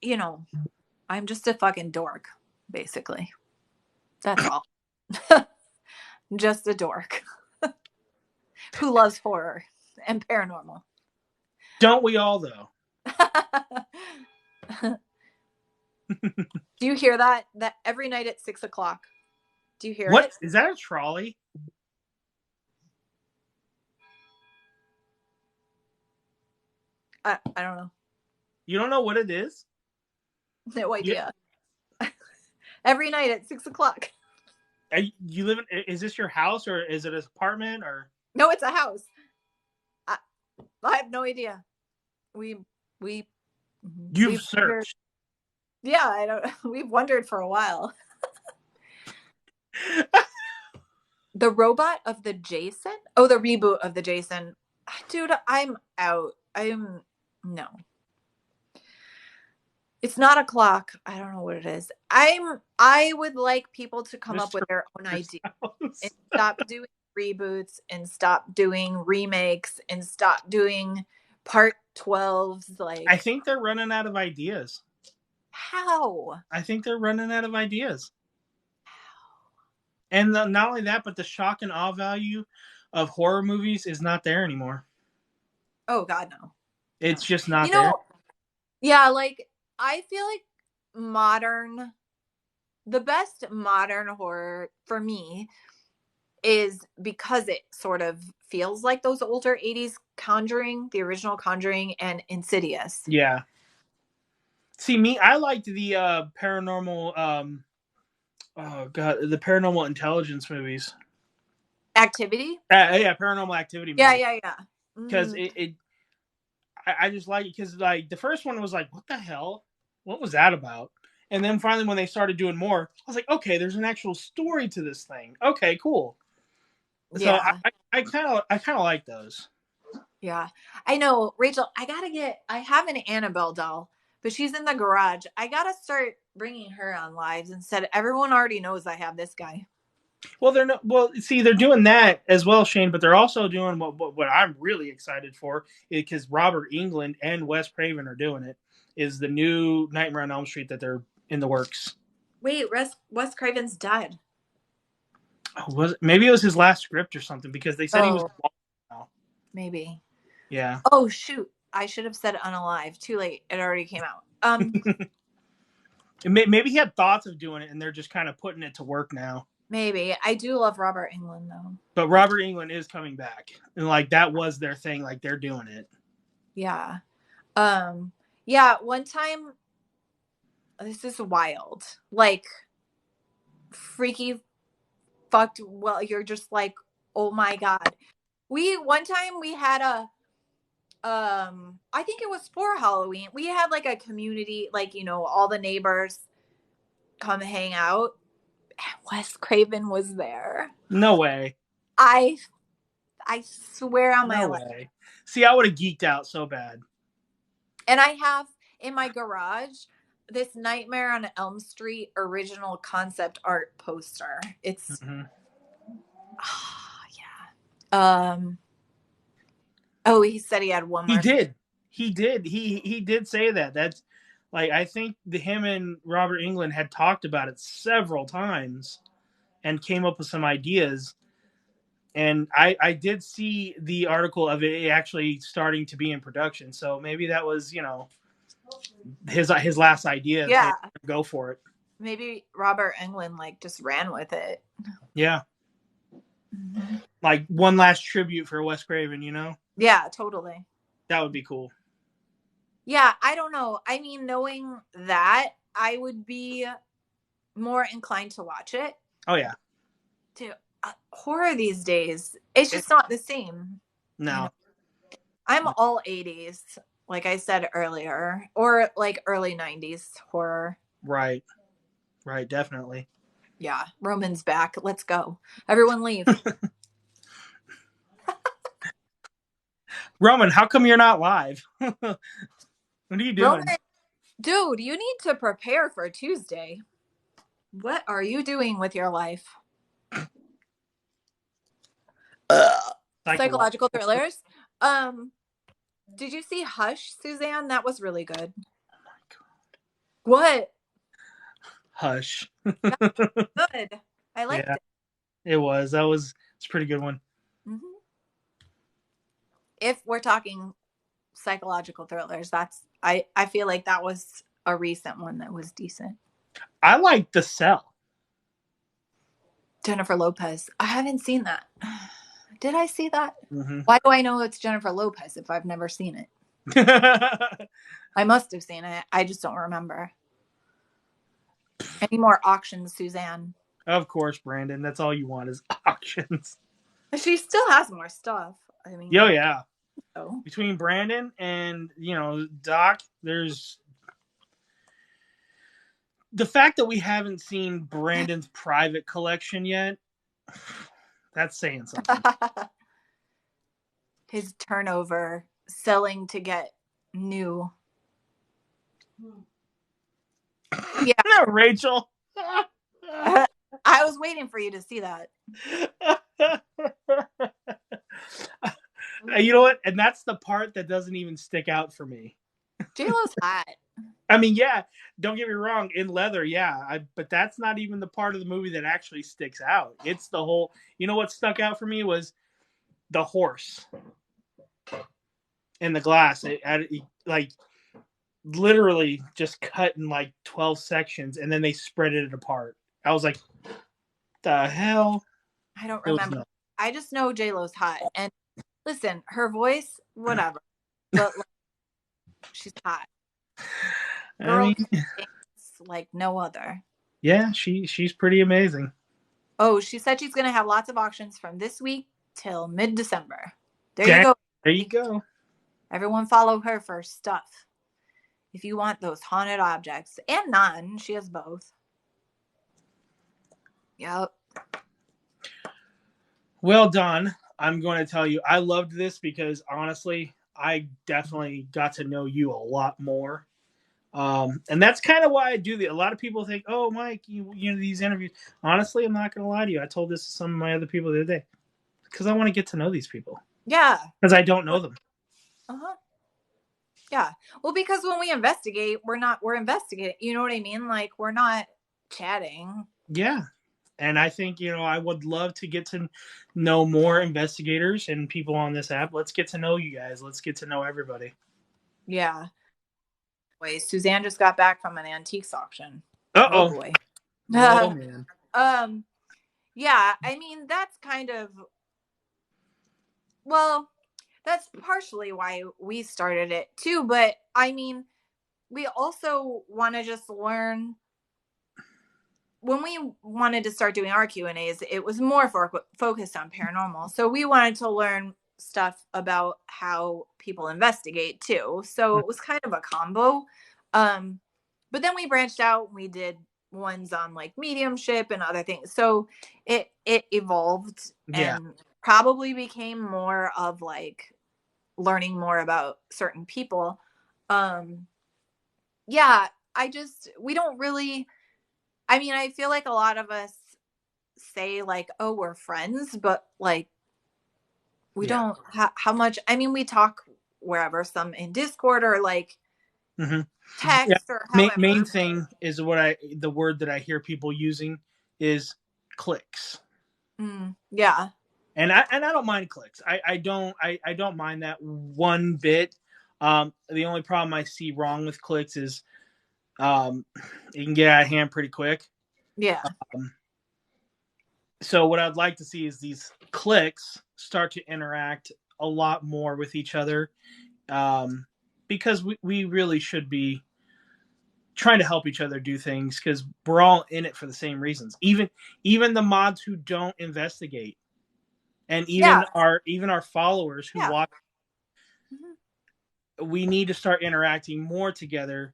You know, I'm just a fucking dork, basically. That's all. Just a dork. who loves horror and paranormal. Don't we all, though? Do you hear that? That every night at 6 o'clock. Do you hear What? it? Is that a trolley? I don't know. You don't know what it is? No You, idea. Every night at 6 o'clock. you live in? Is this your house or is it an apartment or? No, it's a house. I have no idea. We You've we've wondered, searched. yeah, I don't. We've wondered for a while. The robot of the Jason? Oh, the reboot of the Jason. Dude, I'm out. I'm no. It's not a clock. I don't know what it is. I would like people to come up Mr. with their own ideas House. and stop doing reboots and stop doing remakes and stop doing part 12s. Like, I think they're running out of ideas. how? I think they're running out of ideas. And not only that, but the shock and awe value of horror movies is not there anymore. Oh God, no. It's just not You there. know, yeah, like I feel like the best modern horror for me is because it sort of feels like those older 80s Conjuring, the original Conjuring, and Insidious. Yeah. See, me, I liked the paranormal, oh God, the Paranormal Intelligence movies. Activity? Yeah, Paranormal Activity movies. Yeah. Because I just like it because like the first one was like, what the hell? What was that about? And then finally, when they started doing more, I was like, okay, there's an actual story to this thing. Okay, cool. So Yeah. I kind of like those. Yeah. I know, Rachel, I have an Annabelle doll, but she's in the garage. I got to start bringing her on lives instead. Everyone already knows I have this guy. Well, they're not. Well, see, they're doing that as well, Shane. But they're also doing what I'm really excited for, because Robert Englund and Wes Craven are doing it. Is the new Nightmare on Elm Street that they're in the works? Wait, Wes Craven's dead. Maybe it was his last script or something because they said he was. Now. Maybe. Yeah. Oh shoot! I should have said unalive. Too late. It already came out. Maybe he had thoughts of doing it, and they're just kind of putting it to work now. Maybe. I do love Robert Englund though. But Robert Englund is coming back, and like that was their thing. Like they're doing it. Yeah. Yeah. One time. This is wild. Like, freaky, fucked. Well, you're just like, oh my God. One time we had I think it was for Halloween. We had like a community, like, all the neighbors come hang out. And Wes Craven was there. No way. I swear on my life. Way. See, I would have geeked out so bad. And I have in my garage this Nightmare on Elm Street original concept art poster. It's yeah. Oh, he said he had one more. He did say that. That's like, I think him and Robert Englund had talked about it several times and came up with some ideas. And I did see the article of it actually starting to be in production. So maybe that was, his last idea. Yeah. Go for it. Maybe Robert Englund just ran with it. Yeah. Mm-hmm. Like one last tribute for Wes Craven, Yeah, totally. That would be cool. Yeah, I don't know. I mean, knowing that, I would be more inclined to watch it. Oh, yeah. Dude, horror these days, it's just not the same. No. I'm all 80s, like I said earlier, or like early 90s horror. Right, definitely. Yeah, Roman's back. Let's go. Everyone leave. Roman, how come you're not live? What are you doing? Roman, dude, you need to prepare for Tuesday. What are you doing with your life? Psychological thrillers. Did you see Hush, Suzanne? That was really good. Oh my God. What? Hush. Good. I liked it. It was. It's a pretty good one. Mm-hmm. if we're talking psychological thrillers, I feel like that was a recent one that was decent. I like The Cell. Jennifer Lopez. I haven't seen that. Did I see that? Mm-hmm. Why do I know it's Jennifer Lopez if I've never seen it? I must have seen it. I just don't remember. Any more auctions, Suzanne? Of course, Brandon. That's all you want is auctions. She still has more stuff. I mean, Oh, yeah. so. Between Brandon and, Doc, there's the fact that we haven't seen Brandon's private collection yet. That's saying something. His turnover, selling to get new. Yeah. No, Rachel. I was waiting for you to see that. You know what? And that's the part that doesn't even stick out for me. J-Lo's hot. I mean, yeah, don't get me wrong. In Leather, yeah. But that's not even the part of the movie that actually sticks out. It's the whole... You know what stuck out for me was the horse in the glass. It like, literally just cut in like 12 sections, and then they spread it apart. I was like, the hell? I don't remember. I just know J-Lo's hot. And listen, her voice, whatever. But like, she's hot. Girl, like no other. Yeah, she's pretty amazing. Oh, she said she's going to have lots of auctions from this week till mid-December. There you go. There you go. Everyone follow her for stuff. If you want those haunted objects and non, she has both. Yep. Well done. I'm going to tell you, I loved this because honestly, I definitely got to know you a lot more. And that's kind of why I do a lot of people think, oh, Mike, you know, these interviews. Honestly, I'm not going to lie to you. I told this to some of my other people the other day because I want to get to know these people. Yeah. Because I don't know them. Uh-huh. Yeah. Well, because when we investigate, we're investigating. You know what I mean? Like, we're not chatting. Yeah. And I think, I would love to get to know more investigators and people on this app. Let's get to know you guys. Let's get to know everybody. Yeah. Wait, Suzanne just got back from an antiques auction. Uh-oh. Oh, boy. Oh, man. Yeah, I mean, that's kind of... Well, that's partially why we started it, too. But, I mean, we also want to just learn... When we wanted to start doing our Q&As, it was more focused on paranormal. So we wanted to learn stuff about how people investigate too. So it was kind of a combo. But then we branched out and we did ones on like mediumship and other things. So it evolved and probably became more of like learning more about certain people. Yeah, we don't really... I mean, I feel like a lot of us say like, oh, we're friends, but like we don't how much. I mean, we talk wherever, some in Discord or like text or however. Main thing is the word that I hear people using is clicks. Yeah. And I don't mind clicks. I don't mind that one bit. The only problem I see wrong with clicks is it can get out of hand pretty quick. Yeah. So what I'd like to see is these clicks start to interact a lot more with each other, because we really should be trying to help each other do things because we're all in it for the same reasons. Even the mods who don't investigate, and even our followers who watch, we need to start interacting more together.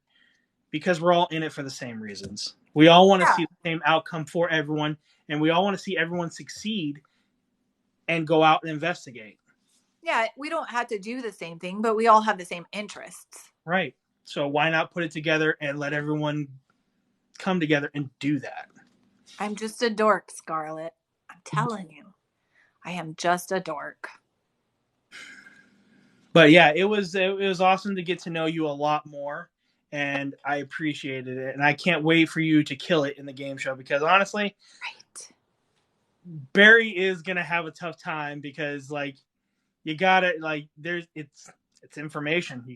Because we're all in it for the same reasons. We all want to see the same outcome for everyone, and we all want to see everyone succeed and go out and investigate. Yeah, we don't have to do the same thing, but we all have the same interests. Right. So why not put it together and let everyone come together and do that? I'm just a dork, Scarlett. I'm telling you. I am just a dork. But yeah, it was awesome to get to know you a lot more. And I appreciated it. And I can't wait for you to kill it in the game show because honestly, Barry is going to have a tough time because like you gotta like there's it's information. You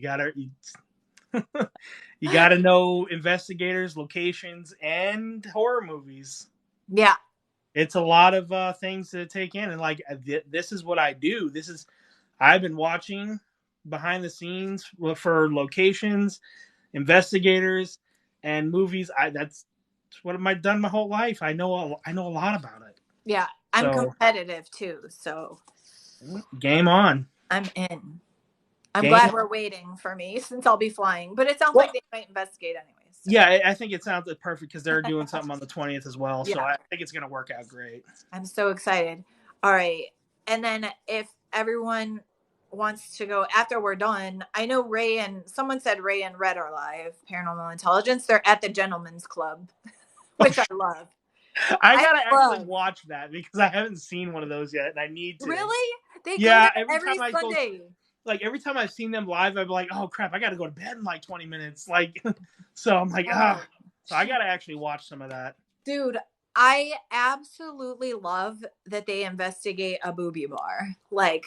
gotta know investigators, locations, and horror movies. Yeah. It's a lot of things to take in, and like this is what I do. I've been watching behind the scenes for locations, investigators, and movies. That's what I've done my whole life. I know a lot about it. Yeah. I'm So competitive too, so game on. I'm in. I'm Game glad on. we're waiting for me since I'll be flying, but it sounds Well, like they might investigate anyways. So. yeah, I think it sounds perfect because they're doing something on the 20th as well. So Yeah. I think it's gonna work out great. I'm so excited. All right. And then if everyone wants to go after we're done, I know Ray and someone said Ray and Red are live, Paranormal Intelligence. They're at the Gentleman's Club, which I love. I gotta actually love. watch that because I haven't seen one of those yet, and I need to. Really? They Yeah, go there every Sunday. Every time I've seen them live, I'm like, oh crap, I gotta go to bed in like 20 minutes. Like, so I'm like, so I gotta actually watch some of that. Dude, I absolutely love that they investigate a booby bar. Like,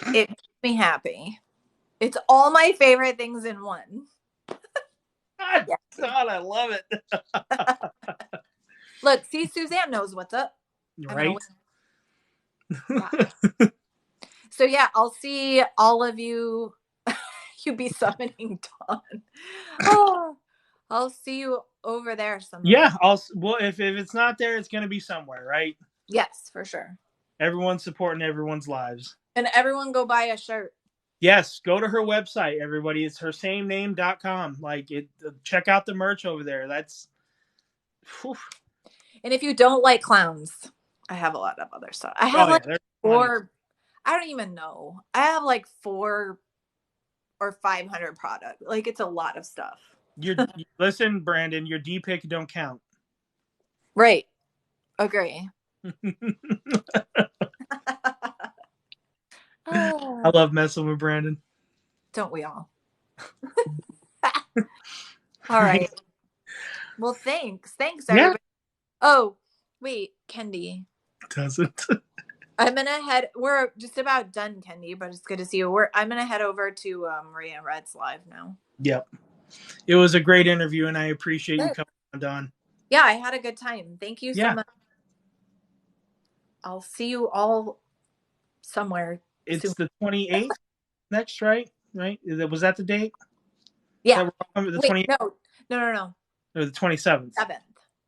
it makes me happy. It's all my favorite things in one. God, I love it. Look, see, Suzanne knows what's up. Right? So yeah, I'll see all of you. You be summoning Dawn. Oh, I'll see you over there somewhere. Yeah, well, if it's not there, it's gonna be somewhere, right? Yes, for sure. Everyone's supporting everyone's lives. And everyone go buy a shirt. Yes, go to her website, everybody. It's hersamename.com. Like check out the merch over there. That's whew. And if you don't like clowns, I have a lot of other stuff. I have four. I don't even know. I have like 400 or 500 products. Like it's a lot of stuff. Listen, Brandon, your D-pick don't count. Right. Agree. I love messing with Brandon. Don't we all? All right. Well, thanks. Thanks, everybody. Yeah. Oh, wait, Kendi. Doesn't. I'm going to head. We're just about done, Kendi, but it's good to see you. I'm going to head over to Maria Red's live now. Yep. It was a great interview, and I appreciate you coming on, Dawn. Yeah, I had a good time. Thank you so much. I'll see you all somewhere. It's soon. The 28th next, right? Right? Was that the date? Yeah. The 28th? No. Or the 27th? 7th.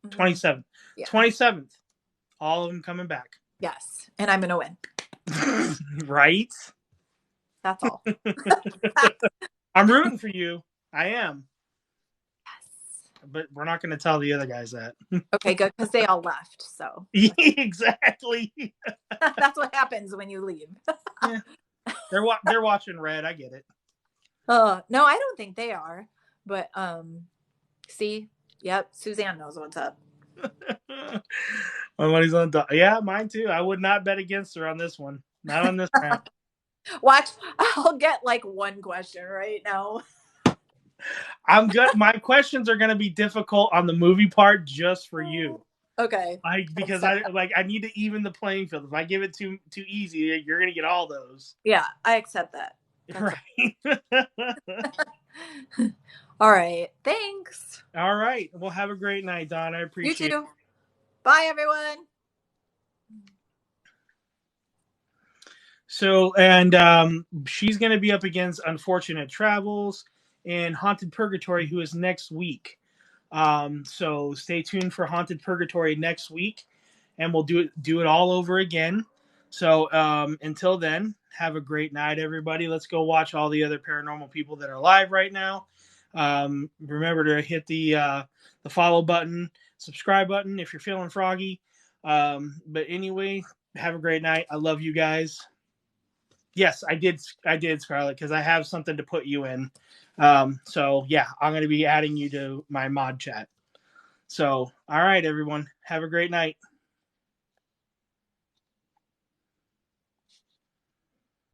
27th. Yeah. 27th. All of them coming back. Yes. And I'm going to win. Right? That's all. I'm rooting for you. I am. Yes. But we're not going to tell the other guys that. Okay, good. Because they all left. So. Exactly. That's what happens when you leave. Yeah. They're watching Red. I get it. No, I don't think they are. But see, yep, Suzanne knows what's up. My money's on Dawn. Yeah, mine too. I would not bet against her on this one. Not on this round. Watch, I'll get like one question right now. I'm good. My questions are going to be difficult on the movie part just for you. Okay. Because I need to even the playing field. If I give it too easy, you're going to get all those. Yeah, I accept that. Right. All right. Thanks. All right. Well, have a great night, Dawn. I appreciate it. You too. Bye, everyone. So, and she's going to be up against Unfortunate Travels and Haunted Purgatory, who is next week. So stay tuned for Haunted Purgatory next week, and we'll do it all over again. So until then, have a great night, everybody. Let's go watch all the other paranormal people that are live right now. Remember to hit the follow button, subscribe button if you're feeling froggy. But anyway, have a great night. I love you guys. Yes, I did, Scarlett, because I have something to put you in. So yeah, I'm going to be adding you to my mod chat. So, all right, everyone, have a great night.